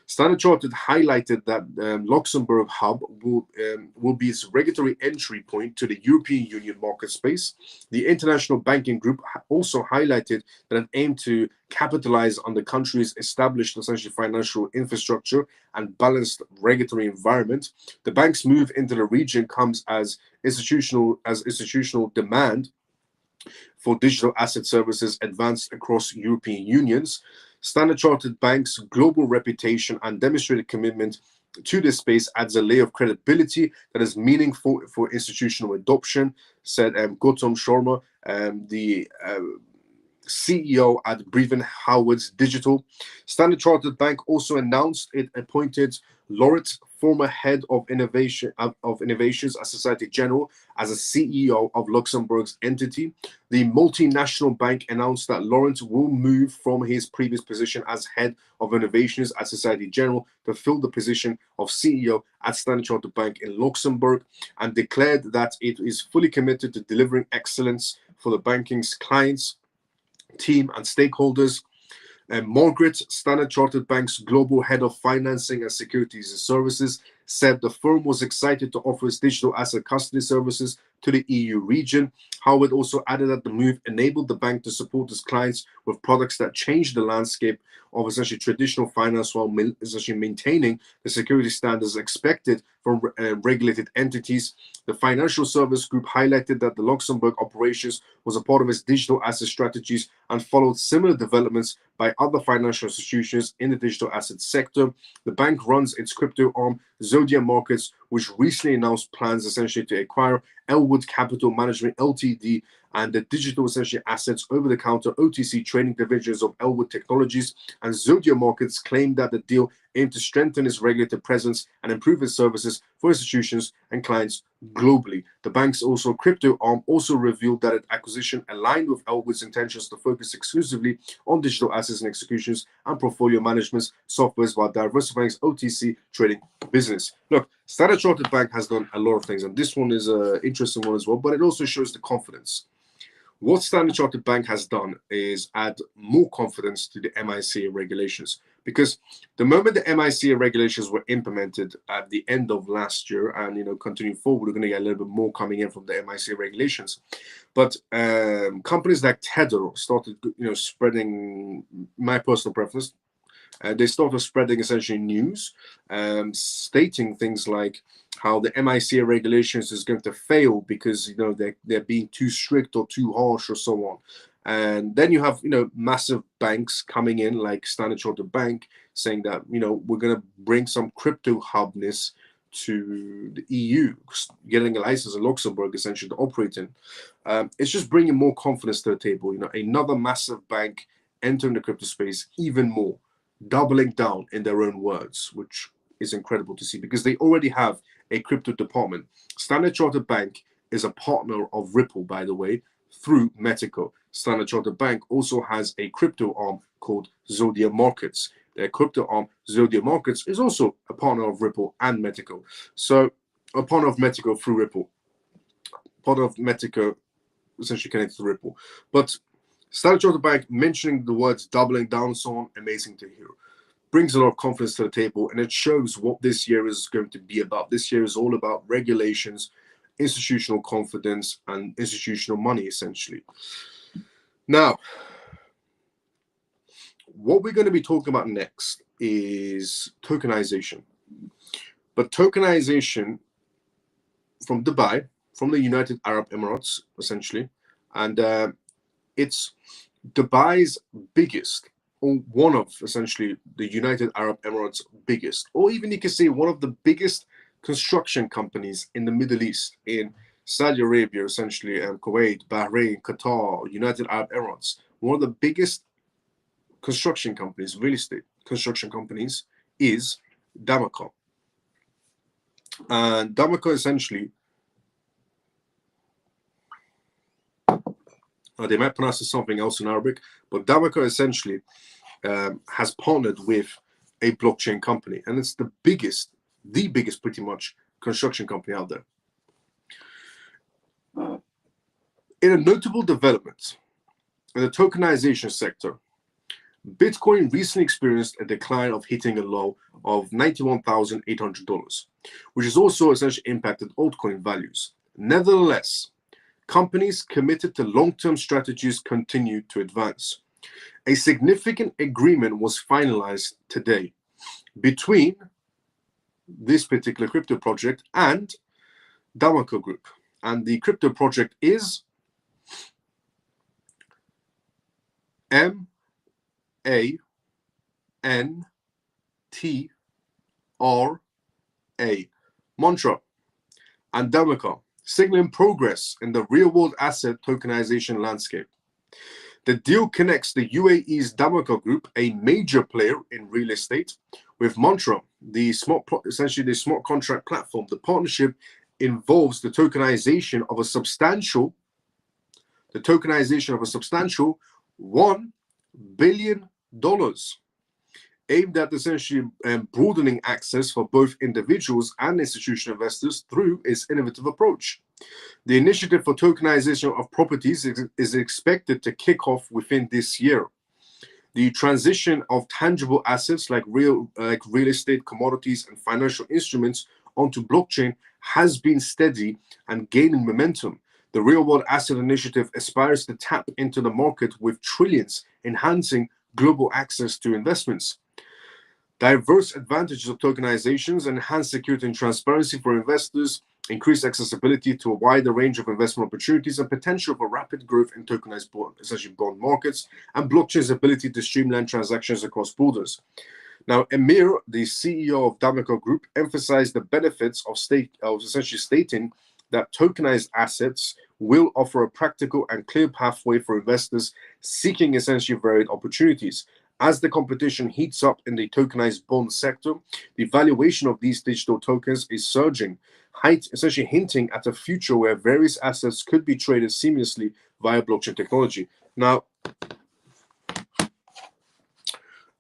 Standard Chartered highlighted that Luxembourg hub will be its regulatory entry point to the European Union market space. The International Banking Group also highlighted that it aimed to capitalize on the country's established essentially financial infrastructure and balanced regulatory environment. The bank's move into the region comes as institutional demand for digital asset services advanced across European unions. Standard Chartered Bank's global reputation and demonstrated commitment to this space adds a layer of credibility that is meaningful for institutional adoption, said Gautam Sharma, the CEO at Brevan Howard's Digital. Standard Chartered Bank also announced it appointed Laurent, former head of innovations at Societe Generale, as a CEO of Luxembourg's entity. The multinational bank announced that Laurent will move from his previous position as head of innovations at Societe Generale to fill the position of CEO at Standard Chartered Bank in Luxembourg, and declared that it is fully committed to delivering excellence for the banking's clients, team, and stakeholders. Margaret, Standard Chartered Bank's global head of financing and securities and services, said the firm was excited to offer its digital asset custody services to the EU region. Howard also added that the move enabled the bank to support its clients with products that change the landscape of essentially traditional finance while essentially maintaining the security standards expected from regulated entities. The financial service group highlighted that the Luxembourg operations was a part of its digital asset strategies and followed similar developments by other financial institutions in the digital asset sector. The bank runs its crypto arm, Zodiac Markets, which recently announced plans essentially to acquire Elwood Capital Management Ltd and the digital essentially assets over-the-counter OTC trading divisions of Elwood Technologies. And Zodiac Markets claimed that the deal aimed to strengthen its regulated presence and improve its services for institutions and clients globally. The bank's also crypto arm also revealed that its acquisition aligned with Elwood's intentions to focus exclusively on digital assets and executions and portfolio management softwares while diversifying its OTC trading business. Look, Standard Chartered Bank has done a lot of things, and this one is an interesting one as well, but it also shows the confidence. What Standard Chartered Bank has done is add more confidence to the MiCA regulations, because the moment the MiCA regulations were implemented at the end of last year, and continuing forward, we're going to get a little bit more coming in from the MiCA regulations. But companies like Tether started, spreading, my personal preference. They started spreading essentially news, stating things like how the MiCA regulations is going to fail because they're being too strict or too harsh or so on. And then you have massive banks coming in like Standard Chartered Bank saying that we're going to bring some crypto hubness to the EU, getting a license in Luxembourg essentially to operate in. It's just bringing more confidence to the table. Another massive bank entering the crypto space even more, doubling down in their own words, which is incredible to see because they already have a crypto department. Standard Chartered Bank is a partner of Ripple, by the way, through Metico. Standard Chartered Bank also has a crypto arm called Zodiac Markets. Their crypto arm, Zodiac Markets, is also a partner of Ripple and Metico. So a partner of Metico through Ripple. Part of Metico essentially connected to Ripple. But Standard Chartered Bank mentioning the words doubling down and so on, amazing to hear. Brings a lot of confidence to the table, and it shows what this year is going to be about. This year is all about regulations, institutional confidence, and institutional money, essentially. Now, what we're going to be talking about next is tokenization. But tokenization from Dubai, from the United Arab Emirates, essentially, and it's Dubai's biggest, or one of essentially the United Arab Emirates' biggest, or even you can say one of the biggest construction companies in the Middle East, in Saudi Arabia, essentially, Kuwait, Bahrain, Qatar, United Arab Emirates. One of the biggest construction companies, real estate construction companies, is Damaco. And Damaco essentially, they might pronounce it something else in Arabic, but Damaco essentially has partnered with a blockchain company, and it's the biggest pretty much construction company out there. In a notable development in the tokenization sector, Bitcoin recently experienced a decline of hitting a low of $91,800, which has also essentially impacted altcoin values. Nevertheless, companies committed to long-term strategies continue to advance. A significant agreement was finalized today between this particular crypto project and Damaco Group. And the crypto project is MANTRA, Mantra, and Damaco, signaling progress in the real-world asset tokenization landscape. The deal connects the UAE's Damaco Group, a major player in real estate, with Mantra, essentially the smart contract platform. The partnership involves the tokenization of a substantial $1 billion, aimed at essentially broadening access for both individuals and institutional investors through its innovative approach. The initiative for tokenization of properties is expected to kick off within this year. The transition of tangible assets like real estate, commodities, and financial instruments onto blockchain has been steady and gaining momentum. The real-world asset initiative aspires to tap into the market with trillions, enhancing global access to investments. Diverse advantages of tokenizations, enhanced security and transparency for investors, increased accessibility to a wider range of investment opportunities, and potential for rapid growth in tokenized bond markets, and blockchain's ability to streamline transactions across borders. Now, Emir, the CEO of Damaco Group, emphasized the benefits of essentially stating that tokenized assets will offer a practical and clear pathway for investors seeking essentially varied opportunities. As the competition heats up in the tokenized bond sector, the valuation of these digital tokens is surging, essentially hinting at a future where various assets could be traded seamlessly via blockchain technology. Now,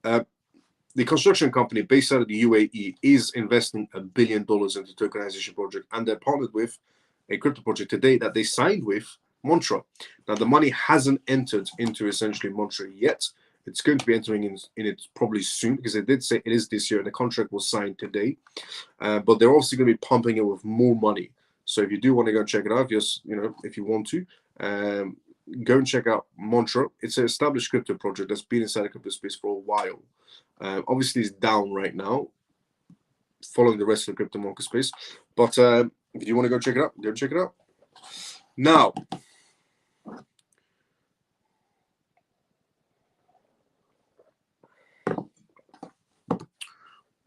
the construction company based out of the UAE is investing $1 billion into the tokenization project, and they're partnered with a crypto project today that they signed with Montra. Now, the money hasn't entered into essentially Montra yet. It's going to be entering in it probably soon, because they did say it is this year, and the contract was signed today. But they're also going to be pumping it with more money. So if you do want to go check it out, just if you want to, go and check out Montra. It's an established crypto project that's been inside the crypto space for a while. Obviously, it's down right now, following the rest of the crypto market space. But if you want to go check it out, go check it out. Now,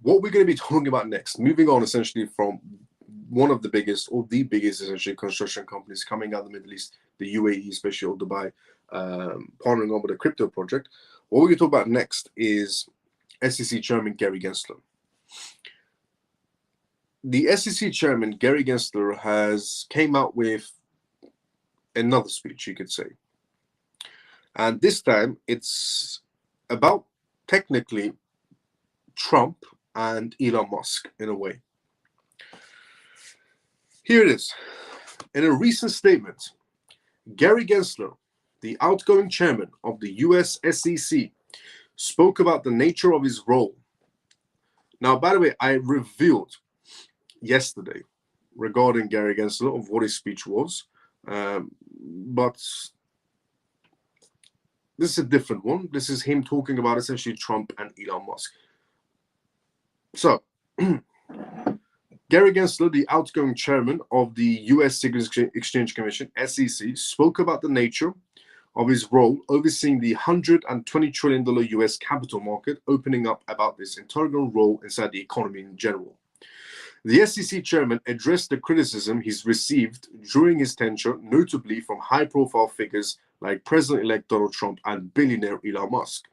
what we're going to be talking about next, moving on essentially from one of the biggest, or the biggest essentially construction companies coming out of the Middle East, the UAE, especially, or Dubai, partnering on with a crypto project. What we're going to talk about next is SEC Chairman Gary Gensler. The SEC Chairman Gary Gensler has came out with another speech, you could say. And this time it's about technically Trump and Elon Musk in a way. Here it is. In a recent statement, Gary Gensler, the outgoing chairman of the US SEC, spoke about the nature of his role. Now, by the way, I revealed yesterday regarding Gary Gensler of what his speech was, but this is a different one. This is him talking about essentially Trump and Elon Musk. So, Gary Gensler, the outgoing chairman of the US Securities Exchange Commission, SEC, spoke about the nature of his role overseeing the $120 trillion US capital market, opening up about this integral role inside the economy in general. The SEC chairman addressed the criticism he's received during his tenure, notably from high-profile figures like President-elect Donald Trump and billionaire Elon Musk.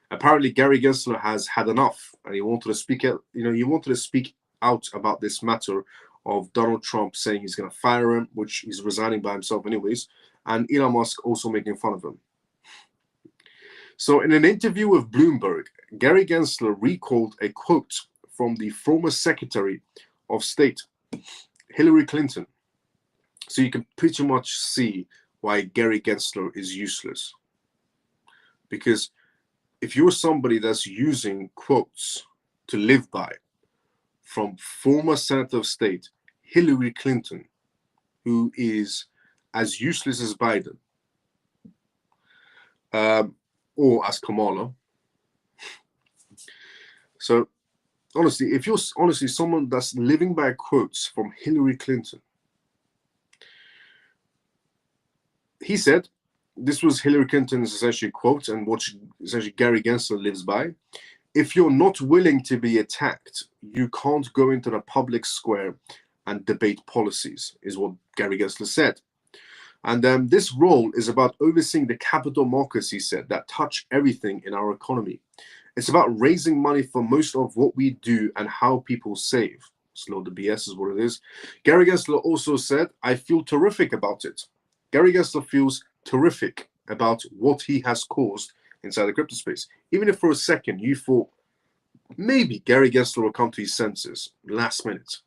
Apparently, Gary Gensler has had enough, and he wanted to speak out. He wanted to speak out about this matter of Donald Trump saying he's going to fire him, which he's resigning by himself anyways, and Elon Musk also making fun of him. So, in an interview with Bloomberg, Gary Gensler recalled a quote from the former Secretary of State, Hillary Clinton. So you can pretty much see why Gary Gensler is useless. Because if you're somebody that's using quotes to live by from former Senator of State Hillary Clinton, who is as useless as Biden, or as Kamala. So honestly, if you're someone that's living by quotes from Hillary Clinton, he said, this was Hillary Clinton's essentially quote, and what essentially Gary Gensler lives by: if you're not willing to be attacked, you can't go into the public square and debate policies, is what Gary Gensler said. And this role is about overseeing the capital markets, he said, that touch everything in our economy. It's about raising money for most of what we do and how people save. Slow the BS is what it is. Gary Gensler also said, I feel terrific about it. Gary Gensler feels terrific about what he has caused inside the crypto space. Even if for a second you thought maybe Gary Gensler will come to his senses last minute.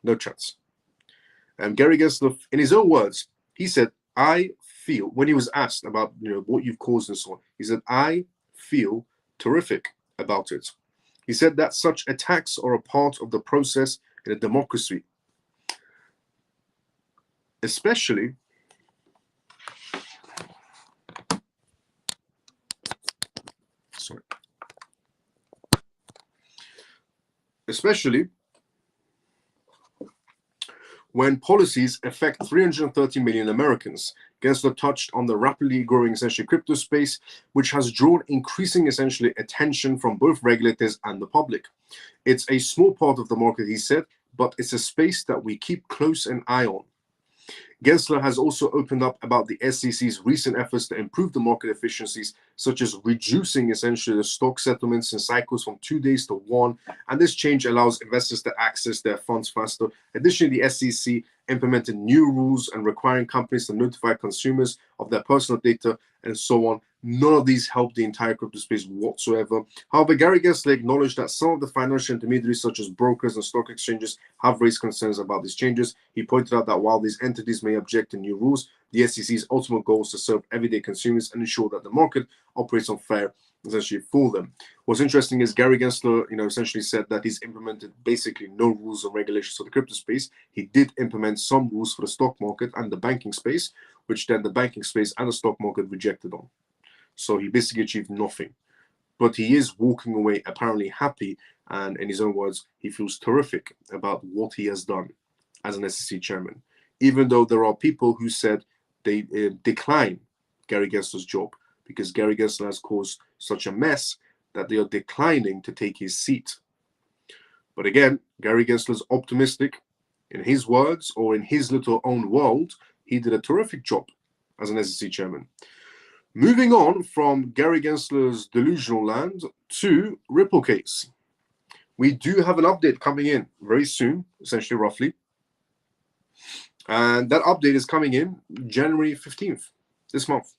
No chance. Gary Gensler, in his own words, he said, I feel, when he was asked about what you've caused and so on, he said, I feel terrific about it. He said that such attacks are a part of the process in a democracy, especially especially when policies affect 330 million Americans. Gensler touched on the rapidly growing essentially crypto space, which has drawn increasing essentially attention from both regulators and the public. It's a small part of the market, he said, but it's a space that we keep close an eye on. Gensler has also opened up about the SEC's recent efforts to improve the market efficiencies, such as reducing essentially the stock settlements in cycles from 2 days to 1, and this change allows investors to access their funds faster. Additionally, the SEC implemented new rules and requiring companies to notify consumers of their personal data and so on. None of these help the entire crypto space whatsoever. However, Gary Gensler acknowledged that some of the financial intermediaries, such as brokers and stock exchanges, have raised concerns about these changes. He pointed out that while these entities may object to new rules, the SEC's ultimate goal is to serve everyday consumers and ensure that the market operates on fair, essentially, for them. What's interesting is Gary Gensler, essentially said that he's implemented basically no rules or regulations for the crypto space. He did implement some rules for the stock market and the banking space, which then the banking space and the stock market rejected on. So he basically achieved nothing. But he is walking away apparently happy, and in his own words, he feels terrific about what he has done as an SEC chairman, even though there are people who said they decline Gary Gensler's job because Gary Gensler has caused such a mess that they are declining to take his seat. But again, Gary Gensler's optimistic. In his words, or in his little own world, he did a terrific job as an SEC chairman. Moving on from Gary Gensler's delusional land to Ripple case. We do have an update coming in very soon, essentially roughly. And that update is coming in January 15th, this month.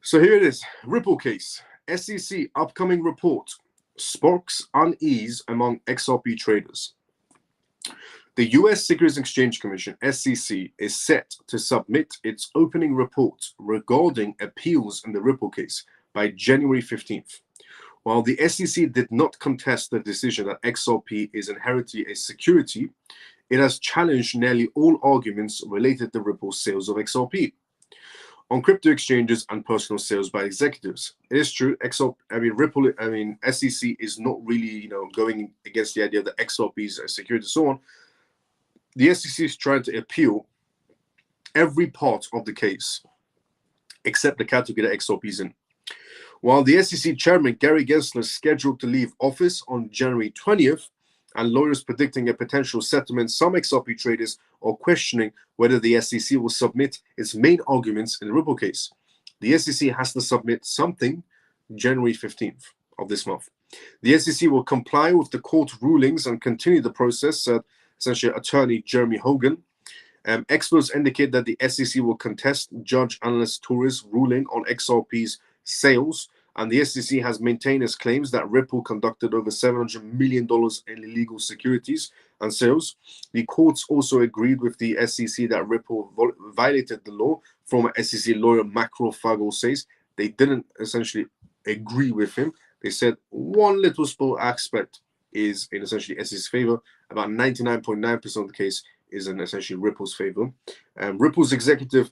So here it is, Ripple case. SEC upcoming report sparks unease among XRP traders. The U.S. Securities and Exchange Commission, SEC, is set to submit its opening report regarding appeals in the Ripple case by January 15th. While the SEC did not contest the decision that XRP is inherently a security, it has challenged nearly all arguments related to Ripple's sales of XRP on crypto exchanges and personal sales by executives. It is true, SEC is not really, going against the idea that XRP is a security and so on. The SEC is trying to appeal every part of the case except the category that XRP is in. While the SEC chairman, Gary Gensler, is scheduled to leave office on January 20th, and lawyers predicting a potential settlement, some XRP traders are questioning whether the SEC will submit its main arguments in the Ripple case. The SEC has to submit something January 15th of this month. The SEC will comply with the court rulings and continue the process, said essentially attorney Jeremy Hogan. Experts indicate that the SEC will contest Judge Analyst Torres' ruling on XRP's sales, and the SEC has maintained its claims that Ripple conducted over $700 million in illegal securities and sales. The courts also agreed with the SEC that Ripple violated the law. Former SEC lawyer Macro Fagel says they didn't essentially agree with him. They said one little small aspect is in essentially SEC's favor. About 99.9% of the case is in essentially Ripple's favor. Ripple's executives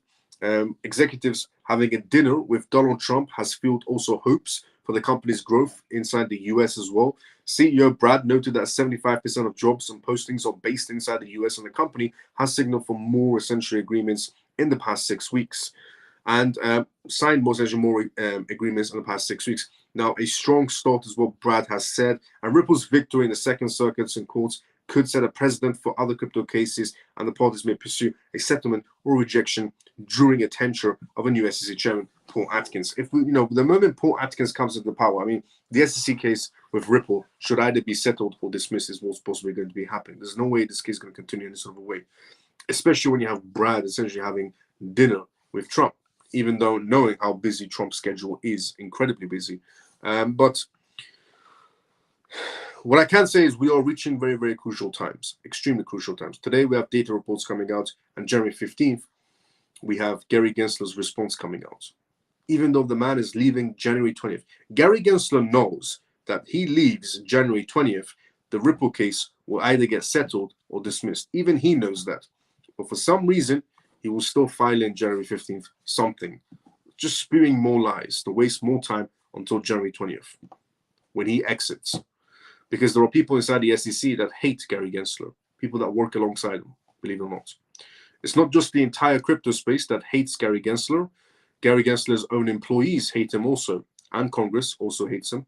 having a dinner with Donald Trump has fueled also hopes for the company's growth inside the US as well. CEO Brad noted that 75% of jobs and postings are based inside the US, and the company has signaled for more essentially agreements in the past 6 weeks and signed more agreements in the past 6 weeks. Now, a strong start is what Brad has said, and Ripple's victory in the second circuits and courts could set a precedent for other crypto cases, and the parties may pursue a settlement or rejection during a tenure of a new SEC chairman, Paul Atkins. If we, the moment Paul Atkins comes into power, the SEC case with Ripple should either be settled or dismissed is what's possibly going to be happening. There's no way this case is going to continue in this sort of a way, especially when you have Brad essentially having dinner with Trump, even though knowing how busy Trump's schedule is, incredibly busy. But what I can say is we are reaching very, very crucial times, extremely crucial times. Today we have data reports coming out, and January 15th, we have Gary Gensler's response coming out. Even though the man is leaving January 20th, Gary Gensler knows that he leaves January 20th, the Ripple case will either get settled or dismissed. Even he knows that. But for some reason, he will still file in January 15th something, just spewing more lies to waste more time until January 20th, when he exits. because there are people inside the SEC that hate Gary Gensler, people that work alongside him, believe it or not. It's not just the entire crypto space that hates Gary Gensler. Gary Gensler's own employees hate him also, and Congress also hates him.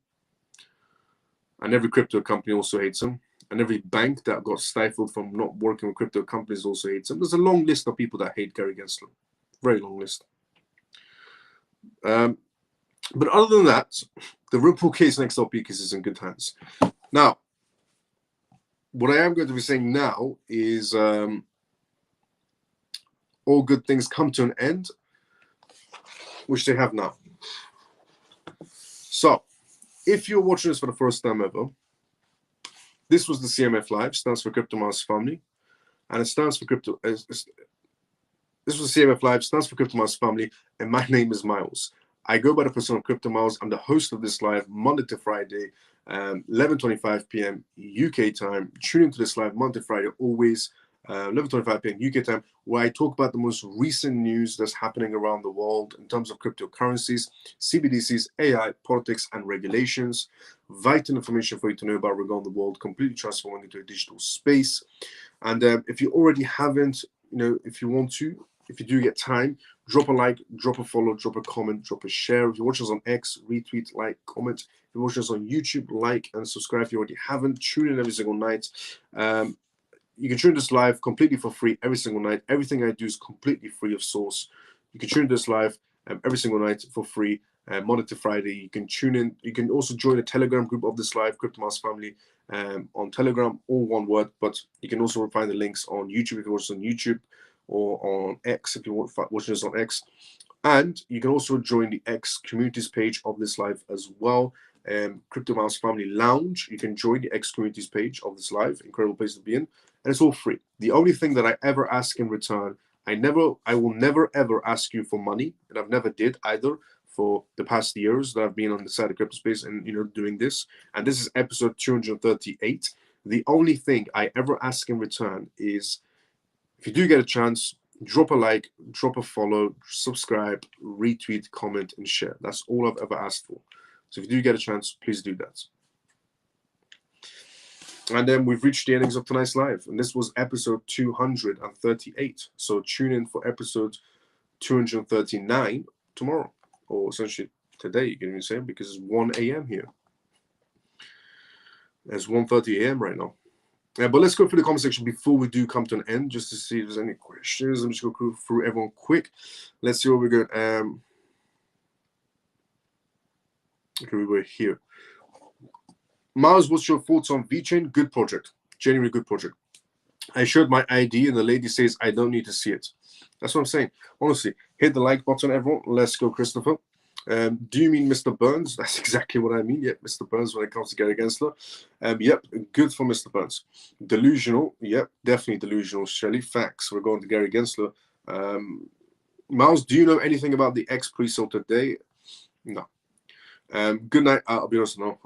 And every crypto company also hates him. And every bank that got stifled from not working with crypto companies also hates him. There's a long list of people that hate Gary Gensler. Very long list. But other than that, the Ripple case and XRP case is in good hands. Now, what I am going to be saying now is all good things come to an end, which they have now. So, if you're watching this for the first time ever, this was the CMF Live, stands for Crypto Miles Family, and it stands for Crypto. This was the CMF Live, stands for Crypto Miles Family, and my name is Miles. I go by the persona of Crypto Miles. I'm the host of this live Monday to Friday, 11:25 p.m. UK time. Tune into this live Monday to Friday, always 11:25 p.m. UK time, where I talk about the most recent news that's happening around the world in terms of cryptocurrencies, CBDCs, AI, politics, and regulations. Vital information for you to know about regarding the world, completely transforming into a digital space. And if you already haven't, if you want to, if you do get time, drop a like, drop a follow, drop a comment, drop a share. If you're watching us on X, retweet, like, comment. If you're watching us on YouTube, like and subscribe. If you already haven't, tune in every single night. You can tune this live completely for free every single night. Everything I do is completely free of source. You can tune this live every single night for free, Monday to Friday. You can tune in. You can also join the Telegram group of this live, Crypto Miles Family, on Telegram, all one word. But you can also find the links on YouTube if you watch us on YouTube, or on X if you're watching us on X. And you can also join the X communities page of this live as well. Crypto Miles Family Lounge. You can join the X communities page of this live. Incredible place to be in. And it's all free. The only thing that I ever ask in return, I will never ever ask you for money, and I've never did either for the past years that I've been on the side of crypto space and doing this. And this is episode 238. The only thing I ever ask in return is, if you do get a chance, drop a like, drop a follow, subscribe, retweet, comment, and share. That's all I've ever asked for. So if you do get a chance, please do that. And then we've reached the endings of tonight's live. And this was episode 238. So tune in for episode 239 tomorrow. Or essentially today, you can even say, because it's 1 a.m. here. It's 1:30 a.m. right now. But let's go through the comment section before we do come to an end, just to see if there's any questions. I'm just going to go through everyone quick. Let's see what we got. Okay, we were here. Miles, what's your thoughts on VeChain? Good project. Genuinely good project. I showed my ID and the lady says I don't need to see it. That's what I'm saying. Honestly, hit the like button, everyone. Let's go, Christopher. Do you mean Mr. Burns? That's exactly what I mean. Yep, Mr. Burns when it comes to Gary Gensler. Yep, good for Mr. Burns. Delusional. Yep, definitely delusional, Shelley. Facts. We're going to Gary Gensler. Miles, do you know anything about the X pre-sale today? No. Good night. I'll be honest, no.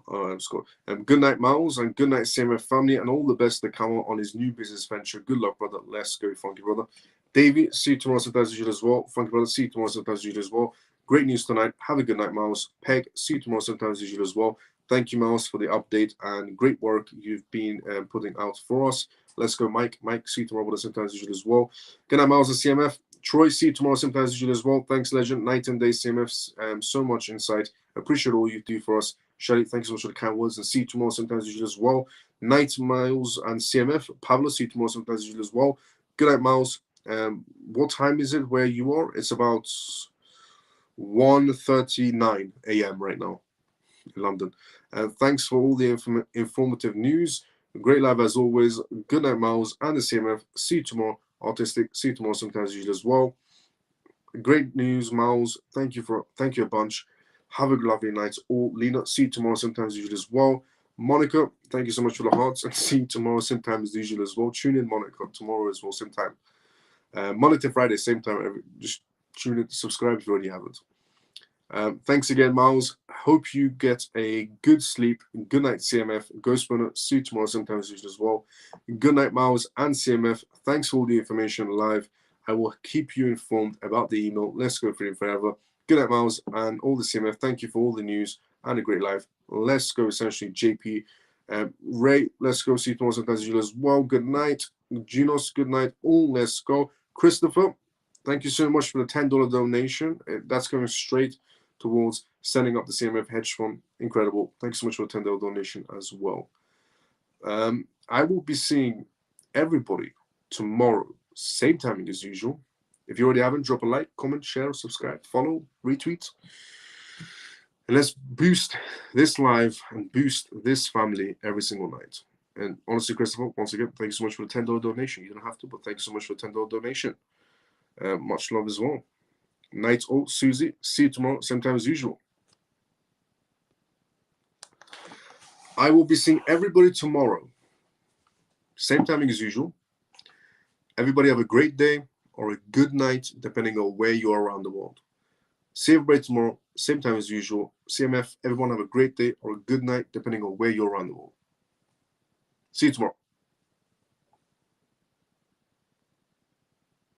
Good night, Miles, and good night, CMF family, and all the best to come on his new business venture. Good luck, brother. Let's go, Funky brother. Davey, see you tomorrow sometimes as usual as well. Funky brother, see you tomorrow sometimes as usual as well. Great news tonight. Have a good night, Miles. Peg, see you tomorrow sometimes as usual as well. Thank you, Miles, for the update and great work you've been putting out for us. Let's go, Mike. Mike, see you tomorrow brother, sometimes as usual as well. Good night, Miles and CMF. Troy, see you tomorrow sometimes as usual as well. Thanks, legend. Night and day, CMFs. So much insight. Appreciate all you do for us. Shelley, thanks so much for the kind words. And see you tomorrow sometimes as usual as well. Night, Miles and CMF. Pablo, see you tomorrow sometimes as usual as well. Good night, Miles. What time is it where you are? It's about 1:39 a.m. right now in London. Thanks for all the informative news. Great live as always. Good night, Miles and the CMF. See you tomorrow. Artistic. See you tomorrow sometimes as usual as well. Great news, Miles. Thank you a bunch. Have a lovely night. All Lena, see you tomorrow sometimes as usual as well. Monica, thank you so much for the hearts, and see you tomorrow same time as usual as well. Tune in, Monica, tomorrow as well, same time. Monday to Friday, same time. Just tune in, subscribe if you already haven't. Thanks again, Miles. Hope you get a good sleep. Good night, CMF. Ghost Runner, see you tomorrow sometimes as usual as well. Good night, Miles and CMF. Thanks for all the information live. I will keep you informed about the email. Let's go freedom forever. Good night, Miles, and all the CMF. Thank you for all the news and a great live. Let's go, essentially, JP. Ray, let's go. See you tomorrow sometimes as usual as well. Good night. Ginos, good night. All, let's go. Christopher, thank you so much for the $10 donation. That's going straight towards setting up the CMF hedge fund. Incredible. Thanks so much for the $10 donation as well. I will be seeing everybody tomorrow, same timing as usual. If you already haven't, drop a like, comment, share, subscribe, follow, retweet. And let's boost this live and boost this family every single night. And honestly, Christopher, once again, thank you so much for the $10 donation. You don't have to, but thank you so much for the $10 donation. Much love as well. Night all, Susie. See you tomorrow, same time as usual. I will be seeing everybody tomorrow, same timing as usual. Everybody have a great day or a good night, depending on where you are around the world. See everybody tomorrow, same time as usual. CMF, everyone have a great day or a good night, depending on where you're around the world. See you tomorrow.